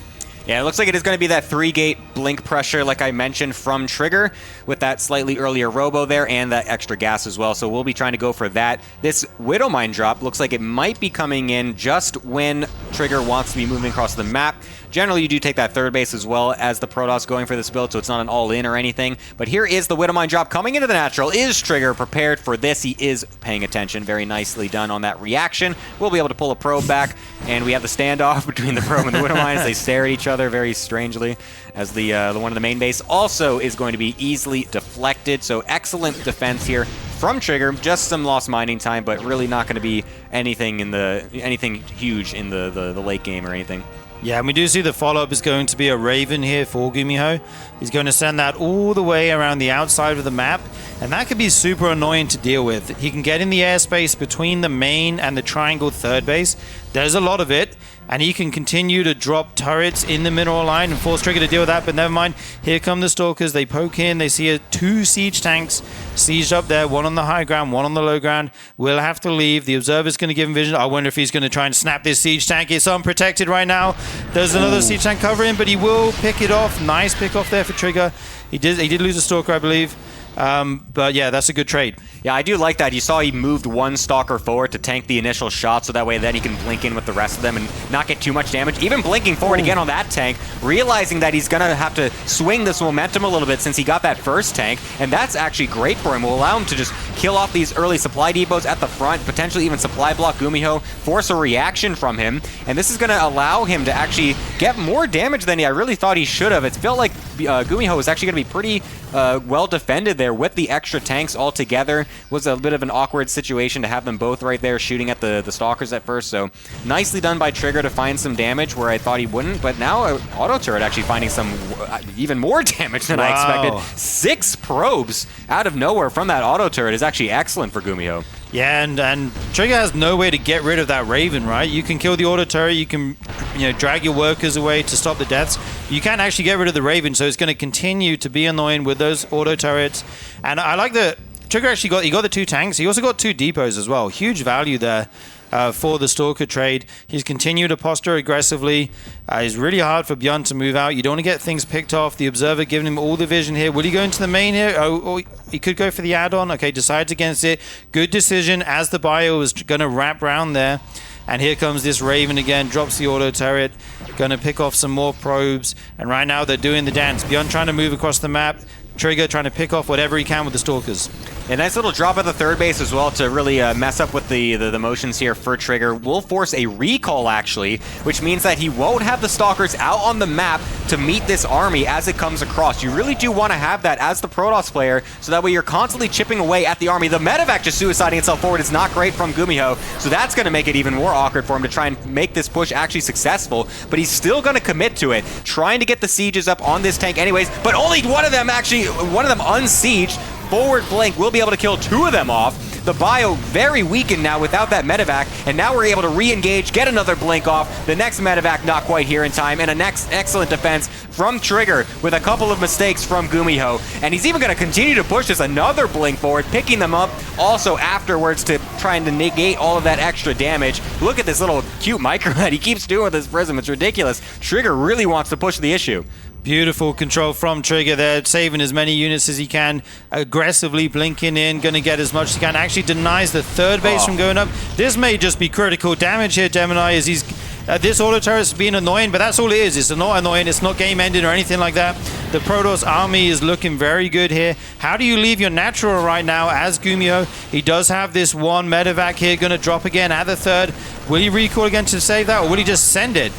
S3: Yeah, it looks like it is going to be that 3-gate blink pressure, like I mentioned, from Trigger, with that slightly earlier Robo there and that extra gas as well. So we'll be trying to go for that. This Widow Mine drop looks like it might be coming in just when Trigger wants to be moving across the map. Generally, you do take that third base as well as the Protoss going for this build, so it's not an all-in or anything. But here is the Widow Mine drop coming into the natural. Is Trigger prepared for this? He is paying attention. Very nicely done on that reaction. We'll be able to pull a probe back, and we have the standoff between the probe and the Widow Mine as they stare at each other very strangely, as the one of the main base also is going to be easily deflected. So excellent defense here from Trigger. Just some lost mining time, but really not going to be anything huge in the late game or anything.
S2: Yeah, and we do see the follow-up is going to be a Raven here for GuMiho. He's going to send that all the way around the outside of the map, and that could be super annoying to deal with. He can get in the airspace between the main and the triangle third base. There's a lot of it, and he can continue to drop turrets in the mineral line and force Trigger to deal with that, but never mind. Here come the Stalkers. They poke in. They see 2 siege tanks sieged up there, 1 on the high ground, 1 on the low ground. Will have to leave. The Observer's going to give him vision. I wonder if he's going to try and snap this siege tank. It's unprotected right now. There's another siege tank covering, but he will pick it off. Nice pick off there for Trigger. He did lose a Stalker, I believe. But yeah, that's a good trade.
S3: Yeah, I do like that. You saw he moved 1 Stalker forward to tank the initial shot, so that way then he can blink in with the rest of them and not get too much damage. Even blinking forward again on that tank, realizing that he's going to have to swing this momentum a little bit since he got that first tank, and that's actually great for him. Will allow him to just kill off these early supply depots at the front, potentially even supply block GuMiho, force a reaction from him, and this is going to allow him to actually get more damage than I really thought he should have. It felt like GuMiho was actually going to be pretty well defended there with the extra tanks all together. Was a bit of an awkward situation to have them both right there shooting at the Stalkers at first. So nicely done by Trigger to find some damage where I thought he wouldn't. But now Auto Turret actually finding some even more damage than I expected. 6 probes out of nowhere from that Auto Turret is actually excellent for GuMiho.
S2: Yeah, and Trigger has no way to get rid of that Raven, right? You can kill the Auto Turret, you can drag your workers away to stop the deaths. You can't actually get rid of the Raven, so it's going to continue to be annoying with those Auto Turrets. And I like that Trigger actually got the 2 tanks. He also got 2 depots as well. Huge value there for the Stalker trade. He's continued to posture aggressively. It's really hard for ByuN to move out. You don't want to get things picked off. The Observer giving him all the vision here. Will he go into the main here? Oh, he could go for the add-on. Okay, decides against it. Good decision as the bio was going to wrap round there. And here comes this Raven again, drops the Auto Turret, going to pick off some more probes. And right now they're doing the dance. ByuN trying to move across the map. Trigger trying to pick off whatever he can with the Stalkers.
S3: A nice little drop at the third base as well to really mess up with the motions here for Trigger. Will force a recall, actually, which means that he won't have the Stalkers out on the map to meet this army as it comes across. You really do want to have that as the Protoss player, so that way you're constantly chipping away at the army. The medevac just suiciding itself forward is not great from GuMiho, so that's going to make it even more awkward for him to try and make this push actually successful, but he's still going to commit to it, trying to get the sieges up on this tank anyways, but only one of them unsieged. Forward blink will be able to kill 2 of them off. The bio very weakened now without that medevac, and now we're able to re-engage, get another blink off. The next medevac not quite here in time, and a next excellent defense from Trigger with a couple of mistakes from GuMiho. And he's even going to continue to push this another blink forward, picking them up also afterwards to trying to negate all of that extra damage. Look at this little cute micro that he keeps doing with this prism. It's ridiculous. Trigger really wants to push the issue.
S2: Beautiful control from Trigger there, saving as many units as he can, aggressively blinking in, going to get as much as he can. Actually denies the third base from going up. This may just be critical damage here, Gemini, as he's This auto turret's being annoying, but that's all it is. It's not annoying. It's not game ending or anything like that. The Protoss army is looking very good here. How do you leave your natural right now as GuMiho? He does have this one medevac here, going to drop again at the third. Will he recall again to save that, or will he just send it?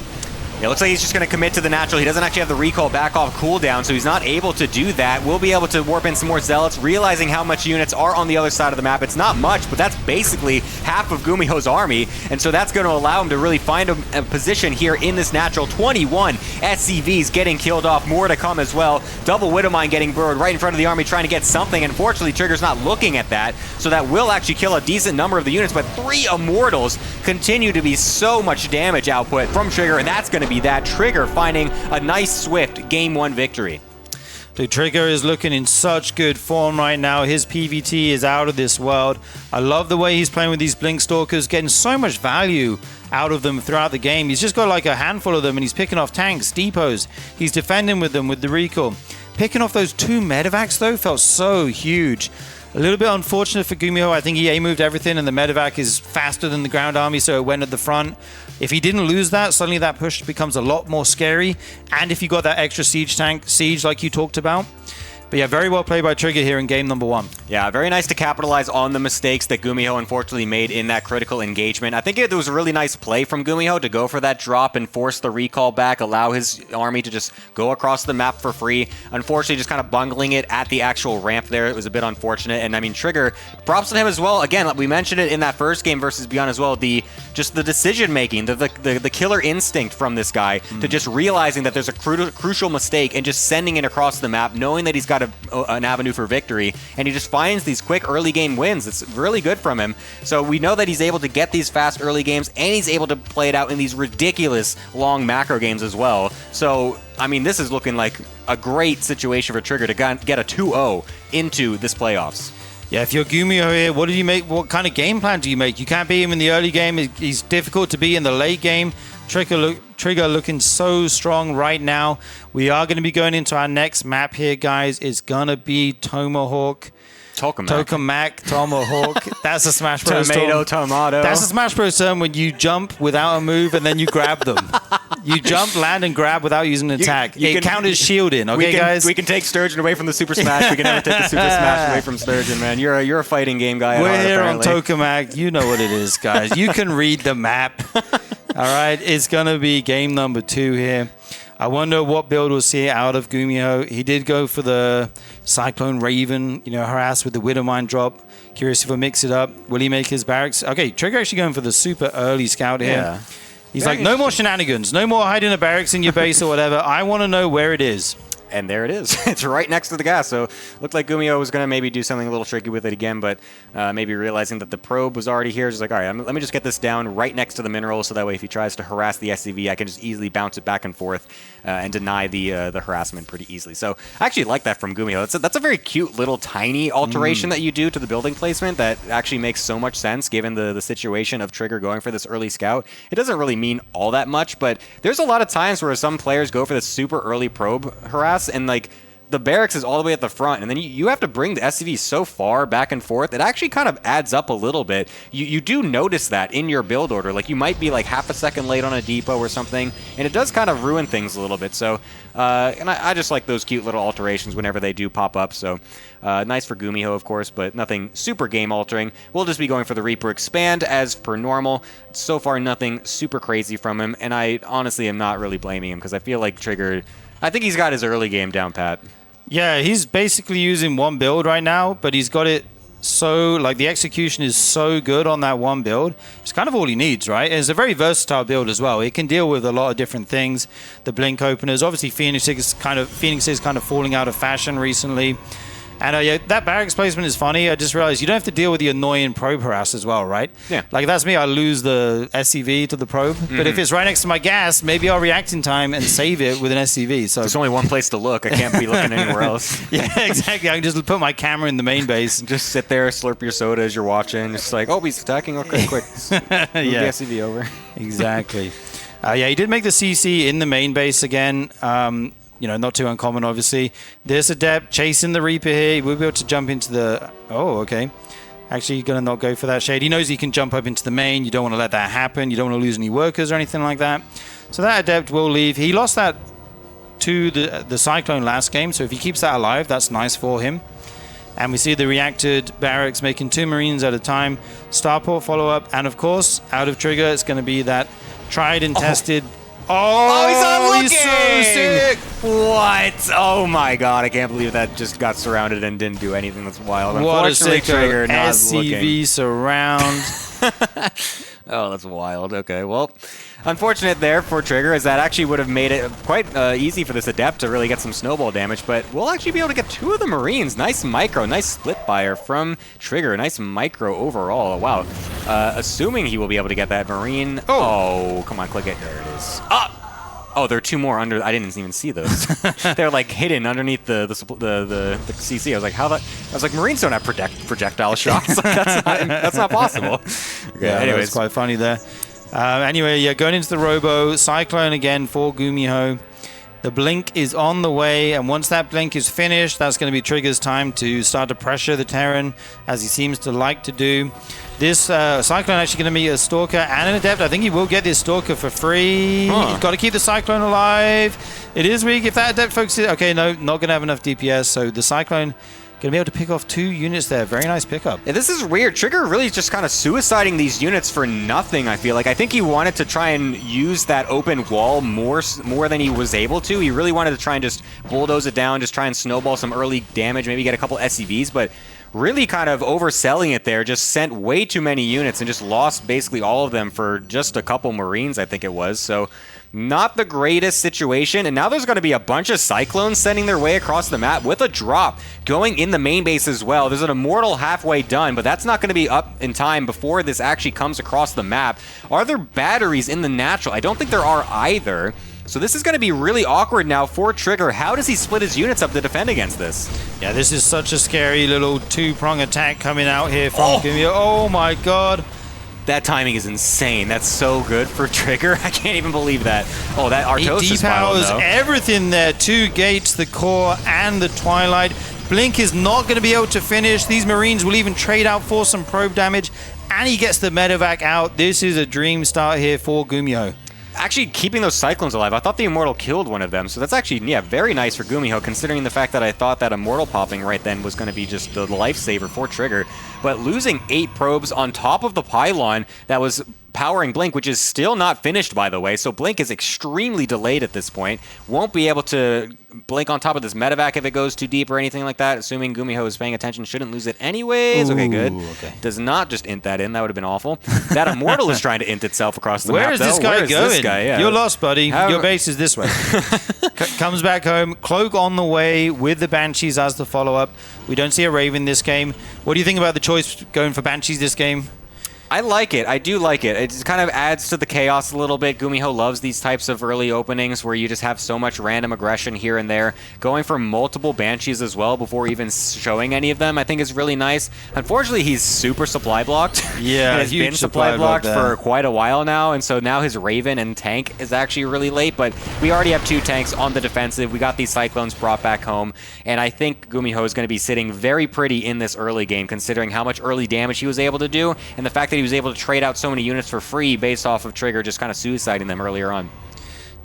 S3: It looks like he's just going to commit to the natural. He doesn't actually have the recall back off cooldown, so he's not able to do that. We'll be able to warp in some more Zealots, realizing how much units are on the other side of the map. It's not much, but that's basically half of GuMiho's army, and so that's going to allow him to really find a position here in this natural. 21 SCVs getting killed off, more to come as well. Double Widowmine getting burrowed right in front of the army, trying to get something. Unfortunately, Trigger's not looking at that, so that will actually kill a decent number of the units, but 3 Immortals continue to be so much damage output from Trigger, and that's going to be that. Trigger finding a nice, swift Game 1 victory.
S2: Dude, Trigger is looking in such good form right now. His PVT is out of this world. I love the way he's playing with these Blink Stalkers, getting so much value out of them throughout the game. He's just got like a handful of them, and he's picking off tanks, depots. He's defending with them with the recall. Picking off those 2 medevacs, though, felt so huge. A little bit unfortunate for GuMiho. I think he A-moved everything, and the medevac is faster than the ground army, so it went at the front. If he didn't lose that, suddenly that push becomes a lot more scary. And if you got that extra siege like you talked about. But yeah, very well played by Trigger here in game number 1.
S3: Yeah, very nice to capitalize on the mistakes that GuMiho unfortunately made in that critical engagement. I think it was a really nice play from GuMiho to go for that drop and force the recall back, allow his army to just go across the map for free. Unfortunately, just kind of bungling it at the actual ramp there. It was a bit unfortunate. And I mean, Trigger, props to him as well. Again, we mentioned it in that first game versus ByuN as well. Just the decision making, the killer instinct from this guy to just realizing that there's a crucial mistake and just sending it across the map, knowing that he's got an avenue for victory, and he just finds these quick early game wins. It's really good from him. So we know that he's able to get these fast early games, and he's able to play it out in these ridiculous long macro games as well. So I mean, this is looking like a great situation for Trigger to get a 2-0 into this playoffs.
S2: Yeah, if you're GuMiho here, what do you make? What kind of game plan do you make? You can't beat him in the early game. He's difficult to beat in the late game. Trigger looking so strong right now. We are going to be going into our next map here, guys. It's going to be Tomahawk. Tomahawk. That's a Smash Bros.
S3: Tomato.
S2: That's a Smash Bros. Term when you jump without a move and then you grab them. You jump, land, and grab without using an attack. It counts as shielding, okay, guys?
S3: We can take Sturgeon away from the Super Smash. We can never take the Super Smash away from Sturgeon, man. You're a fighting game guy.
S2: We're here on Tokamak. You know what it is, guys. You can read the map. All right, it's going to be game number 2 here. I wonder what build we'll see out of GuMiho. He did go for the Cyclone Raven, harass with the Widowmine drop. Curious if he'll mix it up. Will he make his barracks? Okay, Trigger actually going for the super early scout here. Yeah. He's like, no more shenanigans. No more hiding a barracks in your base or whatever. I want to know where it is.
S3: And there it is. It's right next to the gas. So looked like GuMiho was going to maybe do something a little tricky with it again, but maybe realizing that the probe was already here. Just like, all right, let me just get this down right next to the mineral, so that way if he tries to harass the SCV, I can just easily bounce it back and forth and deny the harassment pretty easily. So I actually like that from GuMiho. That's a very cute little tiny alteration that you do to the building placement that actually makes so much sense given the situation of Trigger going for this early scout. It doesn't really mean all that much, but there's a lot of times where some players go for this super early probe harass, and like the barracks is all the way at the front, and then you have to bring the SCV so far back and forth. It actually kind of adds up a little bit. You do notice that in your build order. Like, you might be like half a second late on a depot or something, and it does kind of ruin things a little bit. So, and I just like those cute little alterations whenever they do pop up. So, nice for GuMiho, of course, but nothing super game altering. We'll just be going for the Reaper Expand as per normal. So far, nothing super crazy from him, and I honestly am not really blaming him because I feel like Trigger, I think he's got his early game down pat.
S2: Yeah, he's basically using one build right now, but he's got it so, like, the execution is so good on that one build. It's kind of all he needs, right? And it's a very versatile build as well. It can deal with a lot of different things. The blink openers, obviously Phoenix is kind of falling out of fashion recently. And yeah, that barracks placement is funny. I just realized you don't have to deal with the annoying probe harass as well, right?
S3: Yeah.
S2: Like, that's me. I lose the SCV to the probe. But if it's right next to my gas, maybe I'll react in time and save it with an SCV. So
S3: there's only one place to look. I can't be looking anywhere else.
S2: Yeah, exactly. I can just put my camera in the main base.
S3: And just sit there, slurp your soda as you're watching. Just like, oh, he's attacking. Okay, quick. Move the SCV over.
S2: Exactly. Yeah, he did make the CC in the main base again. Not too uncommon, obviously. There's Adept chasing the Reaper here. We'll be able to jump into the... Oh, okay. Actually, going to not go for that shade. He knows he can jump up into the main. You don't want to let that happen. You don't want to lose any workers or anything like that. So that Adept will leave. He lost that to the Cyclone last game, so if he keeps that alive, that's nice for him. And we see the reacted barracks making 2 Marines at a time. Starport follow-up, and of course, out of trigger, it's going to be that tried and tested...
S3: Oh, he's
S2: so sick!
S3: What? Oh my god, I can't believe that just got surrounded and didn't do anything. That's wild.
S2: What a sick
S3: Trigger not
S2: SCV surround.
S3: Oh, that's wild. Okay, well, unfortunate there for Trigger, as that actually would have made it quite easy for this Adept to really get some snowball damage, but we'll actually be able to get 2 of the Marines. Nice micro, nice split fire from Trigger. Nice micro overall. Wow. Assuming he will be able to get that Marine. Oh, come on, click it. There it is. Oh, there are 2 more under. I didn't even see those. They're like hidden underneath the CC. I was like, how that? I was like, Marines don't have projectile shots. Like, that's not possible. Okay,
S2: Yeah,
S3: anyways,
S2: it's quite funny there. Anyway, yeah, going into the Robo. Cyclone again for GuMiho. The blink is on the way, and once that blink is finished, that's going to be Trigger's time to start to pressure the Terran, as he seems to like to do. This Cyclone actually going to meet a Stalker and an Adept. I think he will get this Stalker for free. He's got to keep the Cyclone alive. It is weak. If that Adept focuses... Okay, no, not going to have enough DPS, so the Cyclone... Going to be able to pick off 2 units there. Very nice pickup.
S3: Yeah, this is weird. Trigger really just kind of suiciding these units for nothing, I feel like. I think he wanted to try and use that open wall more than he was able to. He really wanted to try and just bulldoze it down, just try and snowball some early damage, maybe get a couple SCVs, but really kind of overselling it there. Just sent way too many units and just lost basically all of them for just a couple Marines, I think it was. So not the greatest situation, and now there's going to be a bunch of Cyclones sending their way across the map with a drop going in the main base as well. There's an Immortal halfway done, but that's not going to be up in time before this actually comes across the map. Are there batteries in the natural? I don't think there are either. So this is going to be really awkward now for Trigger. How does he split his units up to defend against this?
S2: Yeah, this is such a scary little 2-prong attack coming out here from GuMiho. Oh my god.
S3: That timing is insane. That's so good for Trigger. I can't even believe that. Oh, that Artosis
S2: He depowers everything there. 2 gates, the core, and the Twilight. Blink is not going to be able to finish. These Marines will even trade out for some probe damage, and he gets the medevac out. This is a dream start here for GuMiho.
S3: Actually keeping those Cyclones alive. I thought the Immortal killed one of them, so that's actually, yeah, very nice for GuMiho, considering the fact that I thought that Immortal popping right then was going to be just the lifesaver for Trigger. But losing 8 probes on top of the pylon that was powering Blink, which is still not finished, by the way, so Blink is extremely delayed at this point. Won't be able to Blink on top of this medevac if it goes too deep or anything like that, assuming GuMiho is paying attention. Shouldn't lose it anyways. Okay, good.
S2: Okay.
S3: Does not just int that in. That would have been awful. That Immortal is trying to int itself across the
S2: Where
S3: map,
S2: is this
S3: though.
S2: guy
S3: Where is
S2: going?
S3: This guy? Yeah.
S2: You're lost, buddy. Your base is this way. Comes back home. Cloak on the way with the Banshees as the follow-up. We don't see a Raven this game. What do you think about the choice going for Banshees this game?
S3: I like it. I do like it. It just kind of adds to the chaos a little bit. GuMiho loves these types of early openings where you just have so much random aggression here and there. Going for multiple Banshees as well before even showing any of them, I think is really nice. Unfortunately, he's super supply blocked.
S2: Yeah,
S3: he's been supply blocked for quite a while now, and so now his Raven and tank is actually really late, but we already have 2 tanks on the defensive. We got these Cyclones brought back home, and I think GuMiho is going to be sitting very pretty in this early game, considering how much early damage he was able to do, and the fact that he was able to trade out so many units for free based off of Trigger just kind of suiciding them earlier on.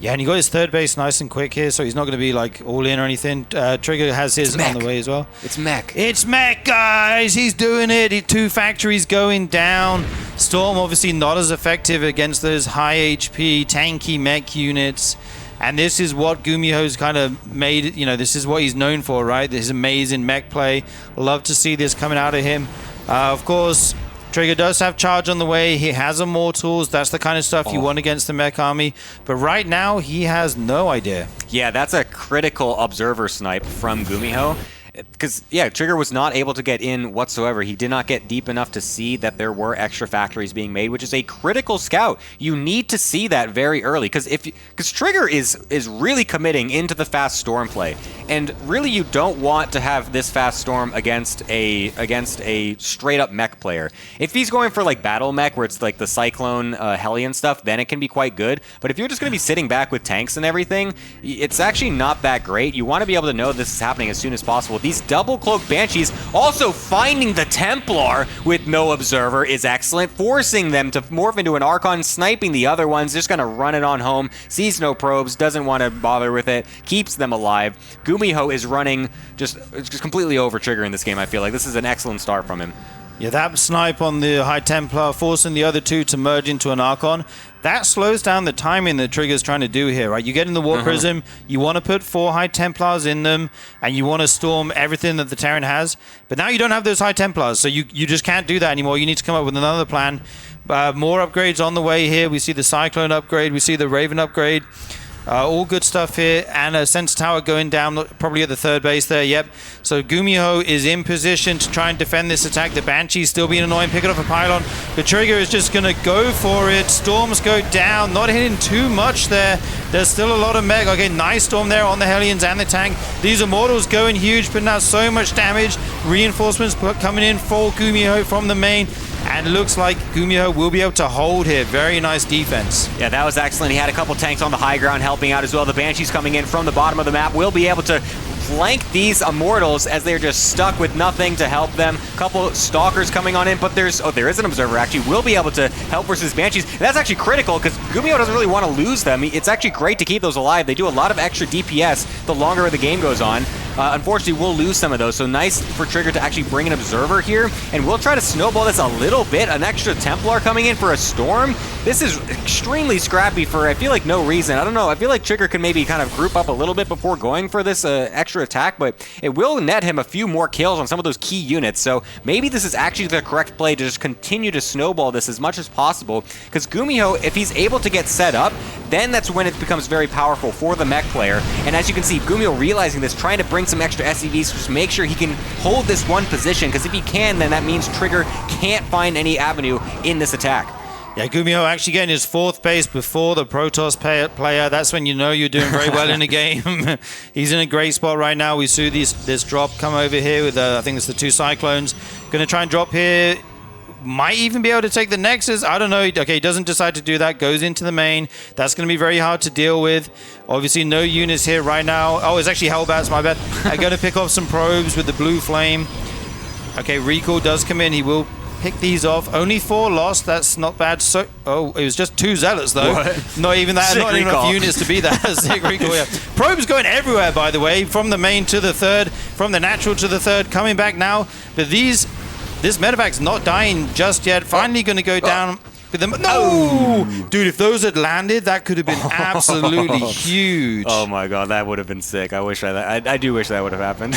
S2: Yeah, and he got his 3rd base nice and quick here, so he's not going to be like all in or anything. Trigger has his on the way as well.
S3: It's mech.
S2: It's mech, guys! He's doing it. 2 factories going down. Storm obviously not as effective against those high HP, tanky mech units. And this is what GuMiho's kind of made, you know, this is what he's known for, right? This amazing mech play. Love to see this coming out of him. Of course, Trigger does have charge on the way. He has Immortals. That's the kind of stuff you want against the mech army. But right now, he has no idea.
S3: Yeah, that's a critical observer snipe from GuMiho. Because, yeah, Trigger was not able to get in whatsoever. He did not get deep enough to see that there were extra factories being made, which is a critical scout. You need to see that very early, because Trigger is really committing into the fast storm play, and really you don't want to have this fast storm against a straight up mech player. If he's going for like battle mech, where it's like the Cyclone Hellion stuff, then it can be quite good. But if you're just going to be sitting back with tanks and everything, it's actually not that great. You want to be able to know this is happening as soon as possible, These double cloak Banshees also finding the Templar with no observer is excellent, forcing them to morph into an Archon, sniping the other ones, just gonna run it on home, sees no probes, doesn't want to bother with it, keeps them alive. GuMiho is running just completely over Trigger in this game, I feel like. This is an excellent start from him.
S2: Yeah, that snipe on the High Templar, forcing the other two to merge into an Archon, that slows down the timing that Trigger's trying to do here, right? You get in the Warp Prism, you want to put 4 High Templars in them, and you want to storm everything that the Terran has, but now you don't have those High Templars, so you just can't do that anymore. You need to come up with another plan. More upgrades on the way here. We see the Cyclone upgrade, we see the Raven upgrade. All good stuff here, and a Sensor Tower going down, probably at the third base there, yep. So GuMiho is in position to try and defend this attack. The Banshee's still being annoying, picking up a pylon. The Trigger is just going to go for it. Storms go down, not hitting too much there. There's still a lot of mech. Okay, nice storm there on the Hellions and the tank. These Immortals going huge, putting out so much damage. Reinforcements coming in for GuMiho from the main. And it looks like GuMiho will be able to hold here. Very nice defense.
S3: Yeah, that was excellent. He had a couple tanks on the high ground helping out as well. The Banshees coming in from the bottom of the map will be able to flank these Immortals as they're just stuck with nothing to help them. A couple Stalkers coming on in, but there is an Observer actually. Will be able to help versus Banshees. And that's actually critical because GuMiho doesn't really want to lose them. It's actually great to keep those alive. They do a lot of extra DPS the longer the game goes on. Unfortunately, we'll lose some of those, so nice for Trigger to actually bring an Observer here, and we'll try to snowball this a little bit. An extra Templar coming in for a Storm. This is extremely scrappy for, I feel like, no reason. I don't know, I feel like Trigger can maybe kind of group up a little bit before going for this extra attack, but it will net him a few more kills on some of those key units, so maybe this is actually the correct play to just continue to snowball this as much as possible, because GuMiho, if he's able to get set up, then that's when it becomes very powerful for the mech player, and as you can see, GuMiho realizing this, trying to bring some extra SCVs to just make sure he can hold this one position, because if he can, then that means Trigger can't find any avenue in this attack.
S2: Yeah, GuMiho actually getting his 4th base before the Protoss player. That's when you know you're doing very well in the game. He's in a great spot right now. We see this drop come over here with, I think it's the 2 Cyclones. Going to try and drop here. Might even be able to take the Nexus. I don't know. Okay, he doesn't decide to do that. Goes into the main. That's going to be very hard to deal with. Obviously, no units here right now. Oh, it's actually Hellbats, my bad. I'm going to pick off some probes with the blue flame. Okay, Recall does come in. He will pick these off. Only 4 lost. That's not bad. So, oh, it was just 2 Zealots, though.
S3: What?
S2: Not even that. Not enough units to be that. Sick Recall, yeah. Probes going everywhere, by the way. From the main to the 3rd. From the natural to the 3rd. Coming back now. But this medevac's not dying just yet. Finally going to go down. With them. No! Dude, if those had landed, that could have been absolutely huge.
S3: Oh my god, that would have been sick. I do wish that would have happened.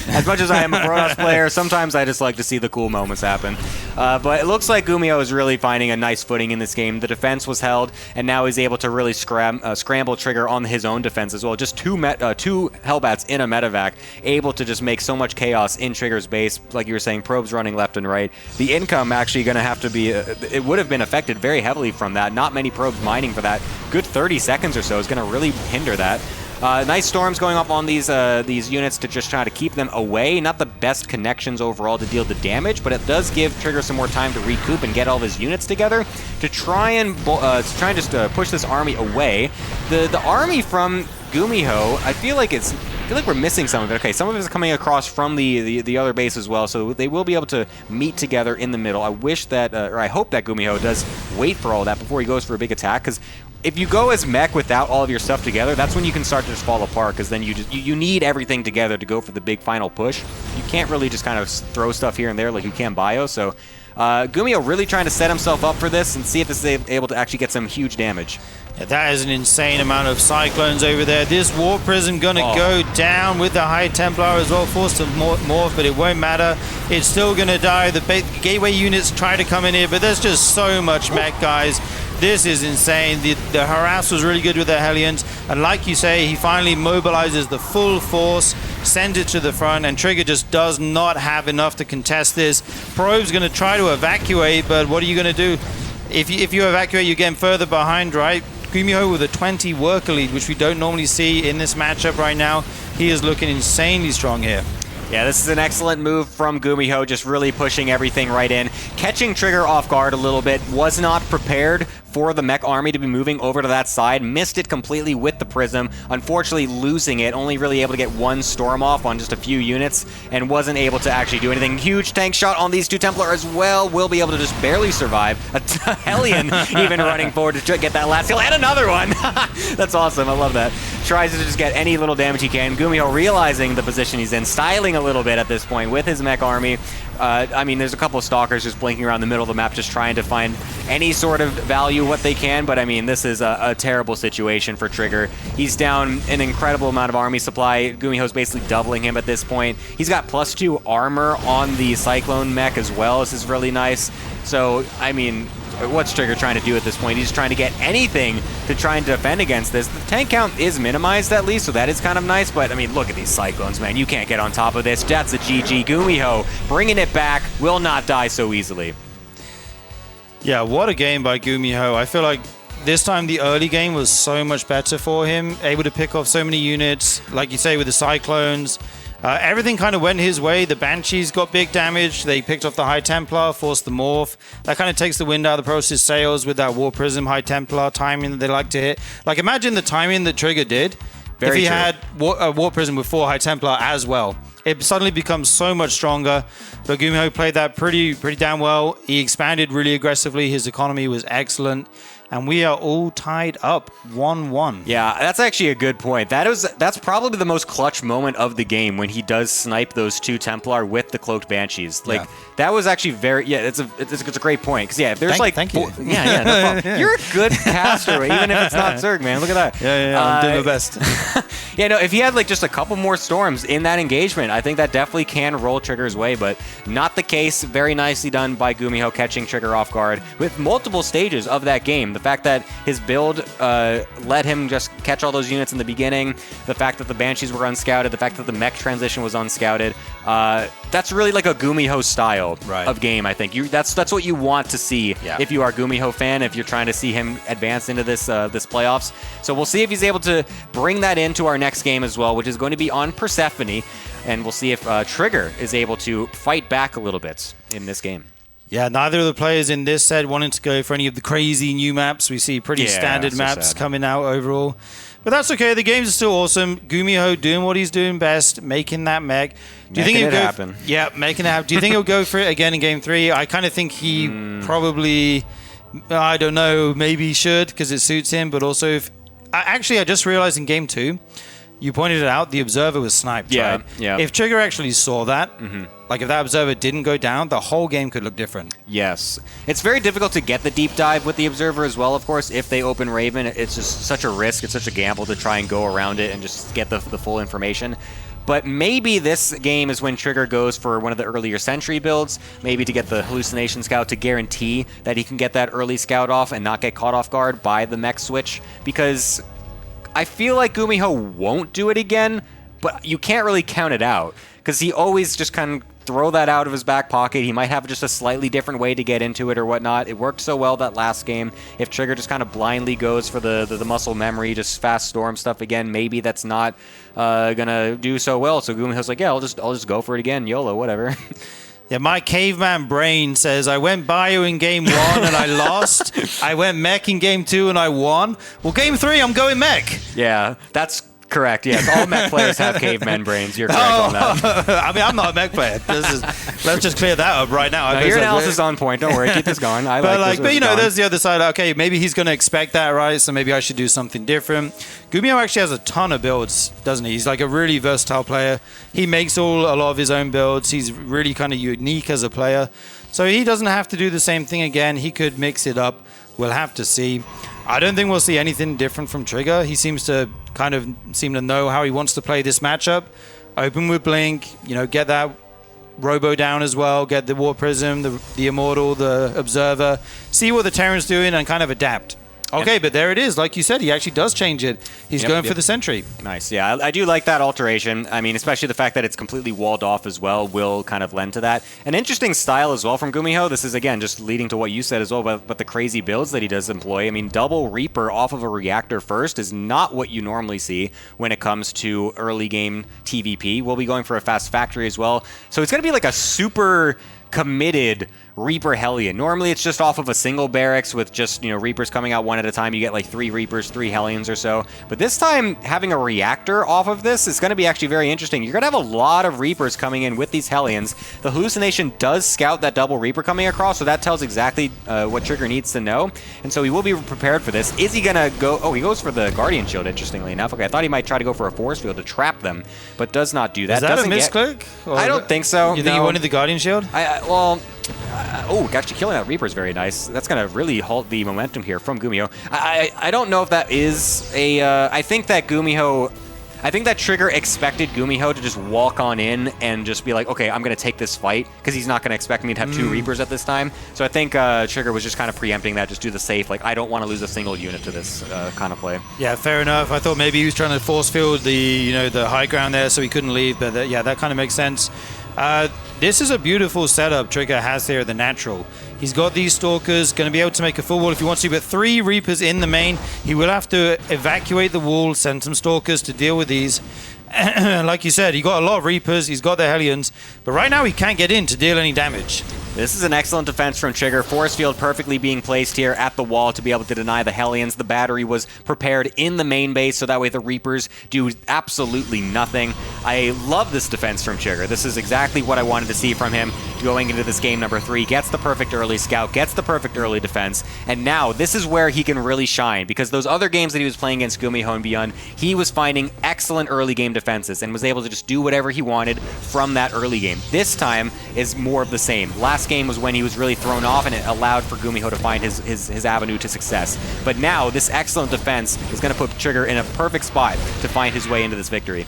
S3: As much as I am a Protoss player, sometimes I just like to see the cool moments happen. But it looks like GuMiho is really finding a nice footing in this game. The defense was held, and now he's able to really scramble Trigger on his own defense as well. Just two Hellbats in a medevac, able to just make so much chaos in Trigger's base. Like you were saying, probes running left and right. The income actually going to have to be, it would have been affected very heavily from that. Not many probes mining for that. Good 30 seconds or so is going to really hinder that. Nice storms going up on these units to just try to keep them away. Not the best connections overall to deal the damage, but it does give Trigger some more time to recoup and get all of his units together to try and just push this army away. The army from GuMiho, I feel like we're missing some of it. Okay, some of it is coming across from the other base as well, so they will be able to meet together in the middle. I wish that, or I hope that GuMiho does wait for all that before he goes for a big attack, because if you go as mech without all of your stuff together, that's when you can start to just fall apart, because then you need everything together to go for the big final push. You can't really just kind of throw stuff here and there like you can ByuN, so GuMiho really trying to set himself up for this and see if this is able to actually get some huge damage.
S2: Yeah, that is an insane amount of Cyclones over there. This Warp Prism going to go down with the High Templar as well. Forced to morph, but it won't matter. It's still going to die. The gateway units try to come in here, but there's just so much mech, guys. This is insane. The harass was really good with the Hellions, and like you say, he finally mobilizes the full force, sends it to the front, and Trigger just does not have enough to contest this. Probe's going to try to evacuate, but what are you going to do? If you evacuate, you're getting further behind, right? GuMiho with a 20 worker lead, which we don't normally see in this matchup right now. He is looking insanely strong here.
S3: Yeah, this is an excellent move from GuMiho, just really pushing everything right in. Catching Trigger off guard a little bit, was not prepared for the mech army to be moving over to that side. Missed it completely with the Prism. Unfortunately, losing it. Only really able to get one Storm off on just a few units and wasn't able to actually do anything. Huge tank shot on these 2 Templar as well. Will be able to just barely survive. A Hellion even running forward to get that last kill. And another one! That's awesome. I love that. Tries to just get any little damage he can. GuMiho realizing the position he's in, styling a little bit at this point with his mech army. I mean, there's a couple of Stalkers just blinking around the middle of the map, just trying to find any sort of value what they can. But I mean, this is a terrible situation for Trigger. He's down an incredible amount of army supply. GuMiho's basically doubling him at this point. He's got +2 armor on the Cyclone mech as well. This is really nice. So, I mean, what's Trigger trying to do at this point? He's trying to get anything to try and defend against this. The tank count is minimized at least, so that is kind of nice. But, I mean, look at these Cyclones, man. You can't get on top of this. That's a GG. GuMiho bringing it back. Will not die so easily.
S2: Yeah, what a game by GuMiho. I feel like this time the early game was so much better for him. Able to pick off so many units, like you say, with the Cyclones. Everything kind of went his way. The Banshees got big damage. They picked off the High Templar, forced the Morph. That kind of takes the wind out of the Protoss sails with that War Prism High Templar timing that they like to hit. Like, imagine the timing that Trigger did if he had a War Prism with 4 High Templar as well. It suddenly becomes so much stronger. But GuMiho played that pretty damn well. He expanded really aggressively. His economy was excellent. And we are all tied up 1-1.
S3: Yeah, that's actually a good point. That's probably the most clutch moment of the game when he does snipe those 2 Templar with the Cloaked Banshees. Like, that was actually very... Yeah, it's a great point. Because, yeah, if there's
S2: Thank you.
S3: Yeah, no problem. You're a good caster, even if it's not Zerg, man. Look at that.
S2: Yeah, I'm doing my best.
S3: Yeah, no, if he had, like, just a couple more Storms in that engagement, I think that definitely can roll Trigger's way, but not the case. Very nicely done by GuMiho, catching Trigger off guard with multiple stages of that game. The fact that his build let him just catch all those units in the beginning, the fact that the Banshees were unscouted, the fact that the mech transition was unscouted, that's really like a GuMiho style of game, I think. That's what you want to see if you are a GuMiho fan, if you're trying to see him advance into this playoffs. So we'll see if he's able to bring that into our next game as well, which is going to be on Persephone, and we'll see if Trigger is able to fight back a little bit in this game.
S2: Yeah, neither of the players in this set wanted to go for any of the crazy new maps. We see pretty standard maps coming out overall. But that's okay. The games are still awesome. GuMiho doing what he's doing best, making that mech. Do you think he'll go happen? Yeah, making it happen. Do you think he'll go for it again in Game 3? I kind of think he probably, I don't know, maybe he should because it suits him. But also, I just realized in Game 2, you pointed it out, the Observer was sniped, right? Yeah. If Trigger actually saw that, like if that Observer didn't go down, the whole game could look different.
S3: Yes. It's very difficult to get the deep dive with the Observer as well, of course. If they open Raven, it's just such a risk. It's such a gamble to try and go around it and just get the full information. But maybe this game is when Trigger goes for one of the earlier Sentry builds, maybe to get the Hallucination Scout to guarantee that he can get that early Scout off and not get caught off guard by the mech switch, because I feel like GuMiho won't do it again, but you can't really count it out because he always just kind of throw that out of his back pocket. He might have just a slightly different way to get into it or whatnot. It worked so well that last game. If Trigger just kind of blindly goes for the muscle memory, just fast storm stuff again, maybe that's not gonna do so well. So GuMiho's like, yeah, I'll just go for it again, YOLO, whatever.
S2: Yeah, my caveman brain says I went ByuN in Game 1 and I lost. I went mech in Game 2 and I won. Well, Game 3, I'm going mech.
S3: Yeah, that's correct. Yes, all mech players have caveman brains. You're correct on that.
S2: I mean, I'm not a mech player. Let's just clear that up right now.
S3: No, your analysis is on point. Don't worry. Keep this going. But
S2: you know, there's the other side. Okay, maybe he's going to expect that, right? So maybe I should do something different. GuMiho actually has a ton of builds, doesn't he? He's like a really versatile player. He makes a lot of his own builds. He's really kind of unique as a player. So he doesn't have to do the same thing again. He could mix it up. We'll have to see. I don't think we'll see anything different from Trigger. He seems to know how he wants to play this matchup. Open with Blink, get that Robo down as well, get the War Prism, the Immortal, the Observer, see what the Terran's doing and kind of adapt. Okay, but there it is. Like you said, he actually does change it. He's going for the Sentry.
S3: Nice. Yeah, I do like that alteration. I mean, especially the fact that it's completely walled off as well will kind of lend to that. An interesting style as well from GuMiho. This is, again, just leading to what you said as well, but the crazy builds that he does employ. I mean, double Reaper off of a reactor first is not what you normally see when it comes to early game TVP. We'll be going for a fast factory as well. So it's going to be like a super committed Reaper Hellion. Normally it's just off of a single barracks with just, Reapers coming out one at a time. You get like 3 Reapers, 3 Hellions or so. But this time, having a reactor off of this is going to be actually very interesting. You're going to have a lot of Reapers coming in with these Hellions. The hallucination does scout that double Reaper coming across, so that tells exactly what Trigger needs to know. And so he will be prepared for this. Is he going to go... Oh, he goes for the Guardian Shield, interestingly enough. Okay, I thought he might try to go for a Force Field to trap them, but does not do that.
S2: Is that a misclick?
S3: I don't think so.
S2: You think he wanted the Guardian Shield?
S3: Oh, actually killing that Reaper is very nice. That's going to really halt the momentum here from GuMiho. I don't know if that is a... I think that Trigger expected GuMiho to just walk on in and just be like, okay, I'm going to take this fight, because he's not going to expect me to have 2 Reapers at this time. So I think Trigger was just kind of preempting that, just do the safe. Like, I don't want to lose a single unit to this kind of play.
S2: Yeah, fair enough. I thought maybe he was trying to force field the high ground there so he couldn't leave, but yeah, that kind of makes sense. This is a beautiful setup Trigger has here at the natural. He's got these Stalkers, going to be able to make a full wall if he wants to, but 3 Reapers in the main. He will have to evacuate the wall, send some Stalkers to deal with these. Like you said, he got a lot of Reapers, he's got the Hellions, but right now he can't get in to deal any damage.
S3: This is an excellent defense from Trigger. Force Field perfectly being placed here at the wall to be able to deny the Hellions. The battery was prepared in the main base, so that way the Reapers do absolutely nothing. I love this defense from Trigger. This is exactly what I wanted to see from him going into this game number 3. Gets the perfect early scout, gets the perfect early defense, and now this is where he can really shine, because those other games that he was playing against GuMiho and ByuN, he was finding excellent early game defenses and was able to just do whatever he wanted from that early game. This time is more of the same. Last game was when he was really thrown off, and it allowed for GuMiho to find his avenue to success. But now, this excellent defense is going to put Trigger in a perfect spot to find his way into this victory.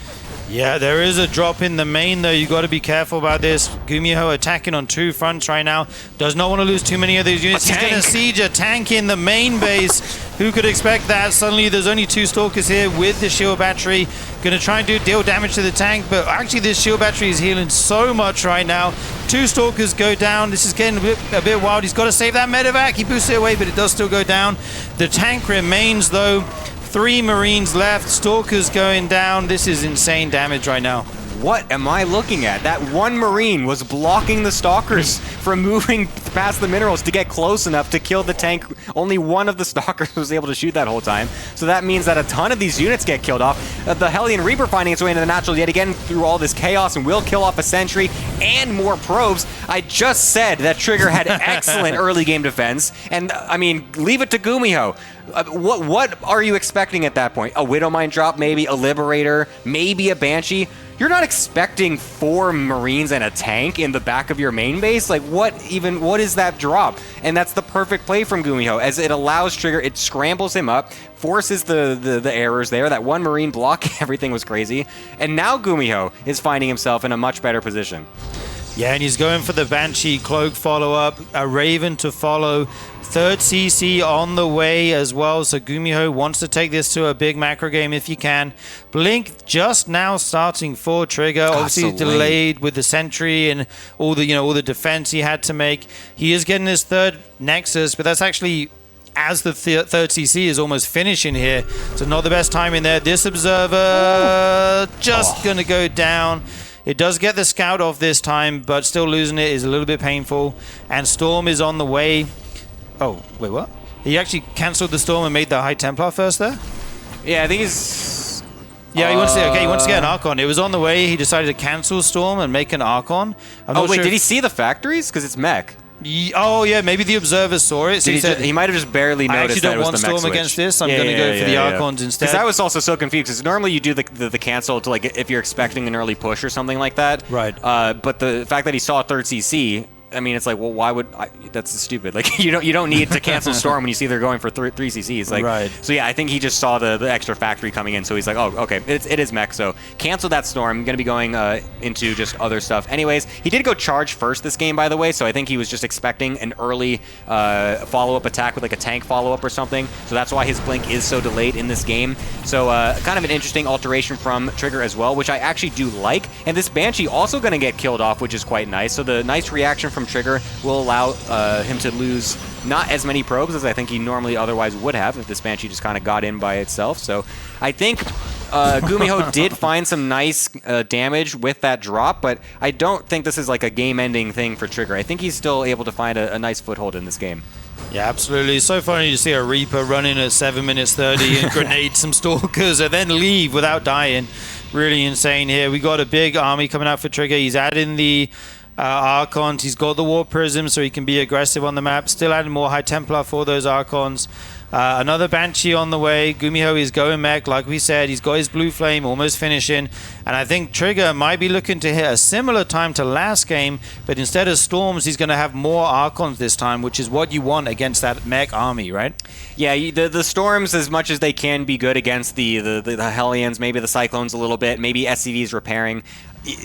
S2: Yeah, there is a drop in the main, though. You've got to be careful about this. GuMiho attacking on 2 fronts right now. Does not want to lose too many of these units. He's going to siege a tank in the main base. Who could expect that? Suddenly, there's only 2 Stalkers here with the shield battery. Going to try and deal damage to the tank, but actually this shield battery is healing so much right now. 2 Stalkers go down. This is getting a bit wild. He's got to save that medevac. He boosts it away, but it does still go down. The tank remains, though. 3 Marines left, Stalkers going down. This is insane damage right now.
S3: What am I looking at? That 1 Marine was blocking the Stalkers from moving past the minerals to get close enough to kill the tank. Only 1 of the Stalkers was able to shoot that whole time. So that means that a ton of these units get killed off. The Hellion Reaper finding its way into the natural yet again through all this chaos and will kill off a sentry and more probes. I just said that Trigger had excellent early game defense. And, I mean, leave it to GuMiho. What are you expecting at that point? A Widowmine drop, maybe? A Liberator? Maybe a Banshee? You're not expecting 4 Marines and a tank in the back of your main base? Like, what is that drop? And that's the perfect play from GuMiho, as it allows Trigger, it scrambles him up, forces the errors there. That 1 Marine block, everything was crazy. And now GuMiho is finding himself in a much better position.
S2: Yeah, and he's going for the Banshee Cloak follow-up, a Raven to follow, 3rd CC on the way as well, so GuMiho wants to take this to a big macro game if you can. Blink just now starting for Trigger, obviously delayed with the sentry and all the defense he had to make. He is getting his 3rd Nexus, but that's actually as the 3rd CC is almost finishing here, so not the best time in there. This Observer just gonna go down. It does get the scout off this time, but still losing it is a little bit painful. And Storm is on the way. Oh, wait, what? He actually cancelled the Storm and made the High Templar first there?
S3: Yeah, I think he's...
S2: Yeah, he wants to get an Archon. It was on the way. He decided to cancel Storm and make an Archon.
S3: Did he see the factories? Because it's mech.
S2: Oh, yeah, maybe the Observer saw it. So
S3: he might have just barely noticed that it was the mech switch.
S2: I actually don't want Storm against this. I'm going to go for the Archons instead.
S3: Because I was also so confused. Because normally you do the cancel to, like, if you're expecting an early push or something like that.
S2: Right.
S3: But the fact that he saw a 3rd CC... I mean, it's like, well, why would that's stupid. Like, you don't need to cancel Storm when you see they're going for 3 CCs. Like,
S2: right.
S3: So yeah, I think he just saw the extra factory coming in, so he's like, oh, okay, it is mech, so cancel that Storm. I'm gonna be going into just other stuff. Anyways, he did go charge first this game, by the way, so I think he was just expecting an early follow-up attack with like a tank follow-up or something. So that's why his blink is so delayed in this game. So kind of an interesting alteration from Trigger as well, which I actually do like. And this Banshee also gonna get killed off, which is quite nice. So the nice reaction from Trigger will allow him to lose not as many probes as I think he normally otherwise would have if this Banshee just kind of got in by itself. So I think GuMiho did find some nice damage with that drop, but I don't think this is like a game-ending thing for Trigger. I think he's still able to find a nice foothold in this game.
S2: Yeah, absolutely. It's so funny to see a Reaper running at 7 minutes 30 and grenade some Stalkers and then leave without dying. Really insane here. We got a big army coming out for Trigger. He's adding the Archons. He's got the Warp Prism so he can be aggressive on the map. Still adding more High Templar for those Archons. Another Banshee on the way. GuMiho is going mech, like we said. He's got his Blue Flame almost finishing. And I think Trigger might be looking to hit a similar time to last game, but instead of Storms, he's going to have more Archons this time, which is what you want against that mech army, right?
S3: Yeah, the Storms, as much as they can be good against the Hellions, maybe the Cyclones a little bit, maybe SCVs repairing.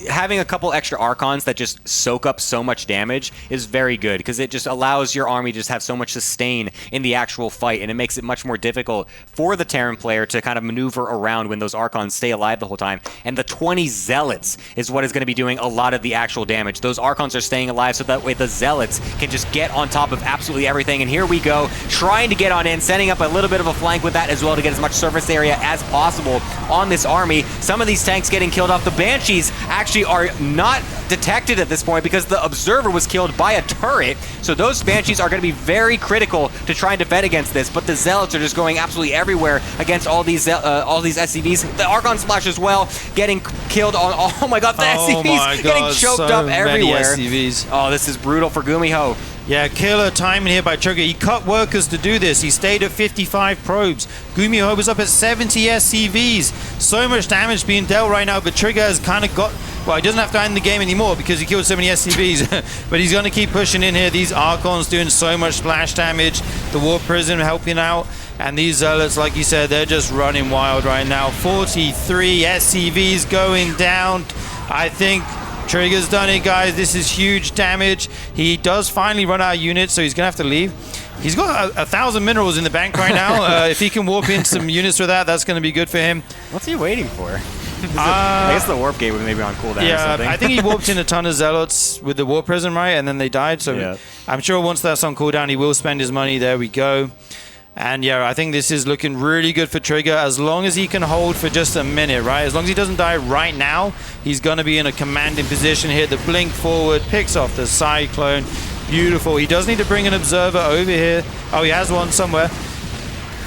S3: Having a couple extra Archons that just soak up so much damage is very good because it just allows your army to just have so much sustain in the actual fight, and it makes it much more difficult for the Terran player to kind of maneuver around when those Archons stay alive the whole time. And the 20 Zealots is what is going to be doing a lot of the actual damage. Those Archons are staying alive so that way the Zealots can just get on top of absolutely everything. And here we go, trying to get on in, setting up a little bit of a flank with that as well to get as much surface area as possible on this army. Some of these tanks getting killed off. The Banshees actually are not detected at this point because the Observer was killed by a turret. So those Banshees are going to be very critical to try and defend against this. But the Zealots are just going absolutely everywhere against all these SCVs. The Archon Splash as well, getting killed on. Oh my God, the SCVs getting choked up everywhere. Oh, this is brutal for GuMiho.
S2: Yeah, killer timing here by Trigger. He cut workers to do this. He stayed at 55 probes. GuMiho was up at 70 SCVs. So much damage being dealt right now, but Trigger has kind of got... Well, he doesn't have to end the game anymore because he killed so many SCVs. But he's going to keep pushing in here. These Archons doing so much splash damage. The Warp Prism helping out. And these Zealots, like you said, they're just running wild right now. 43 SCVs going down. I think... Trigger's done it, guys. This is huge damage. He does finally run out of units, so he's going to have to leave. He's got 1,000 minerals in the bank right now. If he can warp in some units with that, that's going to be good for him.
S3: What's he waiting for? I guess the warp gate was maybe on cooldown or something.
S2: I think he warped in a ton of Zealots with the Warp Prism, right? And then they died. So yeah. I'm sure once that's on cooldown, he will spend his money. There we go. And yeah, I think this is looking really good for Trigger as long as he can hold for just a minute, right? As long as he doesn't die right now, he's going to be in a commanding position here. The blink forward, picks off the Cyclone. Beautiful. He does need to bring an Observer over here. Oh, he has one somewhere.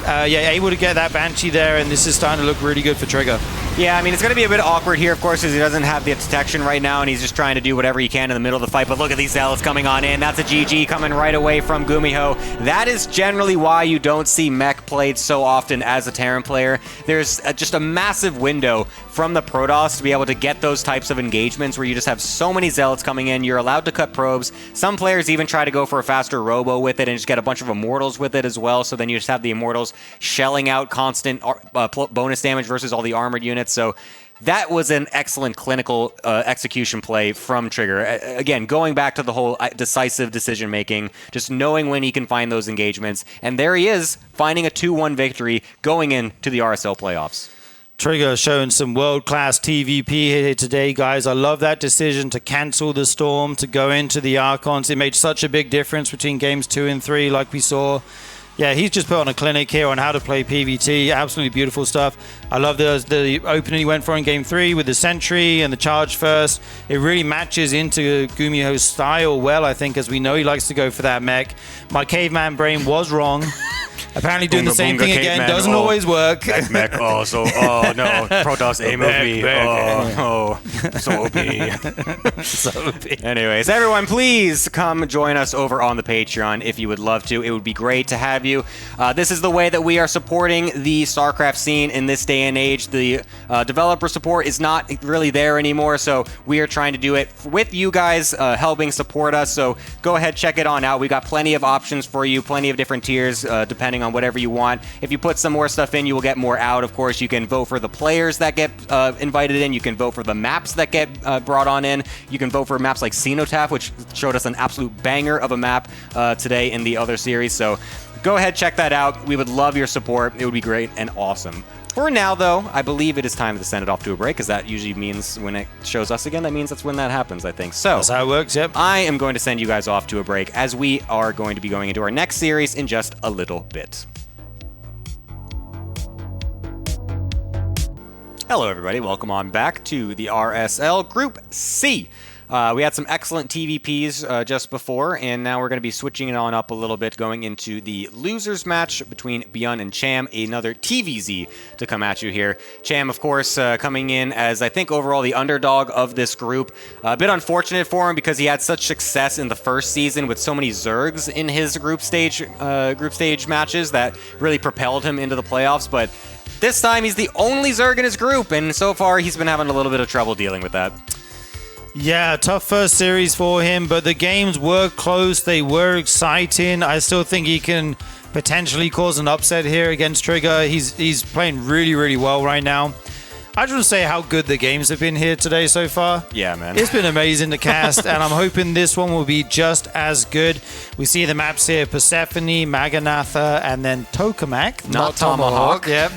S2: Yeah, able to get that Banshee there, and this is starting to look really good for Trigger.
S3: Yeah, I mean, it's going to be a bit awkward here, of course, because he doesn't have the detection right now, and he's just trying to do whatever he can in the middle of the fight. But look at these Zealots coming on in. That's a GG coming right away from GuMiho. That is generally why you don't see mech played so often as a Terran player. There's just a massive window from the Protoss to be able to get those types of engagements where you just have so many Zealots coming in. You're allowed to cut probes. Some players even try to go for a faster robo with it and just get a bunch of Immortals with it as well. So then you just have the Immortals shelling out constant bonus damage versus all the armored units. So that was an excellent clinical execution play from Trigger. Again, going back to the whole decisive decision-making, just knowing when he can find those engagements. And there he is, finding a 2-1 victory going into the RSL playoffs.
S2: Trigger showing some world-class TVP here today, guys. I love that decision to cancel the Storm, to go into the Archons. It made such a big difference between games 2 and 3, like we saw. Yeah, he's just put on a clinic here on how to play PvT. Absolutely beautiful stuff. I love the opening he went for in Game 3 with the Sentry and the Charge first. It really matches into GuMiho's style well, I think, as we know he likes to go for that mech. My caveman brain was wrong. Apparently doing the same thing again doesn't always work.
S3: Mech, no, Protoss AMOP. So OP.
S2: So OP.
S3: Anyways, everyone, please come join us over on the Patreon if you would love to. It would be great to have you. This is the way that we are supporting the StarCraft scene in this day and age. The developer support is not really there anymore, so we are trying to do it with you guys helping support us. So go ahead, check it on out. We got plenty of options for you, plenty of different tiers depending on whatever you want. If you put some more stuff in, you will get more out. Of course, you can vote for the players that get invited in. You can vote for the maps that get brought on in. You can vote for maps like Cenotaph, which showed us an absolute banger of a map today in the other series. So go ahead, check that out. We would love your support. It would be great and awesome. For now, though, I believe it is time to send it off to a break, because that usually means when it shows us again, that means that's when that happens, I think. So
S2: that's how it works, yep.
S3: I am going to send you guys off to a break, as we are going to be going into our next series in just a little bit. Hello, everybody. Welcome on back to the RSL Group C. We had some excellent TVPs just before, and now we're going to be switching it on up a little bit, going into the losers match between ByuN and Cham, another TVZ to come at you here. Cham, of course, coming in as, I think, overall the underdog of this group. A bit unfortunate for him because he had such success in the first season with so many Zergs in his group stage matches that really propelled him into the playoffs, but this time he's the only Zerg in his group, and so far he's been having a little bit of trouble dealing with that.
S2: Yeah, tough first series for him, but the games were close. They were exciting. I still think he can potentially cause an upset here against Trigger. He's playing really, really well right now. I just want to say how good the games have been here today so far.
S3: Yeah, man.
S2: It's been amazing to cast, and I'm hoping this one will be just as good. We see the maps here, Persephone, Maganatha, and then Tokamak.
S3: Not Tomahawk.
S2: Yep.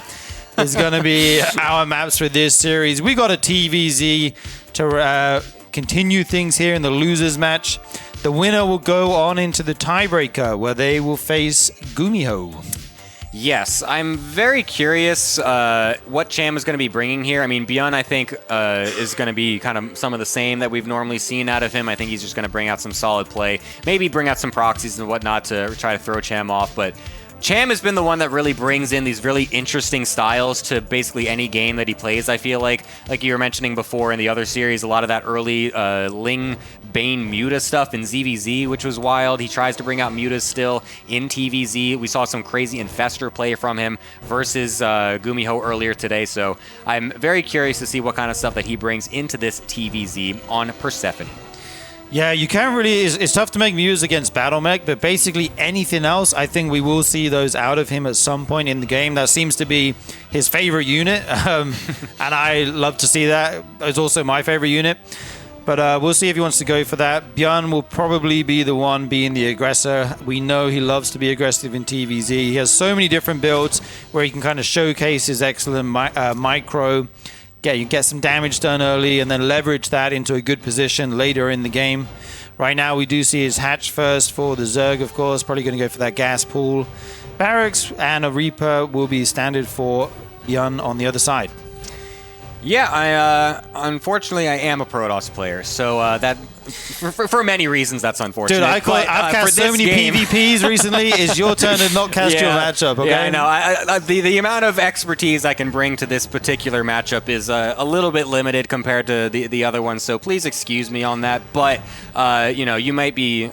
S2: Is going to be our maps for this series. We got a TVZ to continue things here in the losers match. The winner will go on into the tiebreaker where they will face GuMiho.
S3: Yes, I'm very curious what Cham is going to be bringing here. I mean, ByuN, I think, is going to be kind of some of the same that we've normally seen out of him. I think he's just going to bring out some solid play, maybe bring out some proxies and whatnot to try to throw Cham off, but Cham has been the one that really brings in these really interesting styles to basically any game that he plays, I feel like you were mentioning before in the other series, a lot of that early Ling, Bane, Muta stuff in ZVZ, which was wild. He tries to bring out Mutas still in TVZ. We saw some crazy Infestor play from him versus GuMiho earlier today, so I'm very curious to see what kind of stuff that he brings into this TVZ on Persephone.
S2: Yeah, you can't really... It's tough to make views against Battlemech, but basically anything else, I think we will see those out of him at some point in the game. That seems to be his favorite unit, and I love to see that. It's also my favorite unit, but we'll see if he wants to go for that. ByuN will probably be the one being the aggressor. We know he loves to be aggressive in TVZ. He has so many different builds where he can kind of showcase his excellent micro. Yeah, you get some damage done early and then leverage that into a good position later in the game. Right now, we do see his hatch first for the Zerg, of course. Probably going to go for that gas pool. Barracks and a Reaper will be standard for ByuN on the other side.
S3: Yeah, unfortunately, I am a Protoss player, so that for many reasons that's unfortunate.
S2: Dude, I've cast so many PvPs recently. It's your turn to not cast your matchup. Okay?
S3: Yeah, I know. The amount of expertise I can bring to this particular matchup is a little bit limited compared to the other ones, so please excuse me on that. But you might be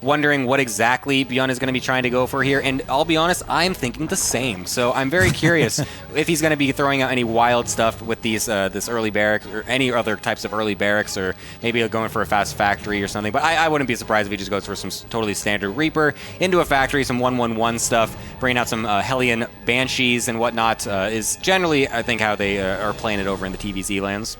S3: wondering what exactly ByuN is going to be trying to go for here, and I'll be honest, I'm thinking the same. So I'm very curious if he's going to be throwing out any wild stuff with these this early barracks or any other types of early barracks, or maybe going for a fast factory or something. But I wouldn't be surprised if he just goes for some totally standard Reaper into a factory, some 1-1-1 stuff, bringing out some Hellion Banshees and whatnot. Is generally, I think, how they are playing it over in the TVZ lands.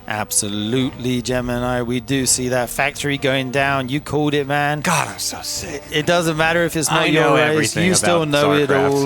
S2: Absolutely, Gemini. We do see that factory going down. You called it, man.
S3: God, I'm so sick.
S2: It doesn't matter if it's not your race. You still know it all.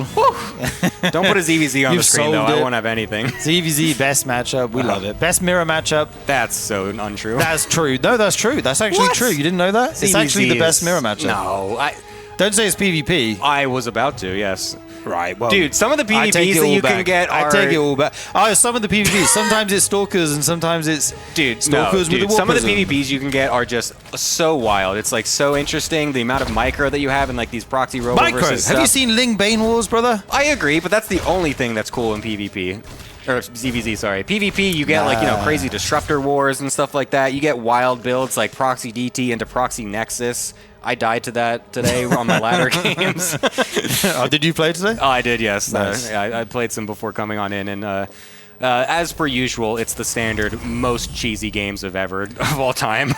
S3: Don't put a ZVZ on the screen, though. I won't have anything.
S2: ZVZ, best matchup. We love it. Best mirror matchup.
S3: That's so untrue.
S2: That's true. No, that's true. That's actually true. You didn't know that?
S3: ZVZ
S2: it's actually the best mirror matchup.
S3: No.
S2: Don't say it's PvP.
S3: I was about to, yes.
S2: Right, well,
S3: dude, some of the PvPs that you can get are...
S2: I take it all back. Oh, some of the PvPs. Sometimes it's Stalkers and sometimes it's Stalkers with the War
S3: some
S2: Prism.
S3: of the PvPs you can get are just so wild. It's like so interesting, the amount of micro that you have in like these proxy robo versus stuff.
S2: Have you seen Ling Bane Wars, brother?
S3: I agree, but that's the only thing that's cool in PvP. Or ZVZ, sorry. PvP, you get like, crazy Disruptor Wars and stuff like that. You get wild builds like Proxy DT into Proxy Nexus. I died to that today on my ladder games.
S2: Oh, did you play today?
S3: Oh, I did, yes.
S2: Nice.
S3: I played some before coming on in, and as per usual, it's the standard, most cheesy games of all time.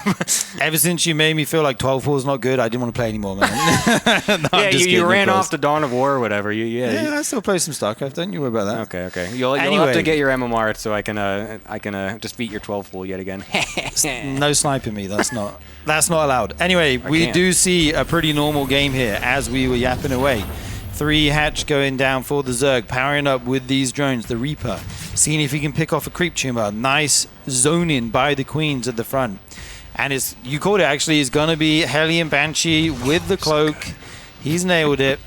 S2: Ever since you made me feel like 12-4 is not good, I didn't want to play anymore, man.
S3: No, you ran off to Dawn of War or whatever.
S2: Yeah, I still play some StarCraft. Don't you worry about that.
S3: Okay. You'll have to get your MMR so I can just beat your 12-4 yet again.
S2: No sniping me. That's not allowed. Anyway, we do see a pretty normal game here as we were yapping away. 3 hatch going down for the Zerg, powering up with these drones. The Reaper, seeing if he can pick off a creep tumor. Nice zoning by the Queens at the front. And you called it actually, is going to be Hellion Banshee with the cloak. He's nailed it.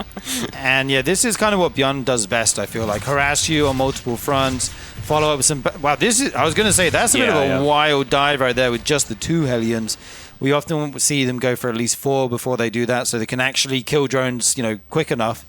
S2: And yeah, this is kind of what ByuN does best, I feel like. Harass you on multiple fronts, follow up with some... Wow, this is... I was going to say, that's a bit of a wild dive right there with just the 2 Hellions. We often see them go for at least 4 before they do that, so they can actually kill drones, quick enough.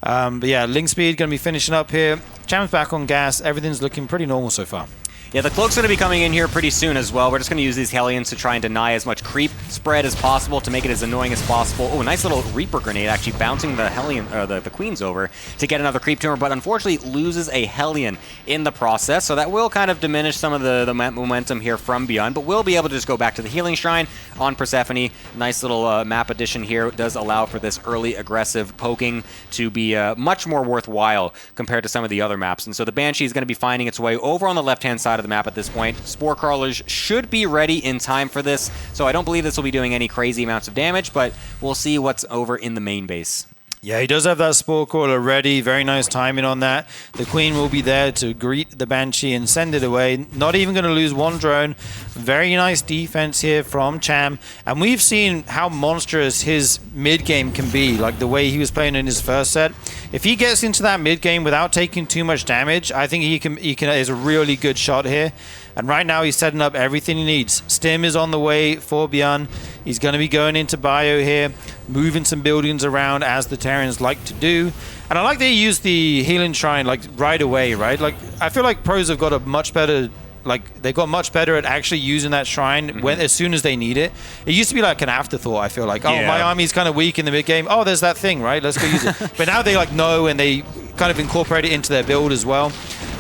S2: But yeah, Ling Speed going to be finishing up here. Cham's back on gas. Everything's looking pretty normal so far.
S3: Yeah, the Cloak's going to be coming in here pretty soon as well. We're just going to use these Hellions to try and deny as much creep spread as possible to make it as annoying as possible. Oh, a nice little Reaper grenade actually bouncing the Hellion, or the Queens over to get another creep to her, but unfortunately loses a Hellion in the process, so that will kind of diminish some of the momentum here from ByuN, but we'll be able to just go back to the Healing Shrine on Persephone. Nice little map addition here. It does allow for this early aggressive poking to be much more worthwhile compared to some of the other maps, and so the Banshee is going to be finding its way over on the left-hand side of the map at this point. Spore Crawlers should be ready in time for this, so I don't believe this will be doing any crazy amounts of damage, but we'll see what's over in the main base.
S2: Yeah, he does have that Spore Crawler ready. Very nice timing on that. The Queen will be there to greet the Banshee and send it away. Not even going to lose 1 drone. Very nice defense here from Cham. And we've seen how monstrous his mid-game can be, like the way he was playing in his first set. If he gets into that mid-game without taking too much damage, I think he can is a really good shot here. And right now he's setting up everything he needs. Stim is on the way for ByuN. He's going to be going into Bio here, moving some buildings around as the Terrans like to do. And I like they use the Healing Shrine like right away, right? Like I feel like pros have got a much better... Like, they got much better at actually using that shrine as soon as they need it. It used to be like an afterthought, I feel like. Oh, my army's kind of weak in the mid-game. Oh, there's that thing, right? Let's go use it. But now they, like, know, and they kind of incorporate it into their build as well.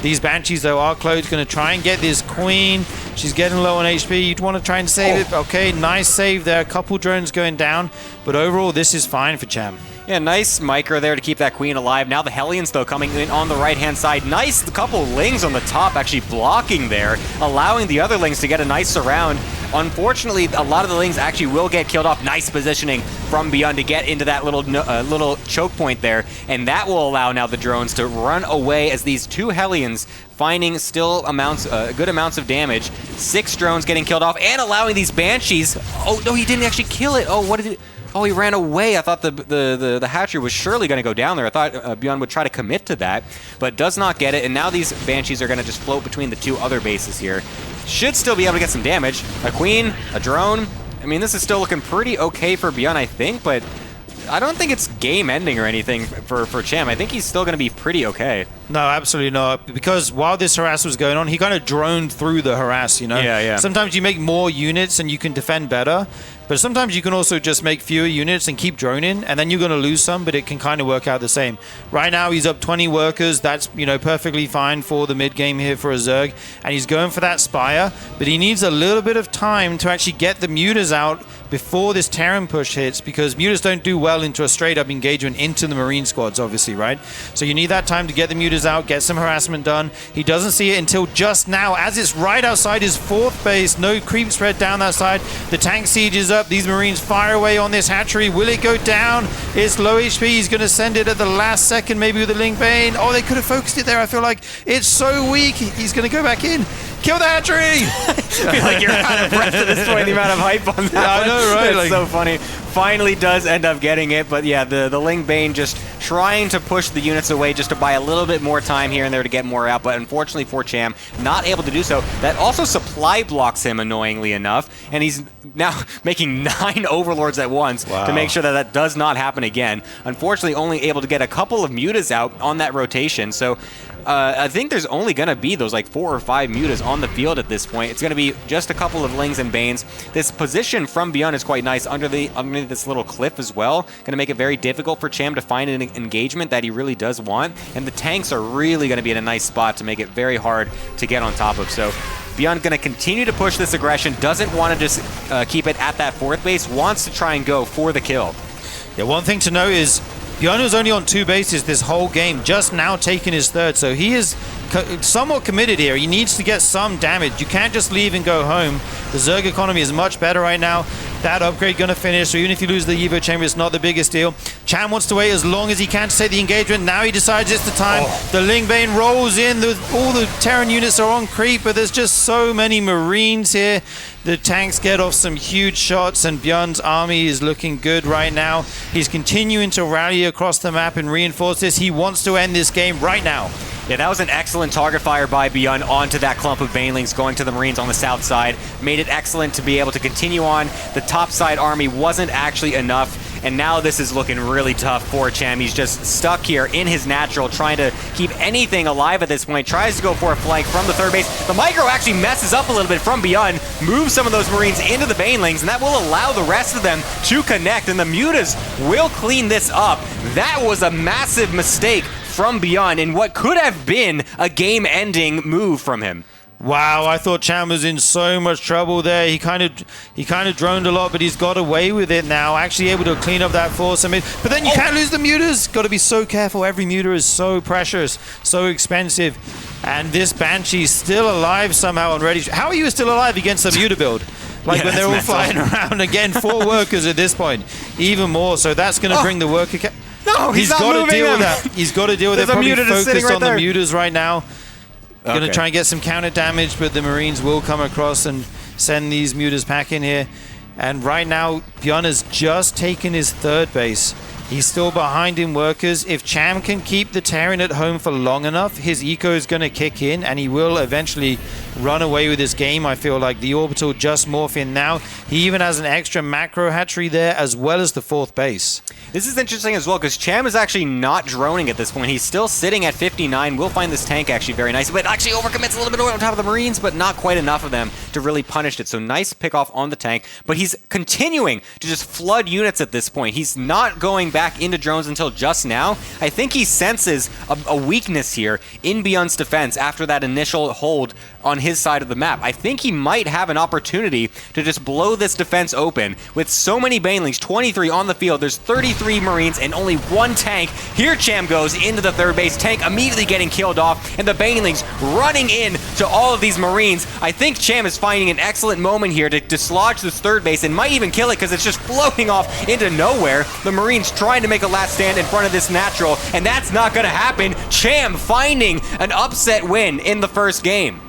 S2: These Banshees, though, are close. Going to try and get this Queen. She's getting low on HP. You'd want to try and save it. Okay, nice save there. A couple drones going down. But overall, this is fine for Cham.
S3: Yeah, nice micro there to keep that Queen alive. Now the Hellions, though, coming in on the right-hand side. Nice couple Lings on the top actually blocking there, allowing the other Lings to get a nice surround. Unfortunately, a lot of the Lings actually will get killed off. Nice positioning from ByuN to get into that little choke point there, and that will allow now the drones to run away as these 2 Hellions finding still good amounts of damage. 6 drones getting killed off and allowing these Banshees... Oh, no, he didn't actually kill it. Oh, what did it... Oh, he ran away. I thought the hatchery was surely going to go down there. I thought ByuN would try to commit to that, but does not get it. And now these Banshees are going to just float between the 2 other bases here. Should still be able to get some damage. A Queen, a drone. I mean, this is still looking pretty okay for ByuN, I think, but I don't think it's game ending or anything for Cham. I think he's still going to be pretty okay.
S2: No, absolutely not. Because while this harass was going on, he kind of droned through the harass,
S3: Yeah.
S2: Sometimes you make more units and you can defend better. But sometimes you can also just make fewer units and keep droning, and then you're going to lose some, but it can kind of work out the same. Right now, he's up 20 workers. That's, perfectly fine for the mid-game here for a Zerg. And he's going for that Spire, but he needs a little bit of time to actually get the Mutas out before this Terran push hits, because Mutas don't do well into a straight-up engagement into the Marine squads, obviously, right? So you need that time to get the Mutas out, get some harassment done. He doesn't see it until just now, as it's right outside his 4th base. No creep spread down that side. The tank siege is up. These Marines fire away on this hatchery. Will it go down? It's low HP. He's going to send it at the last second, maybe with the Ling Bane. Oh, they could have focused it there. I feel like it's so weak. He's going to go back in. Kill the hatchery!
S3: I feel like you're out of breath at this point, the amount of hype on that.
S2: Yeah, I know, right?
S3: It's so funny. Finally does end up getting it, but yeah, the Ling Bane just trying to push the units away just to buy a little bit more time here and there to get more out, but unfortunately for Cham, not able to do so. That also supply blocks him, annoyingly enough, and he's now making 9 Overlords at once to make sure that that does not happen again. Unfortunately, only able to get a couple of Mutas out on that rotation, so I think there's only going to be those like 4 or 5 Mutas on the field at this point. It's going to be just a couple of Lings and Banes. This position from ByuN is quite nice underneath this little cliff as well. Going to make it very difficult for Cham to find an engagement that he really does want. And the tanks are really going to be in a nice spot to make it very hard to get on top of. So ByuN going to continue to push this aggression. Doesn't want to just keep it at that 4th base. Wants to try and go for the kill.
S2: Yeah, one thing to note is ByuN was only on 2 bases this whole game, just now taking his 3rd, so he is somewhat committed here. He needs to get some damage. You can't just leave and go home. The Zerg economy is much better right now. That upgrade going to finish, so even if you lose the Evo chamber, it's not the biggest deal. Cham wants to wait as long as he can to take the engagement. Now he decides it's the time. The Ling Bane rolls in. All the Terran units are on creep, but there's just so many Marines here. The tanks get off some huge shots, and ByuN's army is looking good right now. He's continuing to rally across the map and reinforce this. He wants to end this game right now.
S3: Yeah, that was an excellent target fire by ByuN onto that clump of Banelings going to the Marines on the south side. Made it excellent to be able to continue on. The top side army wasn't actually enough, and now this is looking really tough for Cham. He's just stuck here in his natural, trying to keep anything alive at this point. Tries to go for a flank from the third base. The micro actually messes up a little bit from ByuN, moves some of those Marines into the Banelings, and that will allow the rest of them to connect, and the Mutas will clean this up. That was a massive mistake from ByuN in what could have been a game-ending move from him.
S2: Wow, I thought Cham was in so much trouble there. He kind of droned a lot, but he's got away with it now. Actually able to clean up that force. But then you can't lose the mutas. Got to be so careful. Every muta is so precious, so expensive. And this Banshee's still alive somehow and ready. How are you still alive against a muta build? Like when they're all flying around again. 4 workers at this point. Even more. So that's going to bring the worker...
S3: No, he's not moving
S2: got to deal
S3: them.
S2: with that. He's got to deal with it. Probably focused on the mutas right now. Going to try and get some counter damage, but the Marines will come across and send these mutas back in here. And right now, ByuN has just taken his third base. He's still behind in workers. If Cham can keep the Terran at home for long enough, his eco is going to kick in, and he will eventually run away with this game. I feel like the orbital just morph in now. He even has an extra macro hatchery there, as well as the 4th base.
S3: This is interesting as well, because Cham is actually not droning at this point. He's still sitting at 59. We'll find this tank actually very nice, but actually overcommits a little bit on top of the Marines, but not quite enough of them to really punish it. So nice pick off on the tank, but he's continuing to just flood units at this point. He's not going back into drones until just now. I think he senses a weakness here in ByuN's defense after that initial hold on his side of the map. I think he might have an opportunity to just blow this defense open with so many Banelings, 23 on the field. There's 33 Marines and only 1 tank. Here Cham goes into the third base. Tank immediately getting killed off, and the Banelings running in to all of these Marines. I think Cham is finding an excellent moment here to dislodge this third base and might even kill it because it's just floating off into nowhere. The Marines trying to make a last stand in front of this natural, and that's not going to happen. Cham finding an upset win in the first game.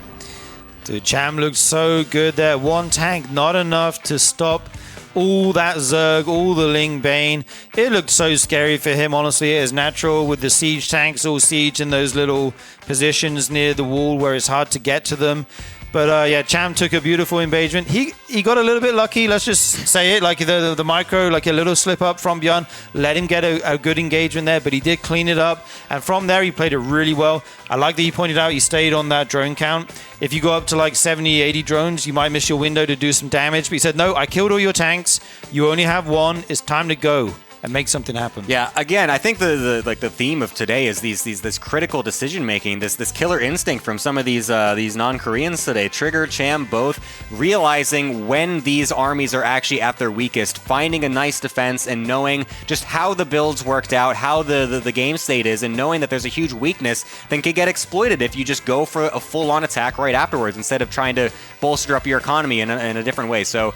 S2: Dude, Cham looks so good there. 1 tank, not enough to stop all that Zerg, all the Ling Bane. It looked so scary for him, honestly. It is natural with the siege tanks all siege in those little positions near the wall where it's hard to get to them. But yeah, Cham took a beautiful engagement. He got a little bit lucky, let's just say it, like the micro, like a little slip up from ByuN, let him get a good engagement there, but he did clean it up. And from there, he played it really well. I like that he pointed out he stayed on that drone count. If you go up to like 70, 80 drones, you might miss your window to do some damage. But he said, no, I killed all your tanks. You only have 1. It's time to go and make something happen.
S3: Yeah, again, I think the theme of today is this critical decision making, this killer instinct from some of these non-Koreans today. Trigger, Cham, both realizing when these armies are actually at their weakest, finding a nice defense, and knowing just how the builds worked out, how the game state is, and knowing that there's a huge weakness that can get exploited if you just go for a full-on attack right afterwards instead of trying to bolster up your economy in a different way. So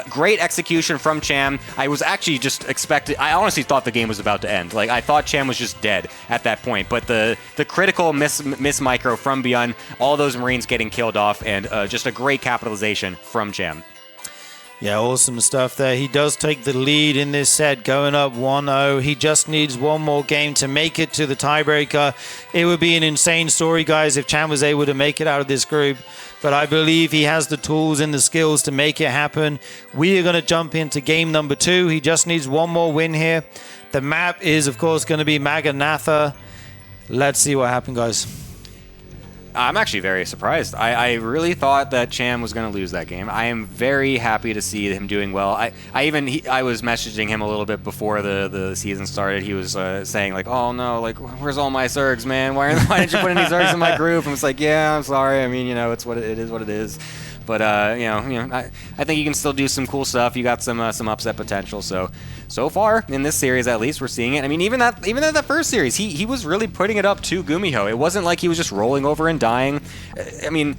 S3: great execution from Cham. I was actually just expecting. I honestly thought the game was about to end. Like, I thought Cham was just dead at that point. But the critical miss micro from ByuN, all those Marines getting killed off, and just a great capitalization from Cham.
S2: Yeah, awesome stuff there. He does take the lead in this set, going up 1-0. He just needs 1 more game to make it to the tiebreaker. It would be an insane story, guys, if Cham was able to make it out of this group. But I believe he has the tools and the skills to make it happen. We are going to jump into game number 2. He just needs 1 more win here. The map is, of course, going to be Maganatha. Let's see what happens, guys.
S3: I'm actually very surprised. I really thought that Cham was going to lose that game. I am very happy to see him doing well. I was messaging him a little bit before the season started. He was saying like, "Oh no, like where's all my Zergs, man? Why didn't you put any Zergs in my group?" And it's like, "Yeah, I'm sorry. I mean, it's what it is. What it is." But I think you can still do some cool stuff. You got some upset potential. So far in this series, at least, we're seeing it. I mean, even in that first series, he was really putting it up to GuMiho. It wasn't like he was just rolling over and dying. I mean,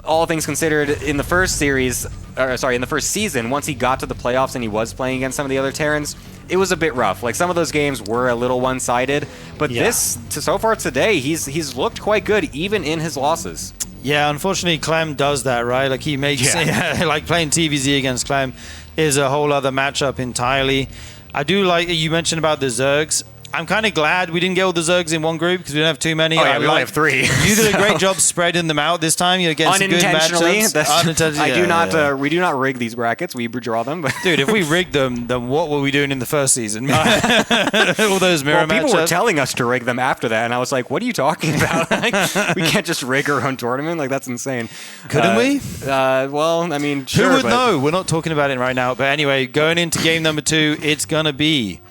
S3: all things considered, in the first series, in the first season, once he got to the playoffs and he was playing against some of the other Terrans, it was a bit rough. Like, some of those games were a little one-sided, but so far today, he's looked quite good, even in his losses.
S2: Yeah, unfortunately, Clem does that, right? Like, he makes like playing TVZ against Clem is a whole other matchup entirely. I do like you mentioned about the Zergs. I'm kind of glad we didn't get all the Zergs in one group because we didn't have too many.
S3: Oh, yeah, we only have 3.
S2: You did a great job spreading them out this time. You're getting some good matchups.
S3: Unintentionally. We do not rig these brackets. We draw them. But
S2: dude, if we rigged them, then what were we doing in the first season? All those mirror matchups.
S3: People were telling us to rig them after that, and I was like, what are you talking about? Like, we can't just rig our own tournament? Like, that's insane.
S2: Couldn't we?
S3: Well, I mean, sure.
S2: Who would know? We're not talking about it right now. But anyway, going into game number 2, it's going to be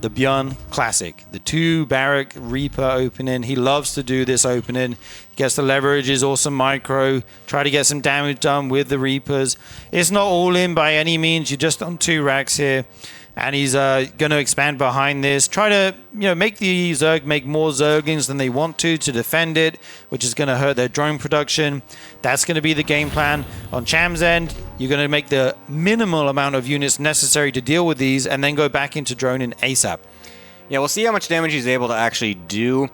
S2: the ByuN Classic, the 2 Barrack Reaper opening. He loves to do this opening. Gets the leverages, awesome micro, try to get some damage done with the Reapers. It's not all in by any means. You're just on 2 racks here. And he's going to expand behind this. Try to, make the Zerg make more Zerglings than they want to defend it, which is going to hurt their drone production. That's going to be the game plan. On Cham's end, you're going to make the minimal amount of units necessary to deal with these and then go back into droning ASAP.
S3: Yeah, we'll see how much damage he's able to actually do.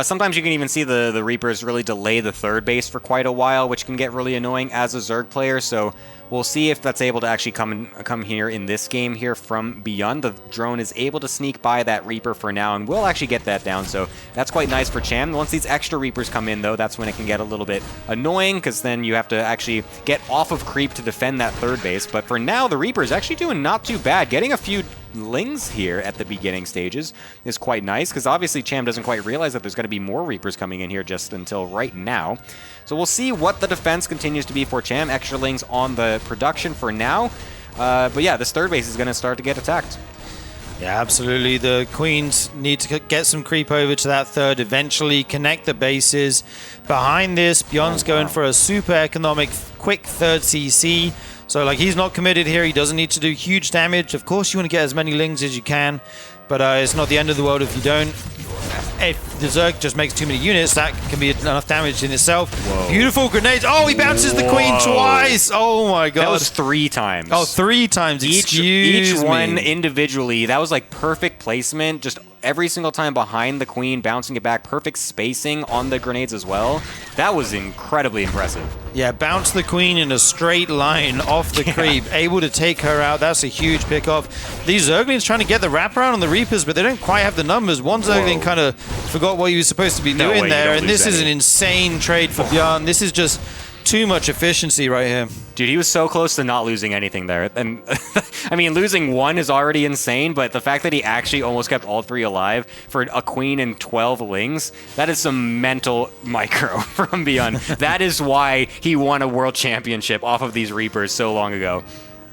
S3: Sometimes you can even see the Reapers really delay the 3rd base for quite a while, which can get really annoying as a Zerg player, so we'll see if that's able to actually come here in this game here from ByuN. The drone is able to sneak by that Reaper for now, and we'll actually get that down, so that's quite nice for Cham. Once these extra Reapers come in, though, that's when it can get a little bit annoying, because then you have to actually get off of creep to defend that 3rd base. But for now, the Reaper is actually doing not too bad. Getting a few Lings here at the beginning stages is quite nice, because obviously Cham doesn't quite realize that there's going to be more Reapers coming in here just until right now. So we'll see what the defense continues to be for Cham. Extra Lings on the production for now. But yeah, this 3rd base is going to start to get attacked.
S2: Yeah, absolutely. The Queens need to get some creep over to that 3rd, eventually connect the bases. Behind this, ByuN's going for a super economic, quick 3rd CC. So, like, he's not committed here. He doesn't need to do huge damage. Of course, you want to get as many Lings as you can, but it's not the end of the world if you don't. If the Zerg just makes too many units, that can be enough damage in itself. Whoa. Beautiful grenades. Oh, he bounces the Queen twice. Oh, my God.
S3: That was 3 times.
S2: Oh, 3 times.
S3: Each one individually. That was, like, perfect placement. Just every single time behind the Queen, bouncing it back. Perfect spacing on the grenades as well. That was incredibly impressive.
S2: Yeah, bounce the Queen in a straight line off the creep. Able to take her out. That's a huge pickoff. These Zerglings trying to get the wraparound on the Reapers, but they don't quite have the numbers. One Zergling kind of forgot what he was supposed to be doing there, and this is an insane trade for ByuN. This is just too much efficiency right here.
S3: Dude, he was so close to not losing anything there. And I mean, losing 1 is already insane, but the fact that he actually almost kept all 3 alive for a Queen and 12 Lings, that is some mental micro from ByuN. That is why he won a world championship off of these Reapers so long ago.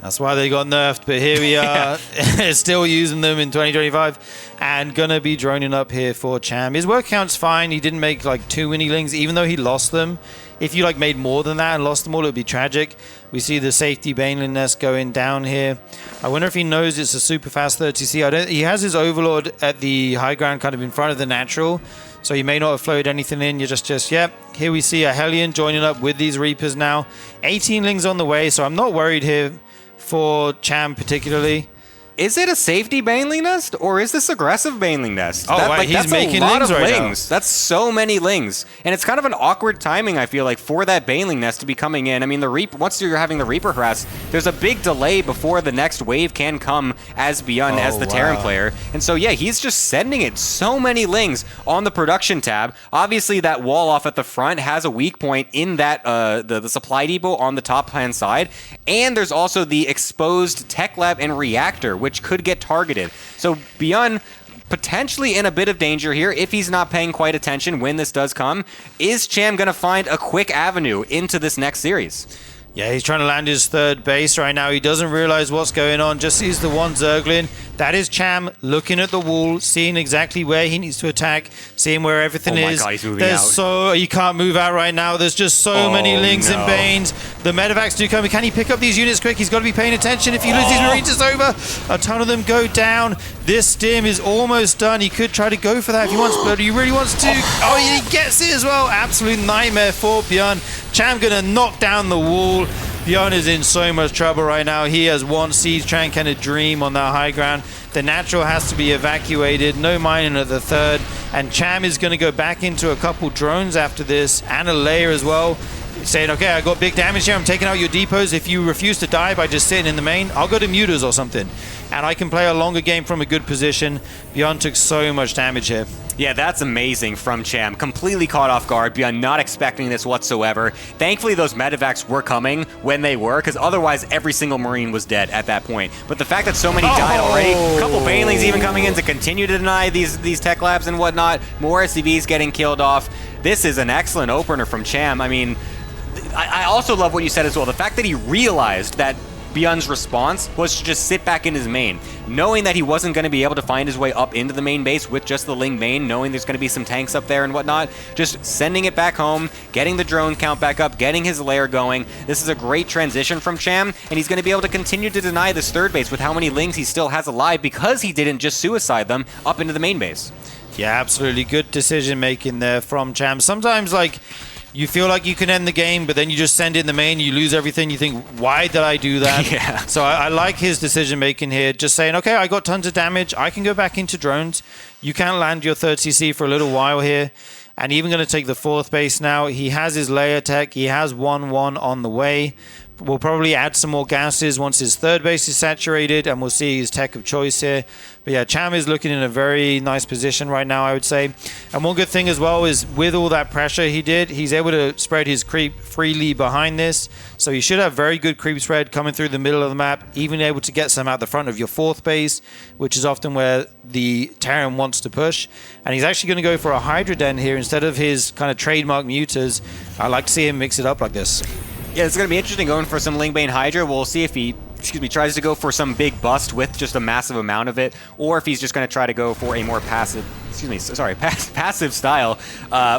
S2: That's why they got nerfed, but here we are, still using them in 2025, and gonna be droning up here for Cham. His work count's fine. He didn't make like 2 winning Lings, even though he lost them. If you like made more than that and lost them all, it would be tragic. We see the safety Baneling nest going down here. I wonder if he knows it's a super fast 30C. He has his Overlord at the high ground kind of in front of the natural, so he may not have flowed anything in. You're just yep. Here we see a Hellion joining up with these Reapers now. 18 Lings on the way, so I'm not worried here for Cham particularly.
S3: Is it a safety Baneling nest, or is this aggressive Baneling nest?
S2: Oh, right, he's making Lings right now.
S3: That's so many Lings. And it's kind of an awkward timing, I feel like, for that Baneling nest to be coming in. I mean, the Reaper, once you're having the Reaper harass, there's a big delay before the next wave can come as ByuN, as the Terran player. And so, yeah, he's just sending it so many Lings on the production tab. Obviously, that wall off at the front has a weak point in that the supply depot on the top-hand side. And there's also the exposed Tech Lab and Reactor, which could get targeted. So ByuN potentially in a bit of danger here if he's not paying quite attention when this does come. Is Cham going to find a quick avenue into this next series?
S2: Yeah, he's trying to land his 3rd base right now. He doesn't realize what's going on, just sees the 1 Zerglin. That is Cham looking at the wall, seeing exactly where he needs to attack, seeing where everything is.
S3: God, he's moving out.
S2: You can't move out right now. There's just so many Lings and Banes. The medevacs do come. Can he pick up these units quick? He's got to be paying attention. If he loses these Marines, it's over. A ton of them go down. This stim is almost done. He could try to go for that if he wants, but he really wants to. Oh, he gets it as well. Absolute nightmare for ByuN. Cham gonna knock down the wall. ByuN is in so much trouble right now. He has one siege tank and a dream on that high ground. The natural has to be evacuated. No mining at the third. And Cham is going to go back into a couple drones after this and a layer as well. Saying, okay, I got big damage here. I'm taking out your depots. If you refuse to die by just sitting in the main, I'll go to mutas or something. And I can play a longer game from a good position. ByuN took so much damage here.
S3: Yeah, that's amazing from Cham. Completely caught off guard. ByuN not expecting this whatsoever. Thankfully, those medevacs were coming when they were, because otherwise every single Marine was dead at that point. But the fact that so many died already, a couple Banelings even coming in to continue to deny these tech labs and whatnot, more SCVs getting killed off. This is an excellent opener from Cham. I mean, I also love what you said as well. The fact that he realized that ByuN's response was to just sit back in his main, knowing that he wasn't going to be able to find his way up into the main base with just the Ling main, knowing there's going to be some tanks up there and whatnot, just sending it back home, getting the drone count back up, getting his lair going. This is a great transition from Cham, and he's going to be able to continue to deny this third base with how many Lings he still has alive because he didn't just suicide them up into the main base.
S2: Yeah, absolutely. Good decision making there from Cham. Sometimes, like, you feel like you can end the game, but then you just send in the main, you lose everything. You think, why did I do that?
S3: Yeah.
S2: So I like his decision making here. Just saying, okay, I got tons of damage. I can go back into drones. You can't land your third CC for a little while here. And even going to take the fourth base now. He has his layer tech. He has 1-1 on the way. We'll probably add some more gases once his third base is saturated, and we'll see his tech of choice here. But yeah, Cham is looking in a very nice position right now, I would say. And one good thing as well is with all that pressure he did, he's able to spread his creep freely behind this. So you should have very good creep spread coming through the middle of the map, even able to get some out the front of your fourth base, which is often where the Terran wants to push. And he's actually going to go for a Hydra Den here instead of his kind of trademark mutas. I like to see him mix it up like this.
S3: Yeah, it's going to be interesting going for some Lingbane Hydra. We'll see if he, tries to go for some big bust with just a massive amount of it, or if he's just going to try to go for a more passive, passive style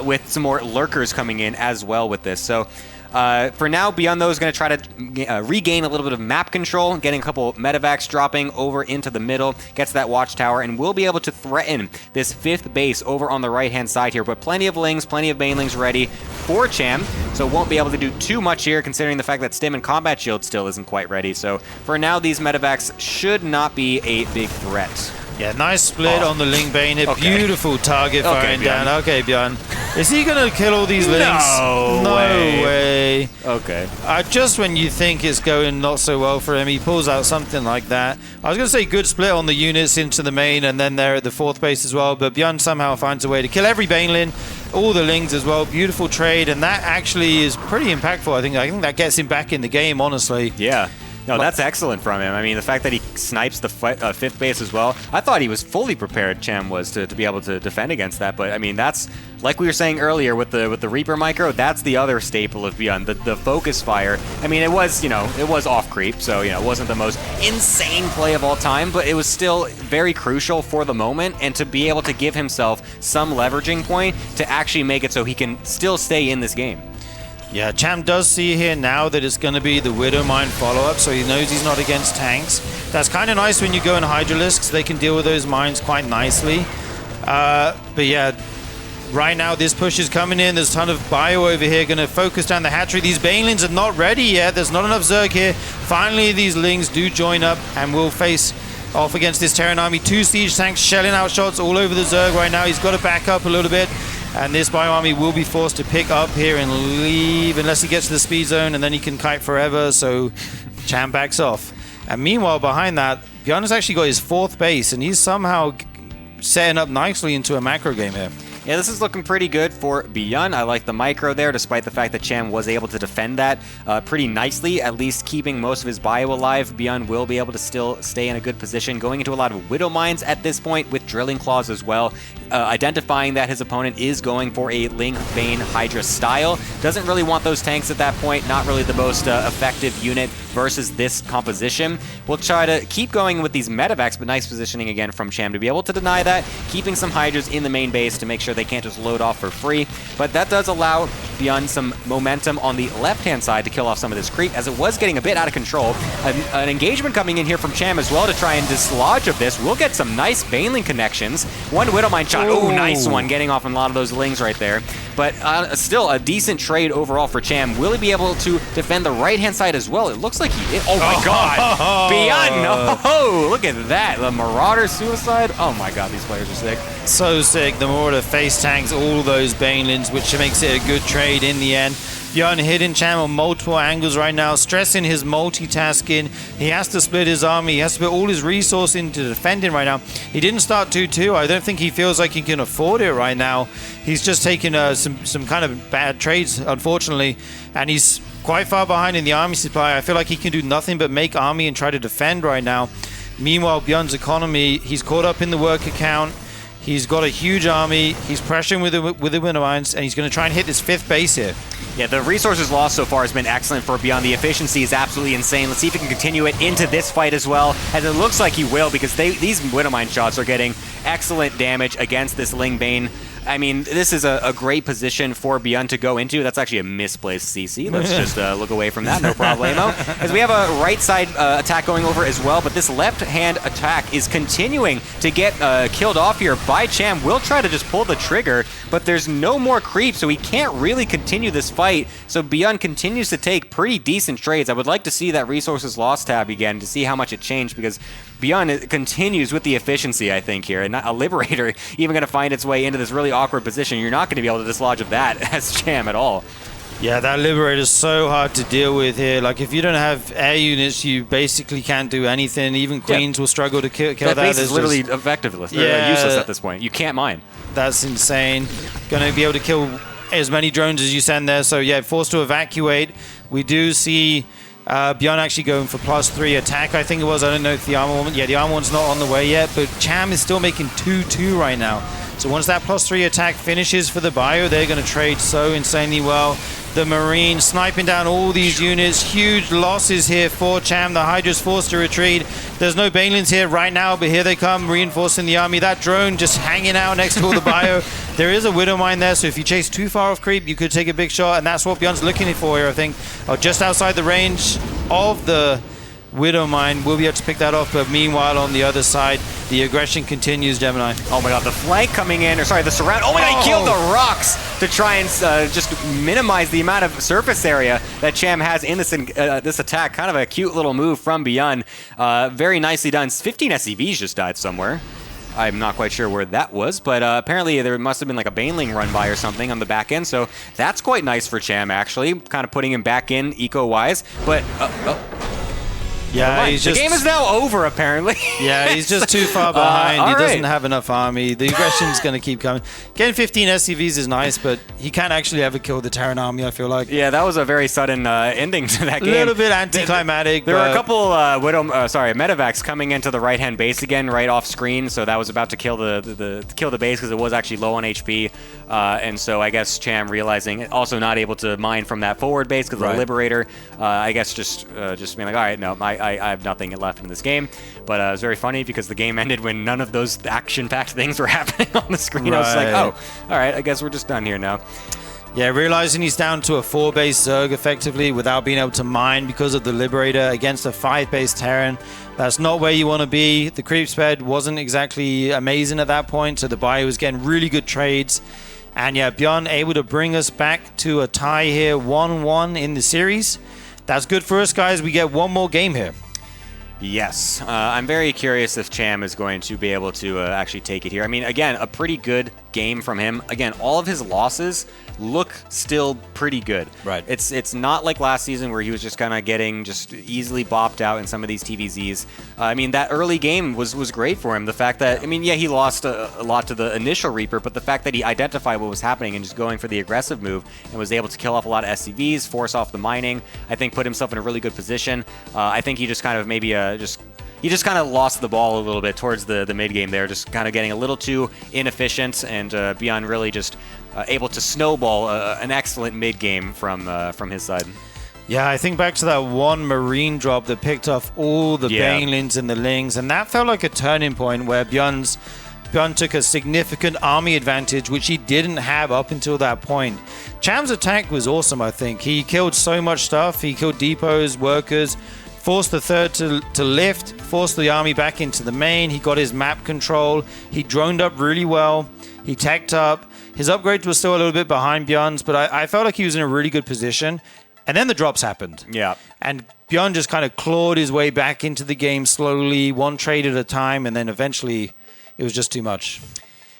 S3: with some more lurkers coming in as well with this. So for now, ByuN though is going to try to regain a little bit of map control, getting a couple medevacs dropping over into the middle, gets that watchtower, and will be able to threaten this fifth base over on the right-hand side here. But plenty of Lings, plenty of Banelings ready for Cham, so won't be able to do too much here considering the fact that Stim and Combat Shield still isn't quite ready. So for now, these medevacs should not be a big threat.
S2: Yeah, nice split on the Ling Bane. Beautiful target firing down. Okay, ByuN. Is he going to kill all these Lings?
S3: No
S2: way.
S3: Okay.
S2: Just when you think it's going not so well for him, he pulls out something like that. I was going to say good split on the units into the main and then there at the fourth base as well, but ByuN somehow finds a way to kill every Baneling, all the Lings as well. Beautiful trade, and that actually is pretty impactful. I think that gets him back in the game, honestly.
S3: Yeah. No, that's excellent from him. I mean, the fact that he snipes the fifth base as well, I thought he was fully prepared, Cham was, to be able to defend against that. But, I mean, that's, like we were saying earlier with the Reaper micro, that's the other staple of ByuN, the focus fire. I mean, it was, it was off creep, so, it wasn't the most insane play of all time, but it was still very crucial for the moment, and to be able to give himself some leveraging point to actually make it so he can still stay in this game.
S2: Yeah, Cham does see here now that it's going to be the Widow Mine follow-up, so he knows he's not against tanks. That's kind of nice when you go in Hydralisks. They can deal with those mines quite nicely. But yeah, right now this push is coming in. There's a ton of bio over here going to focus down the hatchery. These Banelings are not ready yet. There's not enough Zerg here. Finally, these Lings do join up and will face off against this Terran army. 2 siege tanks shelling out shots all over the Zerg right now. He's got to back up a little bit. And this bio army will be forced to pick up here and leave unless he gets to the speed zone, and then he can kite forever, so Cham backs off. And meanwhile, behind that, ByuN has actually got his fourth base, and he's somehow setting up nicely into a macro game here.
S3: Yeah, this is looking pretty good for ByuN. I like the micro there, despite the fact that Cham was able to defend that pretty nicely, at least keeping most of his bio alive. ByuN will be able to still stay in a good position, going into a lot of Widow Mines at this point with Drilling Claws as well. Identifying that his opponent is going for a Ling Bane Hydra style. Doesn't really want those tanks at that point, not really the most effective unit versus this composition. We'll try to keep going with these medevacs, but nice positioning again from Cham to be able to deny that, keeping some Hydras in the main base to make sure they can't just load off for free. But that does allow ByuN some momentum on the left-hand side to kill off some of this creep, as it was getting a bit out of control. An engagement coming in here from Cham as well to try and dislodge of this. We'll get some nice Baneling connections. One Widowmine shot. Oh, nice one, getting off on a lot of those Lings right there. but still a decent trade overall for Cham. Will he be able to defend the right-hand side as well? It looks like he did. Oh my god! ByuN! Oh, look at that. The Marauder suicide. Oh my god, these players are sick.
S2: So sick. The Marauder face tanks all those Banelings, which makes it a good trade in the end. ByuN hitting Cham on multiple angles right now, stressing his multitasking. He has to split his army. He has to put all his resource into defending right now. He didn't start 2-2. I don't think he feels like he can afford it right now. He's just taking some kind of bad trades, unfortunately, and he's quite far behind in the army supply. I feel like he can do nothing but make army and try to defend right now. Meanwhile, ByuN's economy, he's caught up in the work account. He's got a huge army. He's pressuring with the winter mines, and he's going to try and hit this 5th base here.
S3: Yeah, the resources lost so far has been excellent for ByuN. The efficiency is absolutely insane. Let's see if he can continue it into this fight as well. And it looks like he will, because these winter mine shots are getting excellent damage against this Ling Bane. I mean, this is a great position for ByuN to go into. That's actually a misplaced CC. Let's just look away from that, no problemo. As we have a right side attack going over as well, but this left hand attack is continuing to get killed off here by Cham. Will try to just pull the trigger, but there's no more creep, so he can't really continue this fight. So ByuN continues to take pretty decent trades. I would like to see that resources lost tab again to see how much it changed, because ByuN continues with the efficiency, I think, here. And not a Liberator even going to find its way into this really awkward position. You're not going to be able to dislodge of that as Cham at all.
S2: Yeah, that Liberator is so hard to deal with here. Like, if you don't have air units, you basically can't do anything. Even Queens will struggle to kill that.
S3: That base is literally effectiveless. Yeah, useless at this point. You can't mine.
S2: That's insane. Going to be able to kill as many drones as you send there. So, yeah, forced to evacuate. We do see ByuN actually going for +3 attack, I think it was. I don't know if the armor one... Yeah, the armor one's not on the way yet, but Cham is still making 2-2 right now. So once that +3 attack finishes for the Bio, they're going to trade so insanely well. The Marine sniping down all these units. Huge losses here for Cham. The Hydra's forced to retreat. There's no Banelings here right now, but here they come, reinforcing the army. That drone just hanging out next to all the Bio. There is a Widow Mine there, so if you chase too far off creep, you could take a big shot, and that's what ByuN's looking for here, I think. Just outside the range of the Widow Mine, we'll be able to pick that off, but meanwhile on the other side, the aggression continues, Gemini.
S3: Oh my god, the flank coming in, or sorry, the surround. Oh my god, he killed the rocks to try and just minimize the amount of surface area that Cham has in this attack. Kind of a cute little move from ByuN. Very nicely done. 15 SCVs just died somewhere. I'm not quite sure where that was, but apparently there must have been like a Baneling run by or something on the back end, so that's quite nice for Cham, actually. Kind of putting him back in eco-wise, but...
S2: Yeah, he's just...
S3: The game is now over, apparently.
S2: Yeah, he's just too far behind. He doesn't have enough army. The aggression's going to keep coming. Getting 15 SCVs is nice, but he can't actually ever kill the Terran army, I feel like.
S3: Yeah, that was a very sudden ending to that game.
S2: A little bit anticlimactic.
S3: There were a couple medevacs coming into the right-hand base again, right off screen, so that was about to kill the base because it was actually low on HP. And so I guess Cham realizing, also not able to mine from that forward base because of the Liberator, I guess just being like, all right, no, I have nothing left in this game. But it was very funny because the game ended when none of those action-packed things were happening on the screen. I was like, oh, all right, I guess we're just done here now.
S2: Yeah, realizing he's down to a 4-base Zerg effectively without being able to mine because of the Liberator against a 5-base Terran. That's not where you want to be. The creep sped wasn't exactly amazing at that point, so the Bio was getting really good trades. And yeah, ByuN able to bring us back to a tie here, 1-1 in the series. That's good for us, guys. We get one more game here.
S3: Yes. I'm very curious if Cham is going to be able to actually take it here. I mean, again, a pretty good game from him. Again, all of his losses look still pretty good.
S2: Right.
S3: It's not like last season where he was just kind of getting just easily bopped out in some of these TVZs. I mean, that early game was great for him. The fact that, I mean, yeah, he lost a lot to the initial Reaper, but the fact that he identified what was happening and just going for the aggressive move and was able to kill off a lot of SCVs, force off the mining, I think put himself in a really good position. I think he just kind of maybe he just kind of lost the ball a little bit towards the mid game there, just kind of getting a little too inefficient, and ByuN really just able to snowball an excellent mid game from his side.
S2: Yeah, I think back to that one Marine drop that picked off all the Banelings and the Lings, and that felt like a turning point where ByuN took a significant army advantage, which he didn't have up until that point. Cham's attack was awesome, I think. He killed so much stuff. He killed depots, workers, forced the third to lift, forced the army back into the main. He got his map control. He droned up really well. He teched up. His upgrades were still a little bit behind ByuN's, but I felt like he was in a really good position. And then the drops happened.
S3: Yeah.
S2: And ByuN just kind of clawed his way back into the game slowly, one trade at a time, and then eventually it was just too much.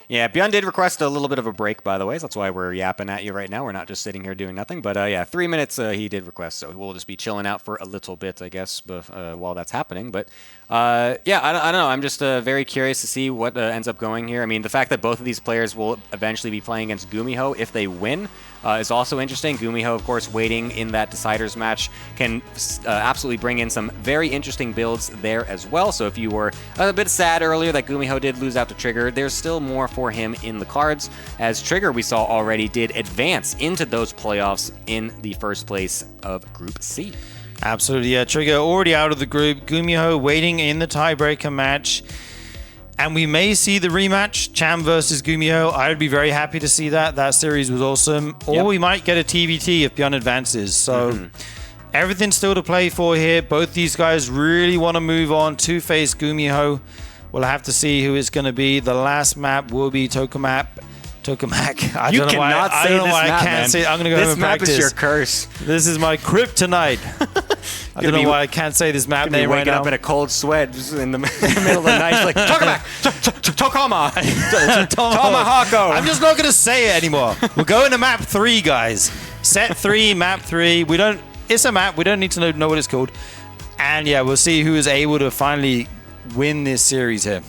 S3: Yeah, ByuN did request a little bit of a break, by the way. So that's why we're yapping at you right now. We're not just sitting here doing nothing. But yeah, 3 minutes he did request, so we'll just be chilling out for a little bit, I guess, while that's happening. But yeah, I don't know. I'm just very curious to see what ends up going here. I mean, the fact that both of these players will eventually be playing against GuMiho if they win is also interesting. GuMiho, of course, waiting in that deciders match can absolutely bring in some very interesting builds there as well. So if you were a bit sad earlier that GuMiho did lose out to Trigger, there's still more for him in the cards, as Trigger, we saw already, did advance into those playoffs in the first place of Group C.
S2: Absolutely, yeah. Trigger already out of the group. GuMiho waiting in the tiebreaker match. And we may see the rematch, Cham versus GuMiho. I would be very happy to see that. That series was awesome. Or we might get a TVT if ByuN advances. So everything's still to play for here. Both these guys really want to move on to face GuMiho. We'll have to see who it's going to be. The last map will be Tokamak. I don't know why I can't say it. I'm going to go home and practice.
S3: This map is your curse.
S2: This is my kryptonite. I don't know why I can't say this map name right now.
S3: Waking up in a cold sweat in the middle of the night, like Tokamak, Tokama, Tomahawko.
S2: I'm just not going to say it anymore. We're going to map 3, guys. Set 3, map 3. It's a map. We don't need to know what it's called. And yeah, we'll see who is able to finally win this series here.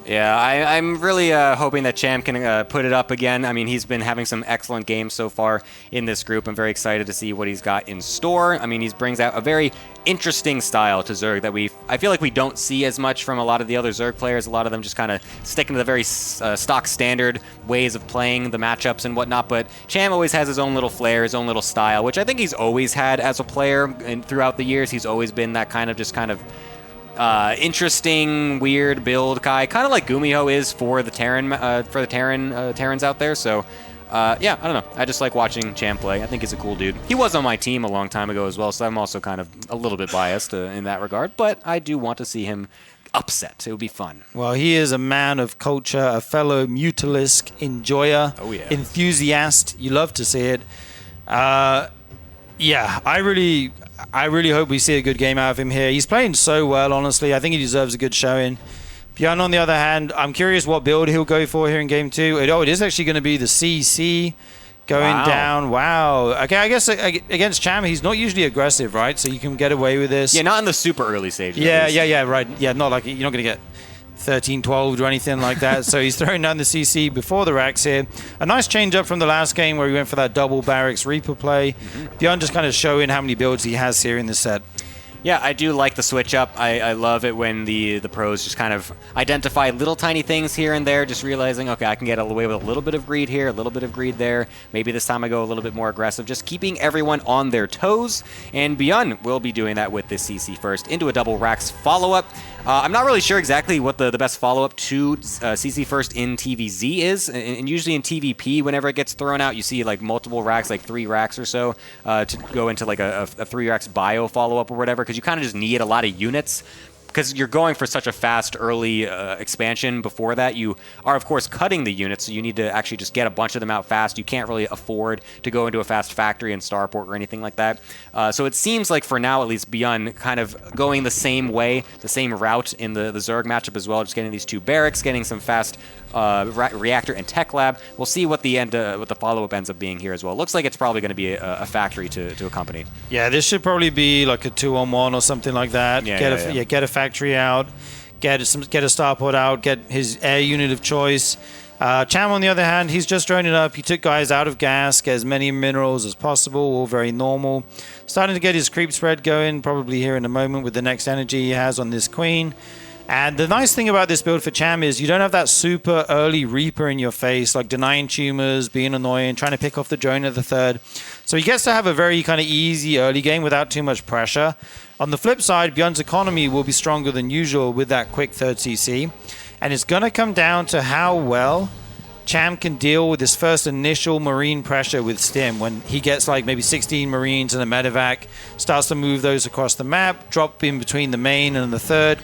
S3: Yeah, I'm really hoping that Cham can put it up again. I mean, he's been having some excellent games so far in this group. I'm very excited to see what he's got in store. I mean, he brings out a very interesting style to Zerg that I feel like we don't see as much from a lot of the other Zerg players. A lot of them just kind of sticking to the very stock standard ways of playing the matchups and whatnot. But Cham always has his own little flair, his own little style, which I think he's always had as a player. And throughout the years, he's always been that kind of interesting, weird build guy, kind of like GuMiho is for the Terrans out there. So, yeah, I don't know. I just like watching Cham play. I think he's a cool dude. He was on my team a long time ago as well, so I'm also kind of a little bit biased in that regard. But I do want to see him upset. It would be fun.
S2: Well, he is a man of culture, a fellow Mutalisk enjoyer, enthusiast. You love to see it. Yeah, I really hope we see a good game out of him here. He's playing so well, honestly. I think he deserves a good showing. ByuN, on the other hand, I'm curious what build he'll go for here in Game 2. It is actually going to be the CC going down. Wow. Okay, I guess against Cham, he's not usually aggressive, right? So you can get away with this.
S3: Yeah, not in the super early stages.
S2: Yeah, right. Yeah, not like you're not going to get 13-12 or anything like that. So he's throwing down the CC before the racks here. A nice change up from the last game where he went for that double Barracks Reaper play. ByuN just kind of showing how many builds he has here in this set.
S3: Yeah, I do like the switch up. I love it when the pros just kind of identify little tiny things here and there, just realizing, okay, I can get away with a little bit of greed here, a little bit of greed there. Maybe this time I go a little bit more aggressive, just keeping everyone on their toes. And ByuN will be doing that with this CC first into a double racks follow-up. I'm not really sure exactly what the best follow-up to CC first in TVZ is. And usually in TVP, whenever it gets thrown out, you see like multiple racks, like 3 racks or so, to go into like a 3 racks bio follow-up or whatever, because you kind of just need a lot of units. Because you're going for such a fast early expansion before that, you are, of course, cutting the units, so you need to actually just get a bunch of them out fast. You can't really afford to go into a fast factory in Starport or anything like that. So it seems like, for now at least, ByuN kind of going the same way, the same route in the Zerg matchup as well, just getting these 2 barracks, getting some fast reactor and tech lab. We'll see what the follow-up ends up being here as well. Looks like it's probably going to be a factory to accompany.
S2: Yeah, this should probably be like a 2-on-1 or something like that. Get a factory out, get a starport out, get his air unit of choice. Cham, on the other hand, he's just droning up. He took guys out of gas, get as many minerals as possible, all very normal. Starting to get his creep spread going, probably here in a moment with the next energy he has on this queen. And the nice thing about this build for Cham is you don't have that super early Reaper in your face, like denying tumors, being annoying, trying to pick off the drone at the third. So he gets to have a very kind of easy early game without too much pressure. On the flip side, ByuN's economy will be stronger than usual with that quick third CC. And it's going to come down to how well Cham can deal with this first initial Marine pressure with Stim when he gets like maybe 16 Marines and a medevac, starts to move those across the map, drop in between the main and the third,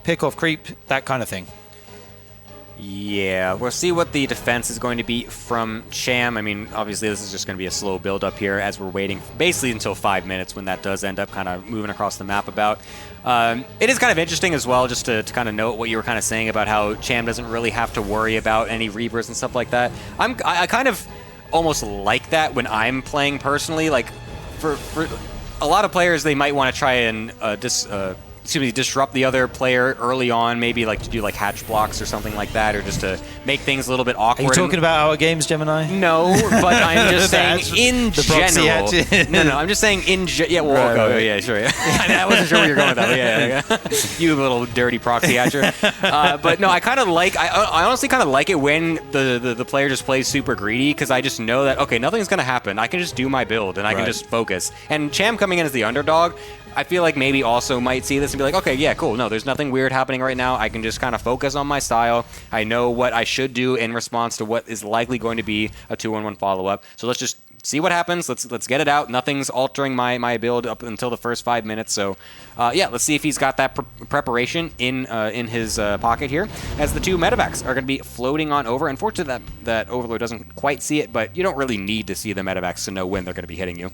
S2: pick off creep, that kind of thing.
S3: Yeah, we'll see what the defense is going to be from Cham. I mean, obviously this is just going to be a slow build up here as we're waiting basically until 5 minutes when that does end up kind of moving across the map about. It is kind of interesting as well just to kind of note what you were kind of saying about how Cham doesn't really have to worry about any Reapers and stuff like that. I kind of almost like that when I'm playing personally. Like for a lot of players, they might want to try and disrupt the other player early on, maybe like to do like hatch blocks or something like that, or just to make things a little bit awkward.
S2: Are you talking about our games, Gemini?
S3: No, but I'm just saying in general. No, I'm just saying in yeah, well,
S2: right,
S3: okay, yeah, sure. Yeah. I wasn't sure where you're going with that, but yeah. You little dirty proxy hatcher. But no, I kind of like, I honestly kind of like it when the player just plays super greedy, because I just know that, okay, nothing's going to happen. I can just do my build, and I can just focus. And Cham coming in as the underdog, I feel like maybe also might see this and be like, okay, yeah, cool. No, there's nothing weird happening right now. I can just kind of focus on my style. I know what I should do in response to what is likely going to be a 2-1-1 follow-up. So let's just see what happens. Let's get it out. Nothing's altering my build up until the first 5 minutes. So, yeah, let's see if he's got that preparation in his pocket here, as the two medevacs are going to be floating on over. Unfortunately, that Overlord doesn't quite see it, but you don't really need to see the medevacs to know when they're going to be hitting you.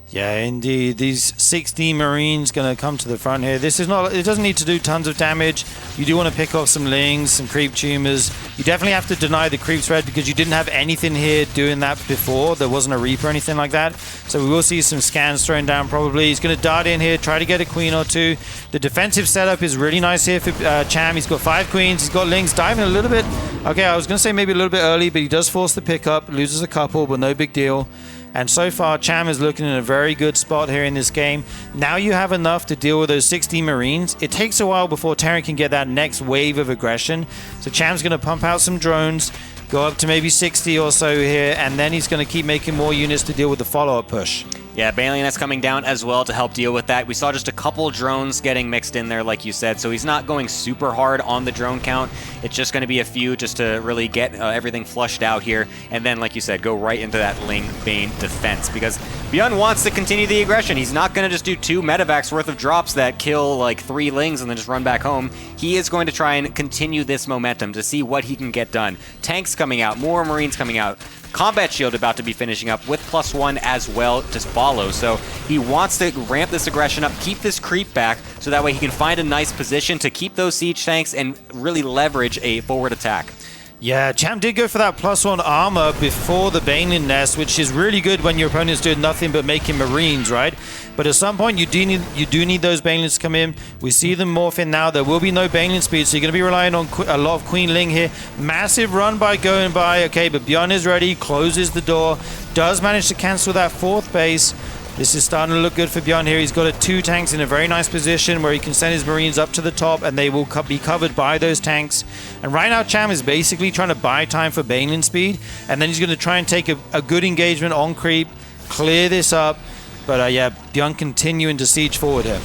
S2: Yeah, indeed. These 60 Marines going to come to the front here. This is not, it doesn't need to do tons of damage. You do want to pick off some lings, some creep tumors. You definitely have to deny the creep threat because you didn't have anything here doing that before. There wasn't a Reaper or anything like that. So we will see some scans thrown down probably. He's going to dart in here, try to get a queen or two. The defensive setup is really nice here for Cham. He's got 5 queens. He's got lings diving a little bit. Okay, I was going to say maybe a little bit early, but he does force the pickup. Loses a couple, but no big deal. And so far, Cham is looking in a very good spot here in this game. Now you have enough to deal with those 60 Marines. It takes a while before Terran can get that next wave of aggression. So Cham's going to pump out some drones, go up to maybe 60 or so here, and then he's going to keep making more units to deal with the follow-up push.
S3: Yeah, Balionet's coming down as well to help deal with that. We saw just a couple drones getting mixed in there, like you said, so he's not going super hard on the drone count. It's just going to be a few just to really get everything flushed out here, and then, like you said, go right into that Ling Bane defense, because ByuN wants to continue the aggression. He's not going to just do 2 medevacs worth of drops that kill like 3 Lings and then just run back home. He is going to try and continue this momentum to see what he can get done. Tanks coming out, more Marines coming out. Combat Shield about to be finishing up with +1 as well to follow. So he wants to ramp this aggression up, keep this creep back, so that way he can find a nice position to keep those siege tanks and really leverage a forward attack.
S2: Yeah, Cham did go for that +1 armor before the Baneling nest, which is really good when your opponent's doing nothing but making Marines, right? But at some point, you do need those Banelings to come in. We see them morph in now. There will be no Baneling speed, so you're going to be relying on a lot of Queen Ling here. Massive run by going by. Okay, but ByuN is ready, closes the door, does manage to cancel that 4th base. This is starting to look good for ByuN here. He's got 2 tanks in a very nice position where he can send his Marines up to the top and they will be covered by those tanks. And right now, Cham is basically trying to buy time for Baneling speed, and then he's going to try and take a good engagement on creep, clear this up. But yeah, ByuN continuing to siege forward here.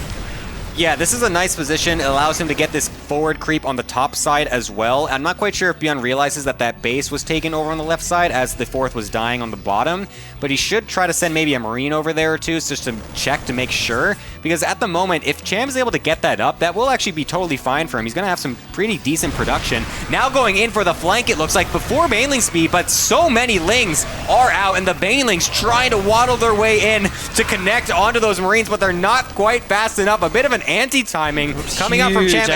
S3: Yeah, this is a nice position. It allows him to get this forward creep on the top side as well. I'm not quite sure if ByuN realizes that that base was taken over on the left side as the 4th was dying on the bottom, but he should try to send maybe a Marine over there or two just to check to make sure, because at the moment, if Cham is able to get that up, that will actually be totally fine for him. He's going to have some pretty decent production. Now going in for the flank, it looks like, before Baneling speed, but so many Lings are out, and the Banelings trying to waddle their way in to connect onto those Marines, but they're not quite fast enough. A bit of an anti-timing coming out from Cham.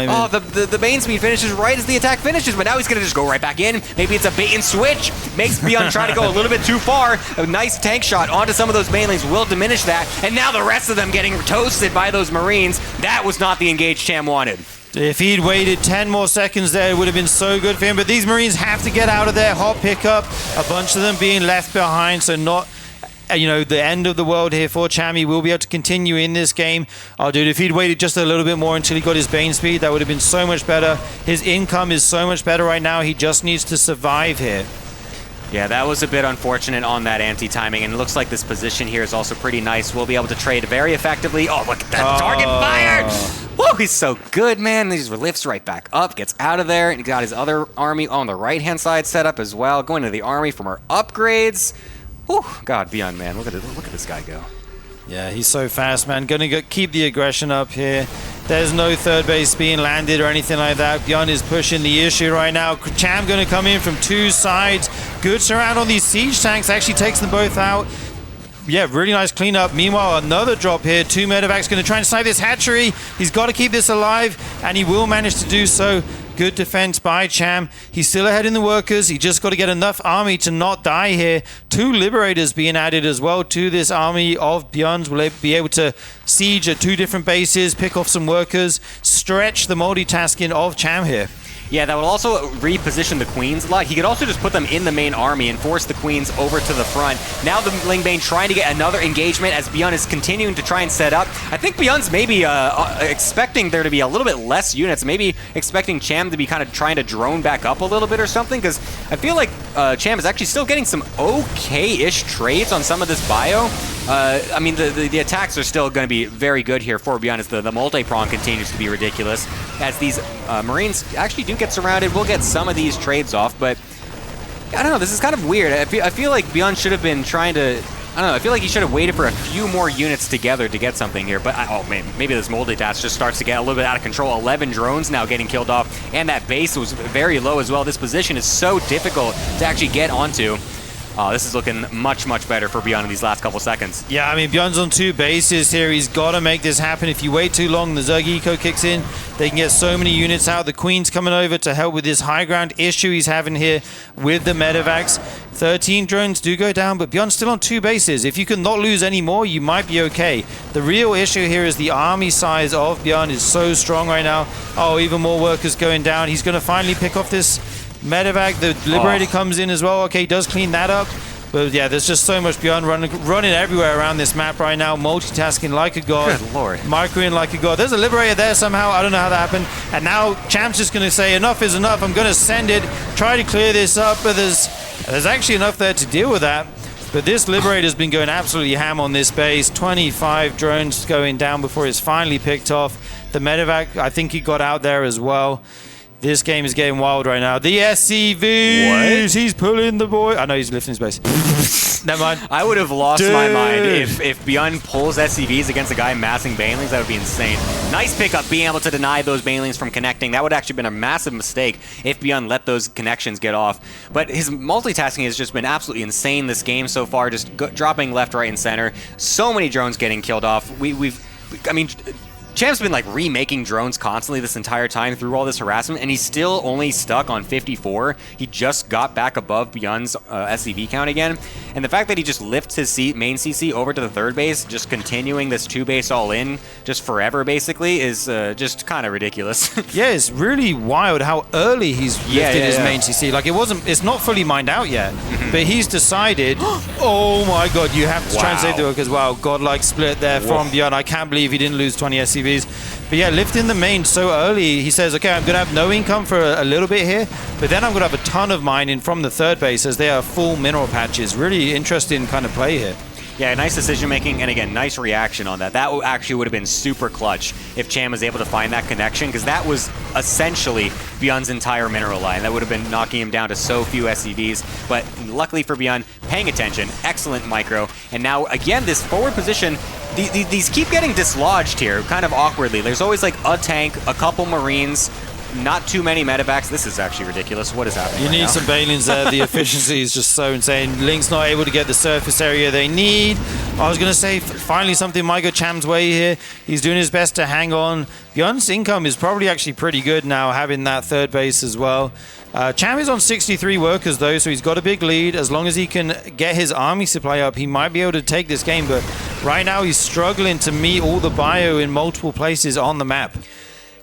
S3: Oh, the Bane speed finishes right as the attack finishes, but now he's going to just go right back in. Maybe it's a bait and switch. Makes ByuN try to go a little bit too far. A nice tank shot onto some of those Banelings will diminish that, and now the rest of them getting toasted by those Marines. That was not the engage Cham wanted.
S2: If he'd waited 10 more seconds there, it would have been so good for him. But these Marines have to get out of there. Hot pickup. A bunch of them being left behind, so not... You know, the end of the world here for Cham. He will be able to continue in this game. Oh, dude, if he'd waited just a little bit more until he got his Bane speed, that would have been so much better. His income is so much better right now. He just needs to survive here.
S3: Yeah, that was a bit unfortunate on that anti-timing, and it looks like this position here is also pretty nice. We'll be able to trade very effectively. Oh, look at that target fired! Whoa, he's so good, man. He just lifts right back up, gets out of there, and he got his other army on the right-hand side set up as well, going to the army from our upgrades. Whew, God, ByuN, man, look at this guy go.
S2: Yeah, he's so fast, man. Gonna keep the aggression up here. There's no third base being landed or anything like that. ByuN is pushing the issue right now. Cham going to come in from two sides. Good surround on these siege tanks. Actually takes them both out. Yeah, really nice cleanup. Meanwhile, another drop here. Two medevacs going to try and snipe this hatchery. He's got to keep this alive, and he will manage to do so. Good defense by Cham. He's still ahead in the workers. He just got to get enough army to not die here. Two liberators being added as well to this army of ByuNs. Will be able to siege at two different bases, pick off some workers, stretch the multitasking of Cham here.
S3: Yeah, that would also reposition the queens a lot. He could also just put them in the main army and force the queens over to the front. Now the Lingbane trying to get another engagement as ByuN is continuing to try and set up. I think ByuN's maybe expecting there to be a little bit less units, maybe expecting Cham to be kind of trying to drone back up a little bit or something, because I feel like Cham is actually still getting some okay-ish trades on some of this bio. I mean, the attacks are still going to be very good here for ByuN as the multi-prong continues to be ridiculous. As these Marines actually do get surrounded, we'll get some of these trades off, but I don't know, this is kind of weird. I feel like ByuN should have been trying to, I don't know, I feel like he should have waited for a few more units together to get something here, but oh man, maybe this multitask just starts to get a little bit out of control. 11 drones now getting killed off, and that base was very low as well. This position is so difficult to actually get onto. This is looking much, much better for ByuN in these last couple seconds.
S2: Yeah, I mean, ByuN's on two bases here. He's got to make this happen. If you wait too long, the Zerg Eco kicks in. They can get so many units out. The Queen's coming over to help with this high ground issue he's having here with the medevacs. 13 drones do go down, but ByuN's still on two bases. If you can not lose any more, you might be okay. The real issue here is the army size of ByuN is so strong right now. Oh, even more workers going down. He's going to finally pick off this medevac. The Liberator comes in as well. Okay, he does clean that up. But yeah, there's just so much ByuN running everywhere around this map right now, multitasking like a god.
S3: Good lord.
S2: Microing like a god. There's a Liberator there somehow. I don't know how that happened. And now Cham's just going to say, enough is enough. I'm going to send it, try to clear this up. But there's actually enough there to deal with that. But this Liberator's been going absolutely ham on this base. 25 drones going down before it's finally picked off. The medevac, I think he got out there as well. This game is getting wild right now. The SCVs! What? He's pulling the boy. I know he's lifting his base. Never mind.
S3: I would have lost my mind if ByuN pulls SCVs against a guy massing Banelings. That would be insane. Nice pickup, being able to deny those Banelings from connecting. That would actually been a massive mistake if ByuN let those connections get off. But his multitasking has just been absolutely insane this game so far, just dropping left, right, and center. So many drones getting killed off. I mean, Cham's been like remaking drones constantly this entire time through all this harassment, and he's still only stuck on 54. He just got back above ByuN's SCV count again, and the fact that he just lifts his main CC over to the third base, just continuing this two base all in just forever basically, is just kind of ridiculous.
S2: Yeah, it's really wild how early he's lifted his main CC. Like it's not fully mined out yet, but he's decided, oh my god, you have to try and save the workers. Wow, godlike split there from ByuN. I can't believe he didn't lose 20 SCVs. But yeah, lifting the main so early, he says, okay, I'm going to have no income for a little bit here, but then I'm going to have a ton of mining from the third base as they are full mineral patches. Really interesting kind of play here.
S3: Yeah, nice decision making, and again, nice reaction on that. That actually would have been super clutch if Cham was able to find that connection, because that was essentially ByuN's entire mineral line. That would have been knocking him down to so few SCVs, but luckily for ByuN, paying attention, excellent micro, and now again, this forward position, these keep getting dislodged here, kind of awkwardly. There's always like a tank, a couple Marines, not too many medevacs. This is actually ridiculous. What is happening?
S2: You need some Banelings there. The efficiency is just so insane. Link's not able to get the surface area they need. I was going to say, finally something might go Cham's way here. He's doing his best to hang on. ByuN's income is probably actually pretty good now, having that third base as well. Cham is on 63 workers though, so he's got a big lead. As long as he can get his army supply up, he might be able to take this game. But right now he's struggling to meet all the bio in multiple places on the map.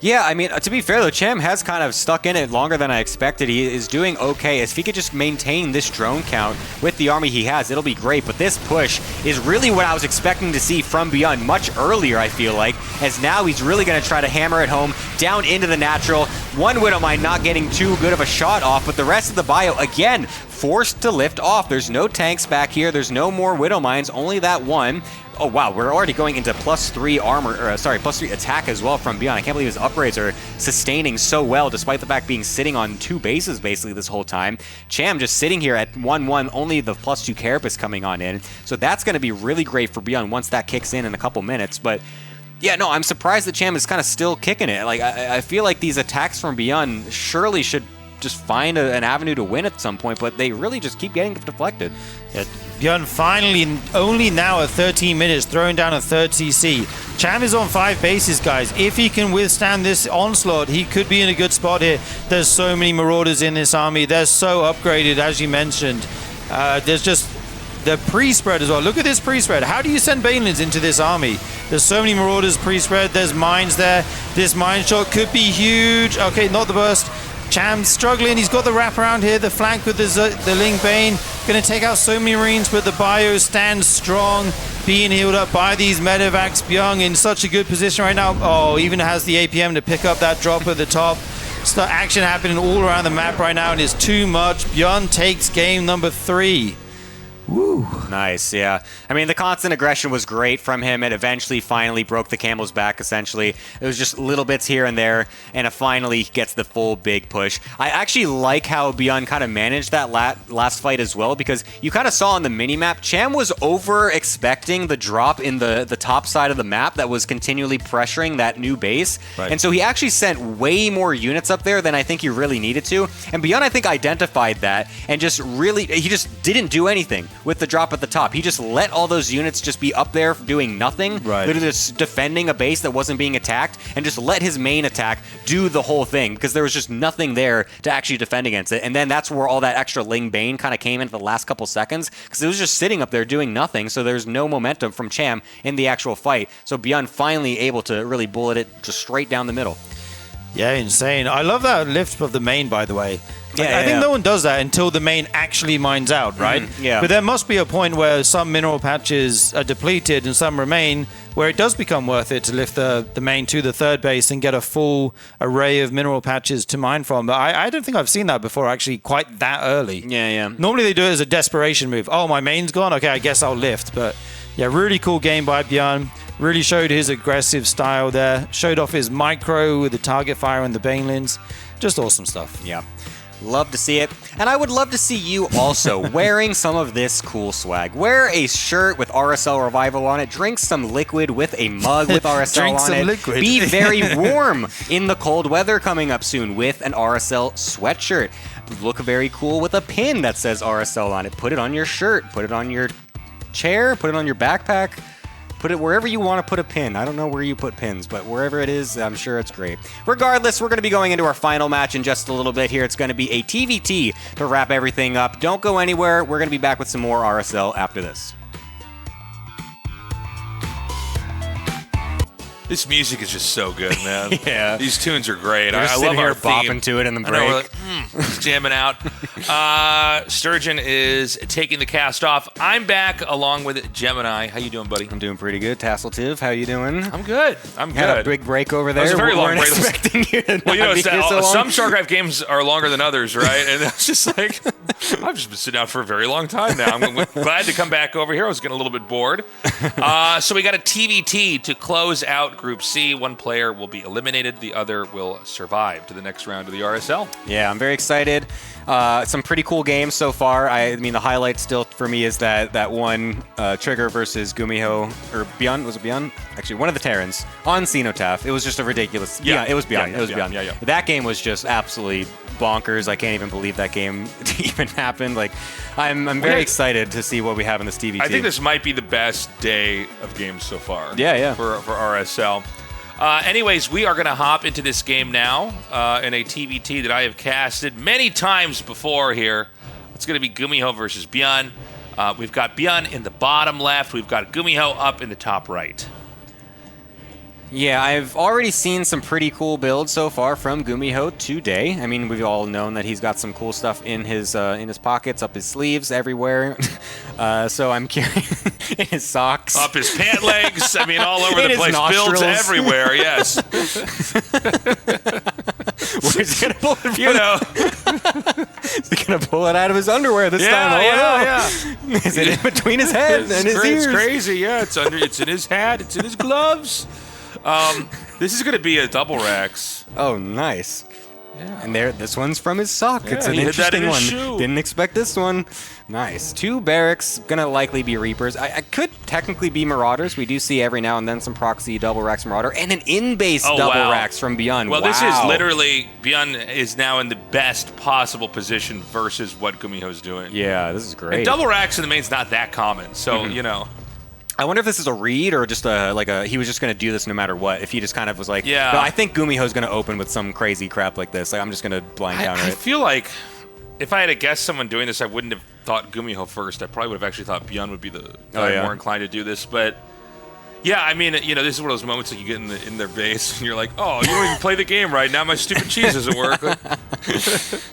S3: Yeah, I mean, to be fair though, Cham has kind of stuck in it longer than I expected. He is doing okay. If he could just maintain this drone count with the army he has, it'll be great. But this push is really what I was expecting to see from ByuN much earlier, I feel like, as now he's really going to try to hammer it home down into the natural. One Widowmine not getting too good of a shot off, but the rest of the bio, again, forced to lift off. There's no tanks back here. There's no more Widowmines, only that one. Oh wow, we're already going into +3 armor, or +3 attack as well from ByuN. I can't believe his upgrades are sustaining so well, despite the fact being sitting on two bases basically this whole time. Cham just sitting here at 1-1, only the +2 carapace coming on in. So that's going to be really great for ByuN once that kicks in a couple minutes. But Yeah, no, I'm surprised that Cham is kind of still kicking it. Like, I feel like these attacks from ByuN surely should just find an avenue to win at some point, but they really just keep getting deflected.
S2: Yeah, ByuN finally, only now at 13 minutes, throwing down a third CC. Cham is on 5 bases, guys. If he can withstand this onslaught, he could be in a good spot here. There's so many Marauders in this army. They're so upgraded, as you mentioned. There's just the pre-spread as well. Look at this pre-spread. How do you send Banelins into this army? There's so many Marauders pre-spread. There's mines there. This mine shot could be huge. Okay, not the burst. Cham's struggling. He's got the wraparound here. The flank with the Ling Bane. Going to take out so many Marines, but the Bio stands strong. Being healed up by these medevacs. ByuN in such a good position right now. Oh, even has the APM to pick up that drop at the top. Action happening all around the map right now, and it's too much. ByuN takes game number 3.
S3: Woo. Nice, yeah. I mean, the constant aggression was great from him. It eventually finally broke the camel's back, essentially. It was just little bits here and there, and it finally gets the full big push. I actually like how ByuN kind of managed that last fight as well, because you kind of saw on the minimap, Cham was over-expecting the drop in the top side of the map that was continually pressuring that new base. Right. And so he actually sent way more units up there than I think he really needed to. And ByuN, I think, identified that and just really, he just didn't do anything with the drop at the top. He just let all those units just be up there doing nothing, literally just defending a base that wasn't being attacked, and just let his main attack do the whole thing, because there was just nothing there to actually defend against it. And then that's where all that extra Ling Bane kind of came into the last couple seconds, because it was just sitting up there doing nothing, so there's no momentum from Cham in the actual fight. So ByuN finally able to really bullet it just straight down the middle.
S2: Yeah, insane. I love that lift of the main, by the way. I think no one does that until the main actually mines out, right?
S3: Yeah.
S2: But there must be a point where some mineral patches are depleted and some remain, where it does become worth it to lift the main to the third base and get a full array of mineral patches to mine from. But I don't think I've seen that before, actually, quite that early.
S3: Yeah.
S2: Normally they do it as a desperation move. Oh, my main's gone? Okay, I guess I'll lift. But yeah, really cool game by ByuN. Really showed his aggressive style there. Showed off his micro with the target fire and the Banelins. Just awesome stuff.
S3: Yeah. Love to see it. And I would love to see you also wearing some of this cool swag. Wear a shirt with RSL Revival on it. Drink some liquid with a mug with RSL
S2: Drink
S3: on
S2: some
S3: it.
S2: liquid.
S3: Be very warm in the cold weather coming up soon with an RSL sweatshirt. Look very cool with a pin that says RSL on it. Put it on your shirt. Put it on your chair. Put it on your backpack. Put it wherever you want to put a pin. I don't know where you put pins, but wherever it is, I'm sure it's great. Regardless, we're going to be going into our final match in just a little bit here. It's going to be a TVT to wrap everything up. Don't go anywhere. We're going to be back with some more RSL after this.
S1: This music is just so good, man.
S3: Yeah.
S1: These tunes are great.
S3: I
S1: love our
S3: bopping
S1: theme.
S3: to it in the break.
S1: I know, we're like, jamming out. Sturgeon is taking the cast off. I'm back along with Gemini. How you doing, buddy?
S3: I'm doing pretty good. Tasseltiv, how you doing?
S1: I'm good. I'm
S3: Had
S1: good.
S3: a big break over there.
S1: It was a very long break.
S3: Expecting you to
S1: well, you know,
S3: not be here so long.
S1: some StarCraft games are longer than others, right? And it's just like, I've just been sitting out for a very long time now. I'm glad to come back over here. I was getting a little bit bored. So we got a TVT to close out Group C. One player will be eliminated. The other will survive to the next round of the RSL.
S3: Yeah, I'm very excited. Some pretty cool games so far. I mean, the highlight still for me is that one Trigger versus GuMiho, or ByuN, was it ByuN? Actually, one of the Terrans on Cenotaph. It was just a ridiculous. Yeah, it was ByuN. It was ByuN.
S1: Yeah.
S3: That game was just absolutely bonkers. I can't even believe that game even happened. Like, I'm very excited to see what we have in this TVT.
S1: I think this might be the best day of games so far.
S3: Yeah.
S1: For RSL. Anyways, we are going to hop into this game now in a TVT that I have casted many times before here. It's going to be GuMiho versus ByuN. We've got ByuN in the bottom left. We've got GuMiho up in the top right.
S3: Yeah, I've already seen some pretty cool builds so far from GuMiho today. I mean, we've all known that he's got some cool stuff in his pockets, up his sleeves, everywhere. So I'm curious. In his socks.
S1: Up his pant legs. I mean, all over the place.
S3: Nostrils.
S1: Builds everywhere, yes.
S3: Where's he going to pull it?
S1: You know.
S3: Is he going to pull it out of his underwear this time?
S1: Yeah.
S3: Is it in between his head and his ears?
S1: It's crazy, yeah. It's in his hat. It's in his gloves. This is going to be a double Rex.
S3: Oh, nice. Yeah. And this one's from his sock.
S1: Yeah,
S3: it's an
S1: he hid that in
S3: interesting
S1: his
S3: one.
S1: shoe.
S3: Didn't expect this one. Nice. 2 barracks, gonna likely be Reapers. I could technically be Marauders. We do see every now and then some proxy double racks Marauder, and an in-base double racks from ByuN.
S1: Well, this is literally, ByuN is now in the best possible position versus what GuMiho's doing.
S3: Yeah, this is great.
S1: And double racks in the main's not that common, so, you know.
S3: I wonder if this is a read or just he was just going to do this no matter what. If he just kind of was like,
S1: yeah.
S3: No, I think GuMiho's going to open with some crazy crap like this. Like, I'm just going to blind counter it.
S1: I feel like if I had to guess someone doing this, I wouldn't have thought GuMiho first. I probably would have actually thought ByuN would be the guy more inclined to do this. But yeah, I mean, you know, this is one of those moments that you get in their base and you're like, oh, you don't even play the game right now. My stupid cheese doesn't work.
S3: Yeah,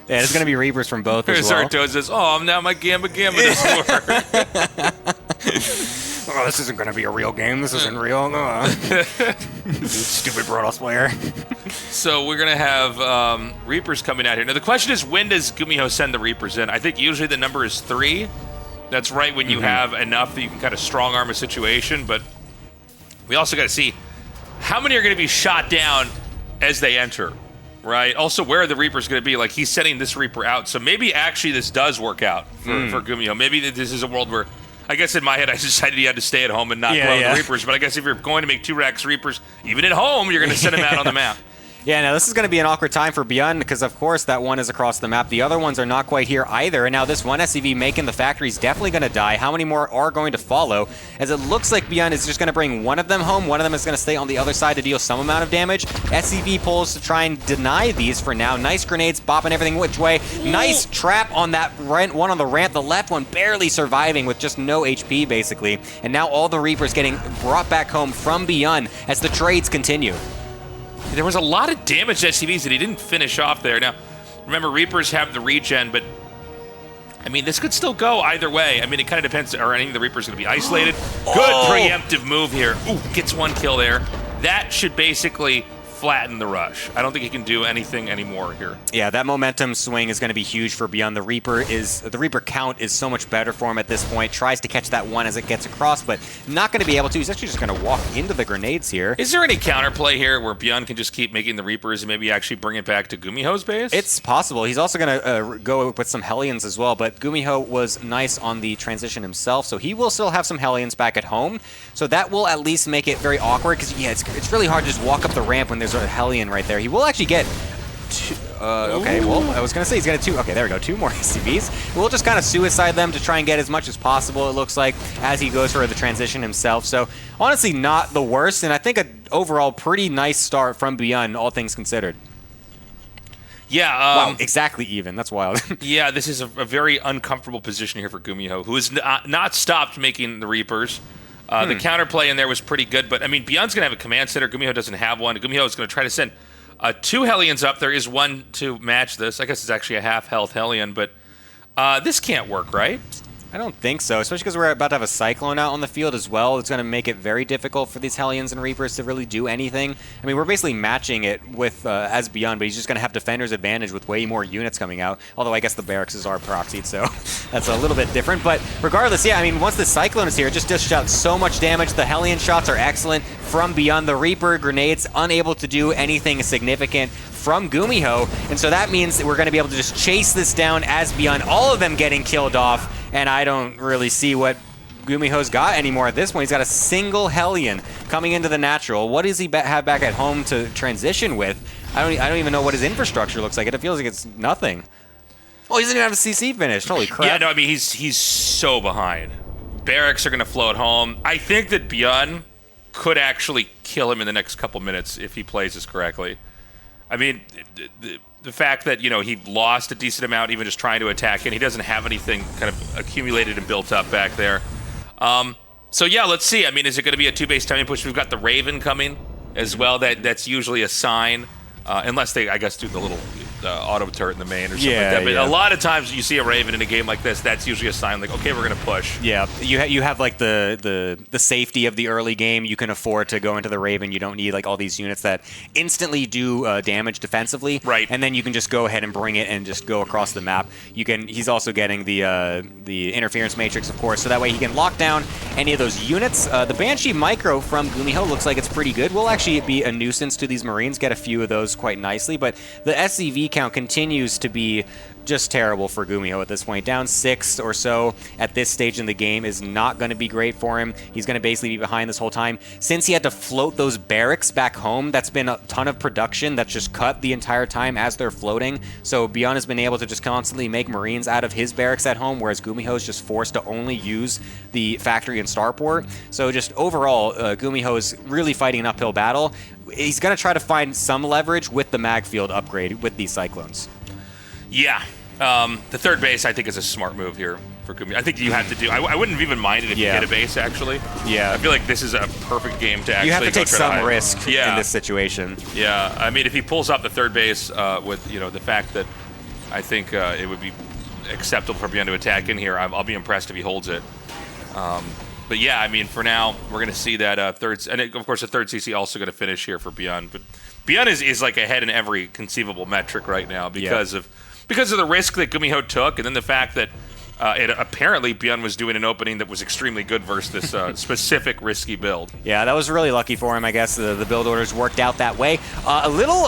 S3: it's going to be Reapers from both as well.
S1: Sarto says, oh, now my Gamba doesn't work.
S3: Oh, this isn't going to be a real game. This isn't real. Stupid Brodos player.
S1: So we're going to have Reapers coming out here. Now, the question is, when does GuMiho send the Reapers in? I think usually the number is 3. That's right when you have enough that you can kind of strong-arm a situation. But we also got to see how many are going to be shot down as they enter, right? Also, where are the Reapers going to be? Like, he's sending this Reaper out. So maybe actually this does work out for GuMiho. Maybe this is a world where... I guess in my head, I decided he had to stay at home and not blow the Reapers. But I guess if you're going to make 2 racks Reapers, even at home, you're going to send them out on the map.
S3: Yeah, now this is going to be an awkward time for ByuN because, of course, that one is across the map. The other ones are not quite here either. And now this one SCV making the factory is definitely going to die. How many more are going to follow? As it looks like ByuN is just going to bring one of them home. One of them is going to stay on the other side to deal some amount of damage. SCV pulls to try and deny these for now. Nice grenades, bopping everything which way. Nice trap on that one on the ramp. The left one barely surviving with just no HP, basically. And now all the Reapers getting brought back home from ByuN as the trades continue.
S1: There was a lot of damage to SCVs that he didn't finish off there. Now, remember, Reapers have the regen, but, I mean, this could still go either way. I mean, it kind of depends. Are any of the Reapers going to be isolated? Good preemptive move here. Ooh, gets 1 kill there. That should basically flatten the rush. I don't think he can do anything anymore here.
S3: Yeah, that momentum swing is going to be huge for ByuN. The Reaper count is so much better for him at this point. Tries to catch that one as it gets across, but not going to be able to. He's actually just going to walk into the grenades here.
S1: Is there any counterplay here where ByuN can just keep making the Reapers and maybe actually bring it back to GuMiho's base?
S3: It's possible. He's also going to go with some Hellions as well, but GuMiho was nice on the transition himself, so he will still have some Hellions back at home. So that will at least make it very awkward because, yeah, it's really hard to just walk up the ramp when there's a Hellion right there. He will actually get 2. Okay, well, I was going to say he's going to 2. Okay, there we go. 2 more SCVs. We'll just kind of suicide them to try and get as much as possible, it looks like, as he goes for the transition himself. So, honestly, not the worst, and I think an overall pretty nice start from ByuN, all things considered.
S1: Yeah.
S3: Wow, exactly even. That's wild.
S1: Yeah, this is a very uncomfortable position here for GuMiho, who has not stopped making the Reapers. The counterplay in there was pretty good, but, I mean, ByuN's going to have a command center. GuMiho doesn't have one. GuMiho is going to try to send 2 Hellions up. There is one to match this. I guess it's actually a half-health Hellion, but this can't work, right?
S3: I don't think so, especially because we're about to have a Cyclone out on the field as well. It's going to make it very difficult for these Hellions and Reapers to really do anything. I mean, we're basically matching it with as ByuN, but he's just going to have Defender's advantage with way more units coming out. Although I guess the barracks are proxied, so that's a little bit different. But regardless, yeah, I mean, once the Cyclone is here, it just dishes out so much damage. The Hellion shots are excellent from ByuN. The Reaper grenades unable to do anything significant from GuMiho, and so that means that we're going to be able to just chase this down as ByuN, all of them getting killed off, and I don't really see what GuMiho's got anymore at this point. He's got a single Hellion coming into the natural. What does he have back at home to transition with? I don't even know what his infrastructure looks like. It feels like it's nothing. Oh, he doesn't even have a CC finished. Holy crap.
S1: Yeah, no, I mean, he's so behind. Barracks are going to float home. I think that ByuN could actually kill him in the next couple minutes if he plays this correctly. I mean, the fact that, you know, he lost a decent amount even just trying to attack, and he doesn't have anything kind of accumulated and built up back there. So, yeah, let's see. I mean, is it going to be a 2-base timing push? We've got the Raven coming as well. That's usually a sign, unless they, I guess, do the little auto turret in the main or something like that. But a lot of times you see a Raven in a game like this, that's usually a sign like, okay, we're going to push.
S3: Yeah, you have like the safety of the early game. You can afford to go into the Raven. You don't need like all these units that instantly do damage defensively.
S1: Right.
S3: And then you can just go ahead and bring it and just go across the map. He's also getting the interference matrix, of course, so that way he can lock down any of those units. The Banshee Micro from GuMiho looks like it's pretty good. Will actually be a nuisance to these Marines, get a few of those quite nicely, but the SCV count continues to be just terrible for GuMiho at this point. Down 6 or so at this stage in the game is not going to be great for him. He's going to basically be behind this whole time. Since he had to float those barracks back home, that's been a ton of production that's just cut the entire time as they're floating. So ByuN has been able to just constantly make Marines out of his barracks at home, whereas GuMiho is just forced to only use the factory and starport. So just overall, GuMiho is really fighting an uphill battle. He's going to try to find some leverage with the mag field upgrade with these Cyclones.
S1: Yeah. The third base, I think, is a smart move here for GuMiho. I think you have to do... I wouldn't have even minded if you get a base, actually.
S3: Yeah.
S1: I feel like this is a perfect game to actually...
S3: You have to take some
S1: risk
S3: in this situation.
S1: Yeah. I mean, if he pulls up the third base with, the fact that I think it would be acceptable for ByuN to attack in here, I'll be impressed if he holds it. But yeah, I mean, for now, we're going to see that third... And, of course, the third CC also going to finish here for ByuN. But ByuN is like ahead in every conceivable metric right now because of the risk that GuMiho took, and then the fact that apparently ByuN was doing an opening that was extremely good versus this specific risky build.
S3: Yeah, that was really lucky for him. I guess the build orders worked out that way. A little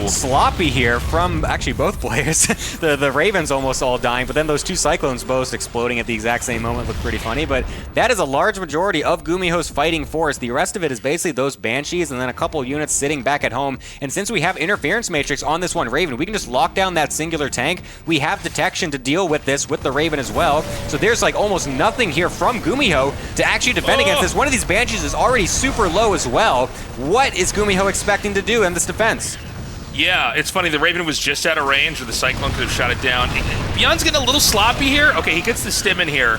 S3: sloppy here from actually both players. the Ravens almost all dying, but then those two Cyclones both exploding at the exact same moment looked pretty funny. But that is a large majority of GuMiho's fighting force. The rest of it is basically those Banshees and then a couple units sitting back at home. And since we have interference matrix on this one Raven, we can just lock down that singular tank. We have detection to deal with this with the Raven as well. So there's like almost nothing here from GuMiho to actually defend against this. One of these Banshees is already super low as well. What is GuMiho expecting to do in this defense?
S1: Yeah, it's funny. The Raven was just out of range, or the Cyclone could have shot it down. ByuN's getting a little sloppy here. Okay, he gets the stim in here.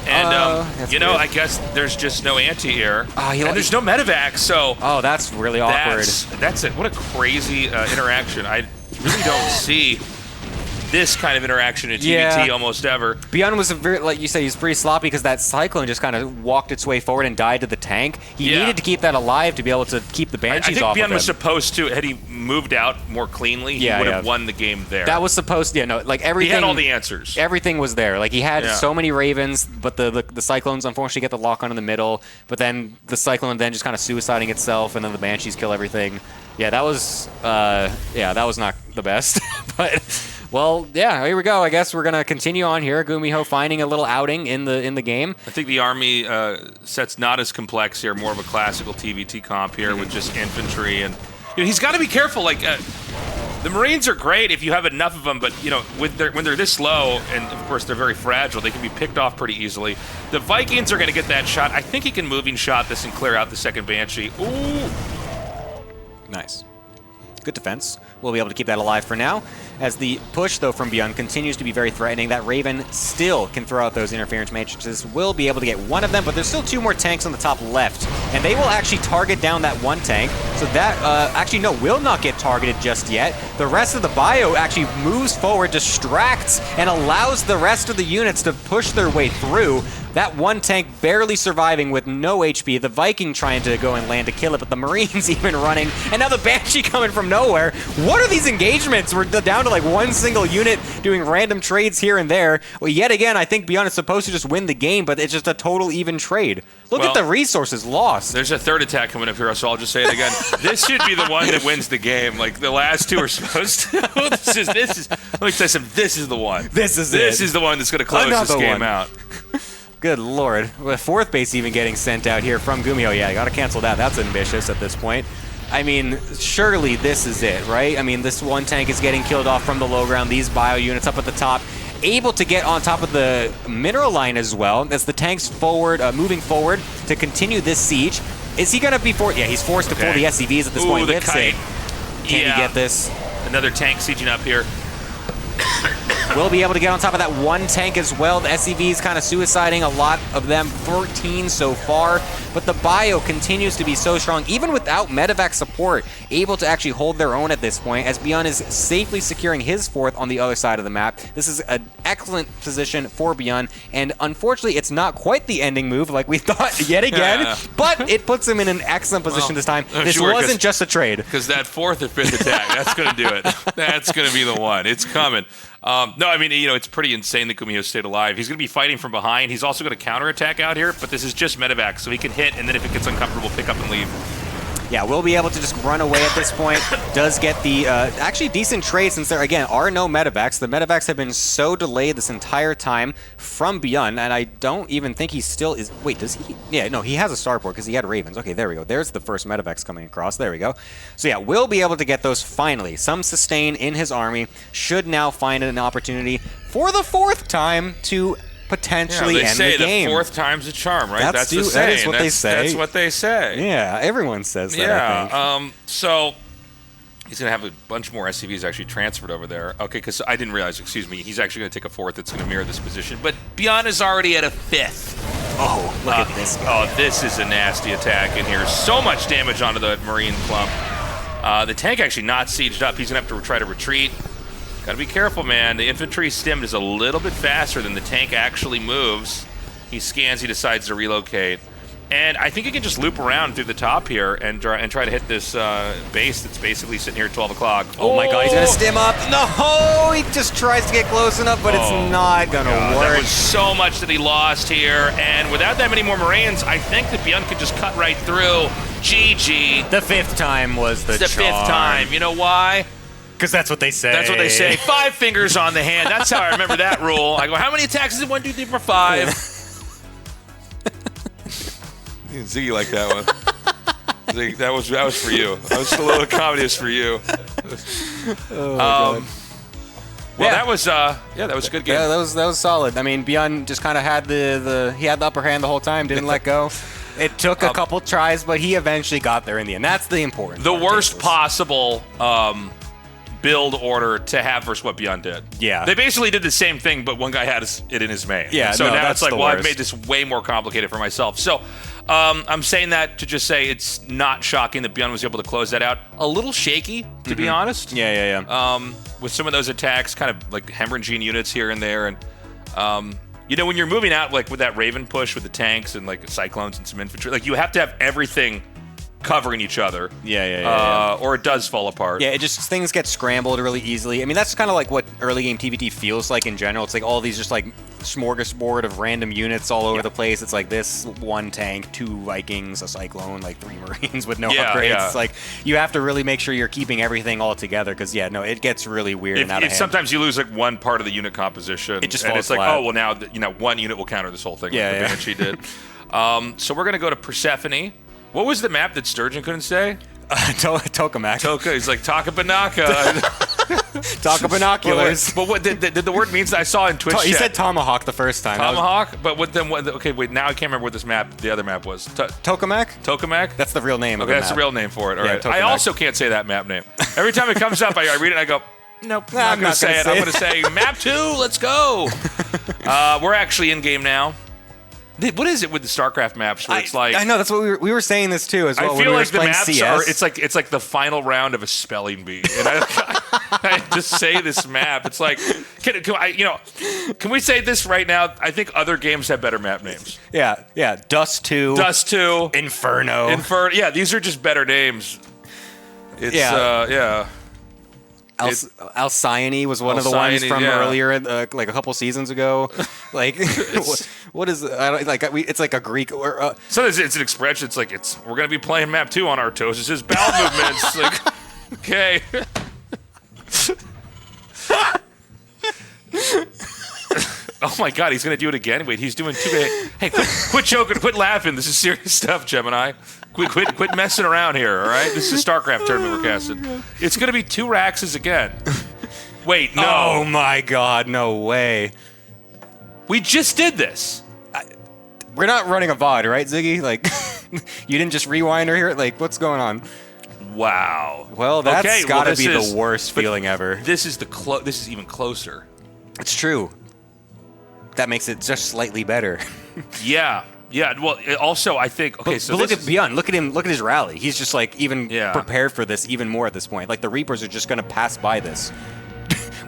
S1: And, I guess there's just no anti-air. And there's no medevac, so...
S3: Oh, that's really awkward.
S1: That's it. What a crazy interaction. I really don't see this kind of interaction in TVT almost ever.
S3: ByuN was like you said, he's pretty sloppy because that Cyclone just kind of walked its way forward and died to the tank. He needed to keep that alive to be able to keep the Banshees off of him.
S1: I think ByuN was supposed to, had he moved out more cleanly, he would have won the game there.
S3: That was supposed to, like everything.
S1: He had all the answers.
S3: Everything was there. Like he had so many Ravens, but the Cyclones unfortunately get the lock on in the middle, but then the Cyclone then just kind of suiciding itself, and then the Banshees kill everything. Yeah, that was not the best. But well, yeah, here we go. I guess we're gonna continue on here. GuMiho finding a little outing in the game.
S1: I think the army set's not as complex here, more of a classical TVT comp here with just infantry, and he's got to be careful. Like the Marines are great if you have enough of them, but when they're this low, and of course they're very fragile, they can be picked off pretty easily. The Vikings are gonna get that shot. I think he can moving shot this and clear out the second Banshee. Ooh,
S3: nice. Good defense. We'll be able to keep that alive for now. As the push, though, from ByuN continues to be very threatening, that Raven still can throw out those interference matrices. Will be able to get one of them, but there's still two more tanks on the top left, and they will actually target down that one tank. So that, actually, no, will not get targeted just yet. The rest of the bio actually moves forward, distracts, and allows the rest of the units to push their way through. That one tank barely surviving with no HP. The Viking trying to go and land to kill it, but the Marines even running. And now the Banshee coming from nowhere. What are these engagements? We're down to like one single unit doing random trades here and there. Well, yet again, I think ByuN is supposed to just win the game, but it's just a total even trade. Look at the resources lost.
S1: There's a third attack coming up here, so I'll just say it again. This should be the one that wins the game. Like the last two are supposed to. This is. Let me tell you something. This is the one.
S3: This is
S1: the one that's going to close this game out.
S3: Good lord. The fourth base even getting sent out here from GuMiho. Yeah, you gotta cancel that. That's ambitious at this point. I mean, surely this is it, right? I mean, this one tank is getting killed off from the low ground. These bio units up at the top, able to get on top of the mineral line as well as the tanks forward, moving forward to continue this siege. Is he gonna be forced? Yeah, he's forced to pull the SCVs at this point.
S1: The kite.
S3: Can he get this?
S1: Another tank sieging up here.
S3: Will be able to get on top of that one tank as well. The SCVs kind of suiciding, a lot of them, 14 so far. But the bio continues to be so strong, even without medevac support, able to actually hold their own at this point, as ByuN is safely securing his fourth on the other side of the map. This is an excellent position for ByuN, and unfortunately, it's not quite the ending move like we thought yet again, but it puts him in an excellent position this time. This wasn't just a trade.
S1: Because that fourth or fifth attack, that's going to do it. That's going to be the one. It's coming. No, I mean, it's pretty insane that GuMiho stayed alive. He's going to be fighting from behind. He's also going to counterattack out here, but this is just medevac, so he can hit, and then if it gets uncomfortable, pick up and leave.
S3: Yeah, we'll be able to just run away at this point. Does get the actually decent trade since there, again, are no medevacs. The medevacs have been so delayed this entire time from ByuN, and I don't even think he still is... Wait, does he? Yeah, no, he has a starport because he had Ravens. Okay, there we go. There's the first medevacs coming across. There we go. So yeah, we'll be able to get those finally. Some sustain in his army. Should now find an opportunity for the 4th time to... potentially end the game.
S1: They say the 4th time's a charm, right?
S3: That's the saying. That is what they say.
S1: That's what they say.
S3: Yeah, everyone says that, I think.
S1: So he's going to have a bunch more SCVs actually transferred over there. Okay, because I didn't realize, excuse me, he's actually going to take a 4th that's going to mirror this position. But ByuN is already at a 5th.
S3: Oh, look at this guy.
S1: Oh, this is a nasty attack in here. So much damage onto the Marine clump. The tank actually not sieged up. He's going to have to try to retreat. Gotta be careful, man. The infantry stemmed is a little bit faster than the tank actually moves. He scans, he decides to relocate. And I think he can just loop around through the top here and try to hit this base that's basically sitting here at 12 o'clock.
S3: Oh my god, he's gonna stem up. No, he just tries to get close enough, but it's not gonna work.
S1: That was so much that he lost here. And without that many more Marines, I think that ByuN could just cut right through. GG.
S3: The 5th time was the charm.
S1: It's the 5th time. You know why?
S3: Because that's what they say.
S1: That's what they say. 5 fingers on the hand. That's how I remember that rule. I go, how many attacks is it? 1, 2, 3, 4, 5. Ziggy liked that one. Ziggy, that was for you. That was a little comedy is for you.
S3: God.
S1: Well, that was a good game.
S3: Yeah, that was solid. I mean, ByuN just kind of had he had the upper hand the whole time. Didn't let go. It took a couple tries, but he eventually got there in the end. That's the important.
S1: The worst possible. Build order to have versus what ByuN did.
S3: Yeah.
S1: They basically did the same thing, but one guy had it in his main.
S3: Yeah,
S1: so
S3: no,
S1: now it's like, well, I've
S3: worst.
S1: made this way more complicated for myself. So I'm saying that to just say it's not shocking that ByuN was able to close that out. A little shaky, to be honest.
S3: Yeah.
S1: With some of those attacks, kind of like hemorrhaging units here and there. And, when you're moving out like with that Raven push with the tanks and like Cyclones and some infantry, like you have to have everything covering each other.
S3: Yeah.
S1: Or it does fall apart.
S3: Yeah, things get scrambled really easily. I mean, that's kind of like what early game TVT feels like in general. It's like all these just like smorgasbord of random units all over the place. It's like this 1 tank, 2 Vikings, a Cyclone, like 3 Marines with no upgrades.
S1: Yeah.
S3: It's like you have to really make sure you're keeping everything all together because it gets really weird and out of hand.
S1: Sometimes you lose like one part of the unit composition.
S3: It just
S1: and
S3: falls
S1: it's like,
S3: flat.
S1: oh well, now one unit will counter this whole thing.
S3: Yeah,
S1: like the Banshee did. So we're gonna go to Persephone. What was the map that Sturgeon couldn't say?
S3: Tokamak.
S1: He's like Takabanaka.
S3: Taka binoculars.
S1: But what did the word means that I saw in Twitch?
S3: He
S1: chat?
S3: said tomahawk the first time.
S1: Tomahawk? But okay, wait, now I can't remember what the other map was.
S3: Tokamak?
S1: Tokamak?
S3: That's the real name of
S1: Okay,
S3: the
S1: that's
S3: map.
S1: the real name for it. All right.
S3: Tokamak.
S1: I also can't say that map name. Every time it comes up, I read it and I go, nope, I'm not going to say it. I'm going to say map 2, let's go. We're actually in game now. What is it with the StarCraft maps where it's like...
S3: I know, that's what we were saying this too as well.
S1: I feel like the maps
S3: CS.
S1: are... It's like the final round of a spelling bee. And I just say this map. It's like... Can we say this right now? I think other games have better map names.
S3: Yeah. Dust 2. Inferno.
S1: Yeah, these are just better names. It's,
S3: Alcyone was one of the ones from earlier, like a couple seasons ago. Like, what is? It's like a Greek or.
S1: So it's an expression. It's like we're gonna be playing map 2 on our toes. It's just bowel movements. Like, okay. Oh my God, he's gonna do it again. Wait, he's doing 2. Hey, quit joking, quit laughing. This is serious stuff, Gemini. Quit messing around here, all right? This is a StarCraft tournament we're casting. It's going to be 2 Raxes again. Wait, no.
S3: Oh, my God, no way.
S1: We just did this.
S3: We're not running a VOD, right, Ziggy? Like, you didn't just rewind or hear it? Like, what's going on?
S1: Wow.
S3: Well, that's got to be the worst feeling ever.
S1: This is this is even closer.
S3: It's true. That makes it just slightly better.
S1: Yeah. Yeah, well, also, I think... Okay,
S3: but look at ByuN. Look at him. Look at his rally. He's just, like, even prepared for this even more at this point. Like, the Reapers are just going to pass by this.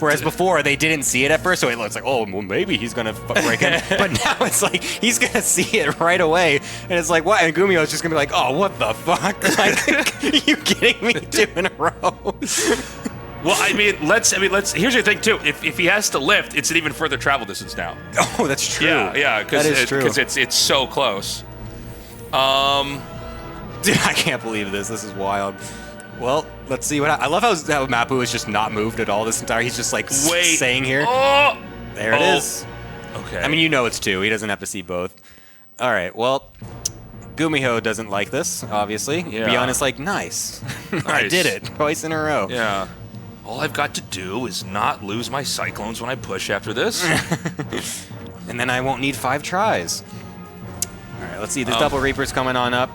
S3: Whereas before, they didn't see it at first, so it looks like, oh, well, maybe he's going to break in. But now it's like, he's going to see it right away. And it's like, what? And GuMiho is just going to be like, oh, what the fuck? Like, are you kidding me 2 in a row?
S1: Well, I mean, let's. Here's the thing too. If he has to lift, it's an even further travel distance now.
S3: Oh, that's true.
S1: Yeah,
S3: that is true.
S1: Because it's so close.
S3: Dude, I can't believe this. This is wild. Well, let's see what. I love how Mapu is just not moved at all this entire. He's just like staying here.
S1: Oh,
S3: there it is.
S1: Okay.
S3: I mean, you know it's 2. He doesn't have to see both. All right. Well, GuMiho doesn't like this, obviously.
S1: Yeah.
S3: ByuN is like, nice. I did it twice in a row.
S1: Yeah. All I've got to do is not lose my Cyclones when I push after this.
S3: And then I won't need 5 tries. All right, let's see. There's double Reapers coming on up.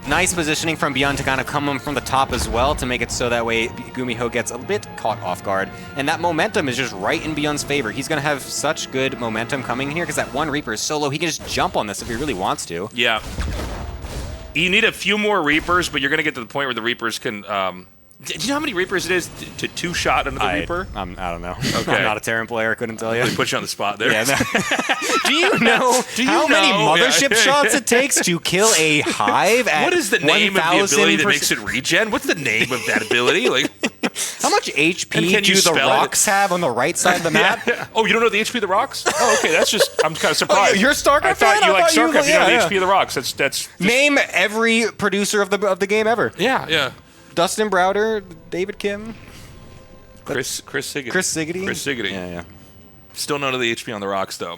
S3: Nice positioning from ByuN to kind of come from the top as well to make it so that way GuMiho gets a bit caught off guard. And that momentum is just right in ByuN's favor. He's going to have such good momentum coming in here because that one Reaper is so low. He can just jump on this if he really wants to.
S1: Yeah. You need a few more Reapers, but you're going to get to the point where the Reapers can... do you know how many Reapers it is to 2-shot another Reaper?
S3: I don't know.
S1: Okay.
S3: I'm not a Terran player. I couldn't tell you.
S1: Really put you on the spot there.
S3: Yeah, no. Do you know how many mothership
S1: Yeah.
S3: shots it takes to kill a hive at
S1: What is the name of the ability that
S3: 1000%?
S1: makes it regen? What's the name of that ability? Like,
S3: How much HP
S1: And can
S3: do
S1: you
S3: the
S1: spell it?
S3: rocks have on the right side of the map?
S1: yeah. Oh, you don't know the HP of the rocks? Oh, okay. That's just. I'm kind of surprised.
S3: you're a StarCraft
S1: I thought
S3: fan?
S1: you
S3: I
S1: like
S3: thought you-
S1: StarCraft. You know
S3: yeah.
S1: the HP of the rocks. That's. Just,
S3: Name every producer of the game ever.
S1: yeah.
S3: Dustin Browder, David Kim,
S1: Chris Siggety.
S3: Chris Siggety.
S1: Yeah. Still none of the HP on the rocks, though.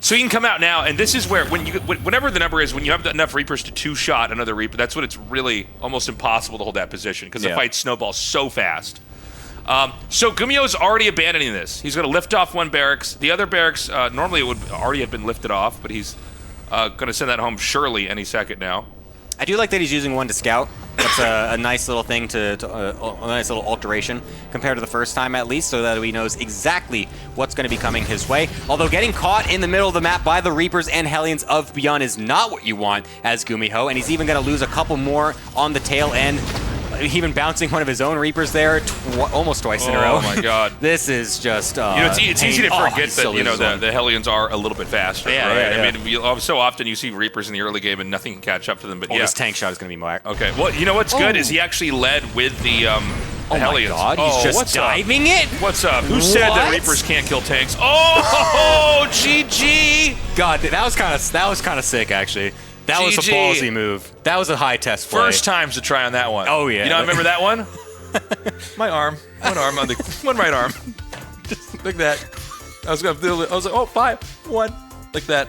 S1: So you can come out now, and this is where, whatever the number is, when you have enough Reapers to 2-shot another Reaper, that's when it's really almost impossible to hold that position, because the fight snowballs so fast. So GuMiho's already abandoning this. He's going to lift off one barracks. The other barracks, normally it would already have been lifted off, but he's going to send that home surely any second now.
S3: I do like that he's using one to scout. That's a nice little thing a nice little alteration compared to the first time at least, so that he knows exactly what's going to be coming his way. Although getting caught in the middle of the map by the Reapers and Hellions of ByuN is not what you want as GuMiho, and he's even going to lose a couple more on the tail end. Even bouncing one of his own Reapers there almost twice in a row.
S1: Oh my God!
S3: This is just
S1: it's easy to forget that the Hellions are a little bit faster.
S3: Yeah,
S1: right? I mean, so often you see Reapers in the early game and nothing can catch up to them. But
S3: this tank shot is going to be whack.
S1: Okay. Well, you know what's good is he actually led with the Hellions.
S3: My God! He's just diving it.
S1: What's up? Who said that Reapers can't kill tanks? Oh, GG!
S3: God, that was kind of sick actually. That was a ballsy move. That was a high test play.
S1: First times to try on that one.
S3: Oh, yeah.
S1: You know, I remember that one? One arm on the one right arm. Just like that. I was like, oh, 5, 1, like that.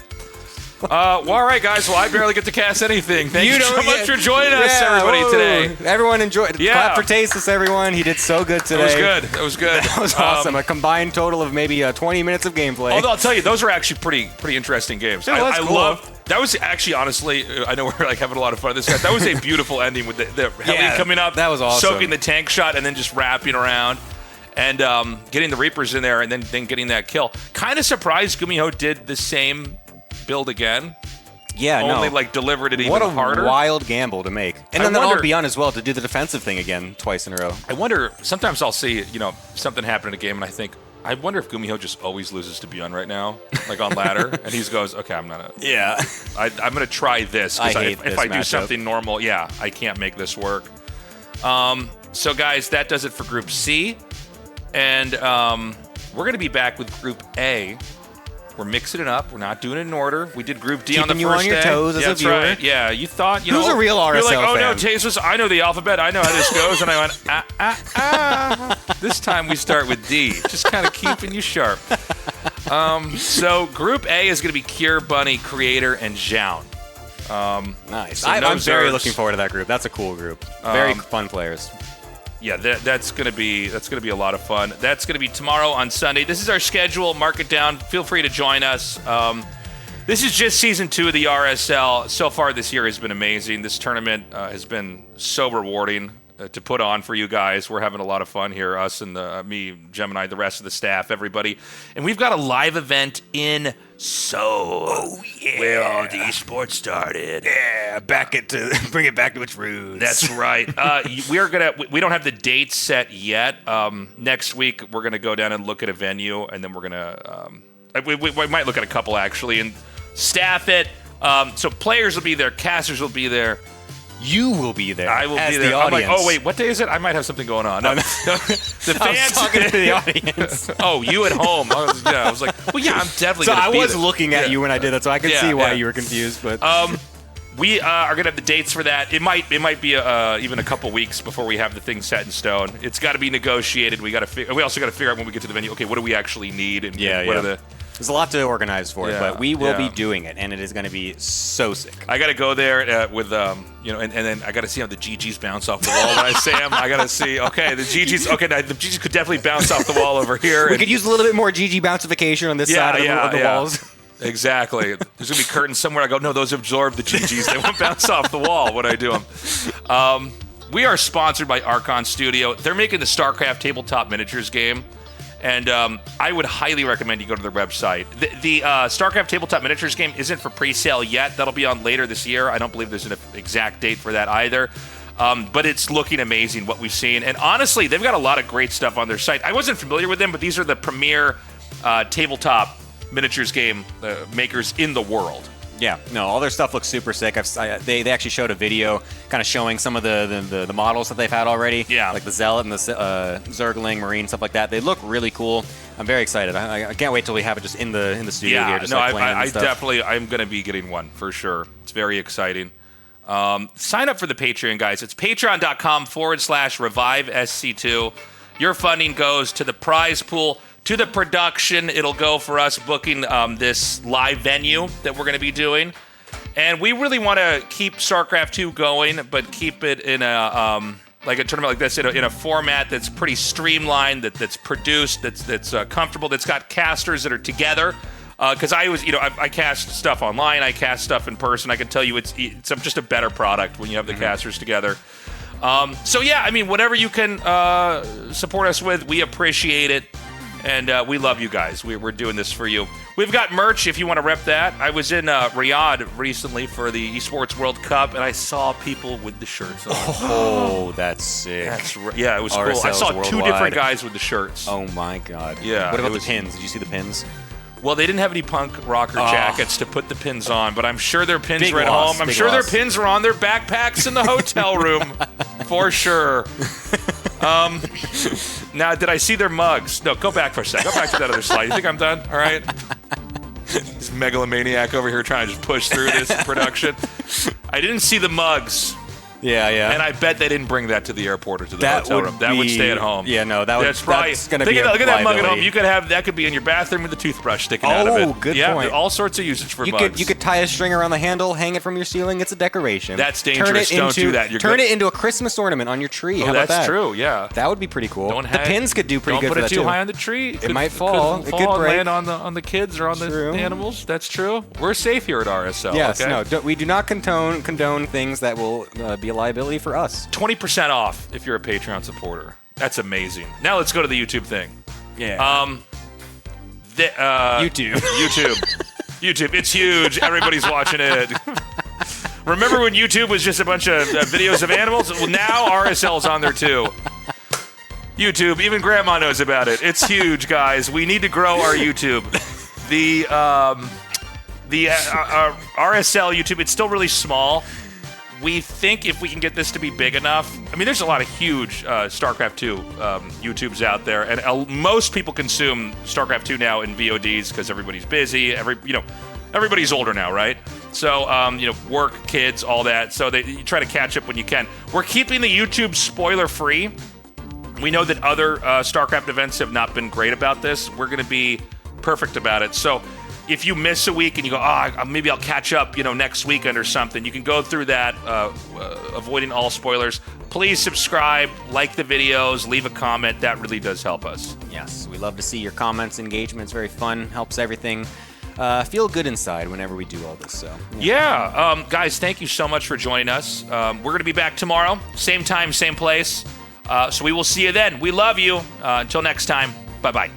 S1: Well, all right, guys. Well, I barely get to cast anything. Thank you so much for joining us, everybody, today.
S3: Everyone enjoyed. Clap for Tasteless, everyone. He did so good today.
S1: That was good.
S3: That was awesome. A combined total of maybe 20 minutes of gameplay.
S1: Although I'll tell you, those were actually pretty interesting games. I
S3: cool.
S1: love. That was actually, honestly, I know we're like having a lot of fun with this guy. That was a beautiful ending with the Hellion coming up.
S3: That was awesome.
S1: Soaking the tank shot and then just wrapping around and getting the Reapers in there and then getting that kill. Kind of surprised GuMiho did the same build again.
S3: Yeah,
S1: Only delivered it even harder.
S3: What a wild gamble to make. And then on ByuN as well to do the defensive thing again twice in a row.
S1: I wonder, sometimes I'll see, something happen in a game and I think, I wonder if GuMiho just always loses to ByuN right now, like on ladder, and he goes, okay, I'm not. I'm gonna try this because if I do something normal, I can't make this work. So guys, that does it for Group C, and we're gonna be back with Group A. We're mixing it up. We're not doing it in order. We did Group D on the first day.
S3: Keeping you on your toes as a viewer.
S1: Right. Yeah, you thought,
S3: Who's a real RSL
S1: you're like, oh
S3: fan?
S1: no, Tasteless, I know the alphabet. I know how this goes. And I went, This time we start with D. Just kind of keeping you sharp. So Group A is going to be Cure, Bunny, Creator, and Zhaon.
S3: Nice.
S1: So
S3: I'm very looking forward to that group. That's a cool group. Very fun players.
S1: Yeah, that's gonna be a lot of fun. That's gonna be tomorrow on Sunday. This is our schedule. Mark it down. Feel free to join us. This is just season 2 of the RSL. So far this year has been amazing. This tournament has been so rewarding to put on for you guys. We're having a lot of fun here, us and me, Gemini, the rest of the staff, everybody. And we've got a live event in Seoul. Where all the esports started.
S3: Yeah, bring it back to its roots.
S1: That's right. We don't have the dates set yet. Next week we're gonna go down and look at a venue, and then we're gonna we might look at a couple actually and staff it. So players will be there, casters will be there.
S3: You will be there.
S1: I will
S3: as
S1: be there.
S3: The
S1: I'm
S3: audience.
S1: like, oh wait, what day is it? I might have something going on. No, the
S3: I was
S1: fans
S3: talking to the audience.
S1: Oh, you at home? I was like, well, yeah, I'm definitely.
S3: So
S1: gonna
S3: I
S1: be
S3: was
S1: there.
S3: looking at you when I did that, so I could see why
S1: yeah.
S3: you were confused. But
S1: we are gonna have the dates for that. It might be even a couple weeks before we have the thing set in stone. It's got to be negotiated. We also got to figure out when we get to the venue. Okay, what do we actually need? And what are the
S3: there's a lot to organize for it,
S1: Yeah,
S3: but we will
S1: yeah.
S3: be doing it, and it is going to be so sick.
S1: I got to go there with and then I got to see how the GGs bounce off the wall when I say them. I got to see, okay, the GGs could definitely bounce off the wall over here.
S3: We could use a little bit more GG bouncification on this side of the walls.
S1: Exactly. There's going to be curtains somewhere. I go, no, those absorb the GGs. They won't bounce off the wall when I do them. We are sponsored by Archon Studio. They're making the StarCraft tabletop miniatures game. And I would highly recommend you go to their website. The StarCraft tabletop miniatures game isn't for pre-sale yet. That'll be on later this year. I don't believe there's an exact date for that either. But it's looking amazing what we've seen. And honestly, they've got a lot of great stuff on their site. I wasn't familiar with them, but these are the premier tabletop miniatures game makers in the world.
S3: Yeah, no, all their stuff looks super sick. They actually showed a video kind of showing some of the models that they've had already.
S1: Yeah.
S3: Like the Zealot and the Zergling, Marine, stuff like that. They look really cool. I'm very excited. I can't wait till we have it just in the studio here. Just
S1: no,
S3: like playing
S1: I
S3: and stuff.
S1: definitely, I'm going to be getting one for sure. It's very exciting. Sign up for the Patreon, guys. It's patreon.com/Revive SC2. Your funding goes to the prize pool, to the production. It'll go for us booking this live venue that we're going to be doing. And we really want to keep StarCraft II going, but keep it in a like a tournament like this in a format that's pretty streamlined, that's produced, that's comfortable, that's got casters that are together. Because I cast stuff online, I cast stuff in person. I can tell you it's just a better product when you have the casters together. So yeah, I mean, whatever you can support us with, we appreciate it. And we love you guys. We're doing this for you. We've got merch if you want to rep that. I was in Riyadh recently for the Esports World Cup, and I saw people with the shirts on.
S3: Oh, that's sick.
S1: Yeah, it was cool. I saw two different guys with the shirts.
S3: Oh, my God.
S1: Yeah.
S3: What about the pins? Did you see the pins?
S1: Well, they didn't have any punk rocker jackets to put the pins on, but I'm sure their pins were at home. I'm sure their pins were on their backpacks in the hotel room, for sure. Now, did I see their mugs? No, go back for a second. Go back to that other slide. You think I'm done? All right. This megalomaniac over here trying to just push through this production. I didn't see the mugs.
S3: Yeah.
S1: And I bet they didn't bring that to the airport or to the hotel room. That would stay at home.
S3: Yeah, no, that's going to be
S1: Look at that mug at home.
S3: liability.
S1: You could have that could be in your bathroom with a toothbrush sticking out of it.
S3: Oh, good point.
S1: All sorts of usage for mugs.
S3: You could tie a string around the handle, hang it from your ceiling. It's a decoration.
S1: That's dangerous. Don't do that.
S3: Turn it into a Christmas ornament on your tree. How about that?
S1: That's true. Yeah.
S3: That would be pretty cool. The pins could do pretty good for that
S1: Don't put it
S3: too.
S1: too high on the tree.
S3: It might fall. It could break.
S1: Land on the kids or on the animals. That's true. We're safe here at RSL.
S3: Yes.
S1: Okay?
S3: No. We do not condone things that will be a liability for us.
S1: 20% off if you're a Patreon supporter. That's amazing. Now let's go to the YouTube thing.
S3: Yeah.
S1: YouTube. It's huge. Everybody's watching it. Remember when YouTube was just a bunch of videos of animals? Well, now RSL's on there too. YouTube, even Grandma knows about it. It's huge, guys. We need to grow our YouTube. The RSL YouTube, it's still really small. We think if we can get this to be big enough, I mean, there's a lot of huge StarCraft II YouTubes out there, and most people consume StarCraft II now in VODs because everybody's busy. Everybody's older now, right? So, work, kids, all that. So you try to catch up when you can. We're keeping the YouTube spoiler free. We know that other StarCraft events have not been great about this. We're going to be perfect about it. So if you miss a week and you go, maybe I'll catch up, next weekend or something, you can go through that, avoiding all spoilers. Please subscribe, like the videos, leave a comment. That really does help us.
S3: Yes, we love to see your comments, engagement. It's very fun, helps everything feel good inside whenever we do all this. So
S1: yeah. Guys, thank you so much for joining us. We're going to be back tomorrow, same time, same place. So we will see you then. We love you. Until next time, bye-bye.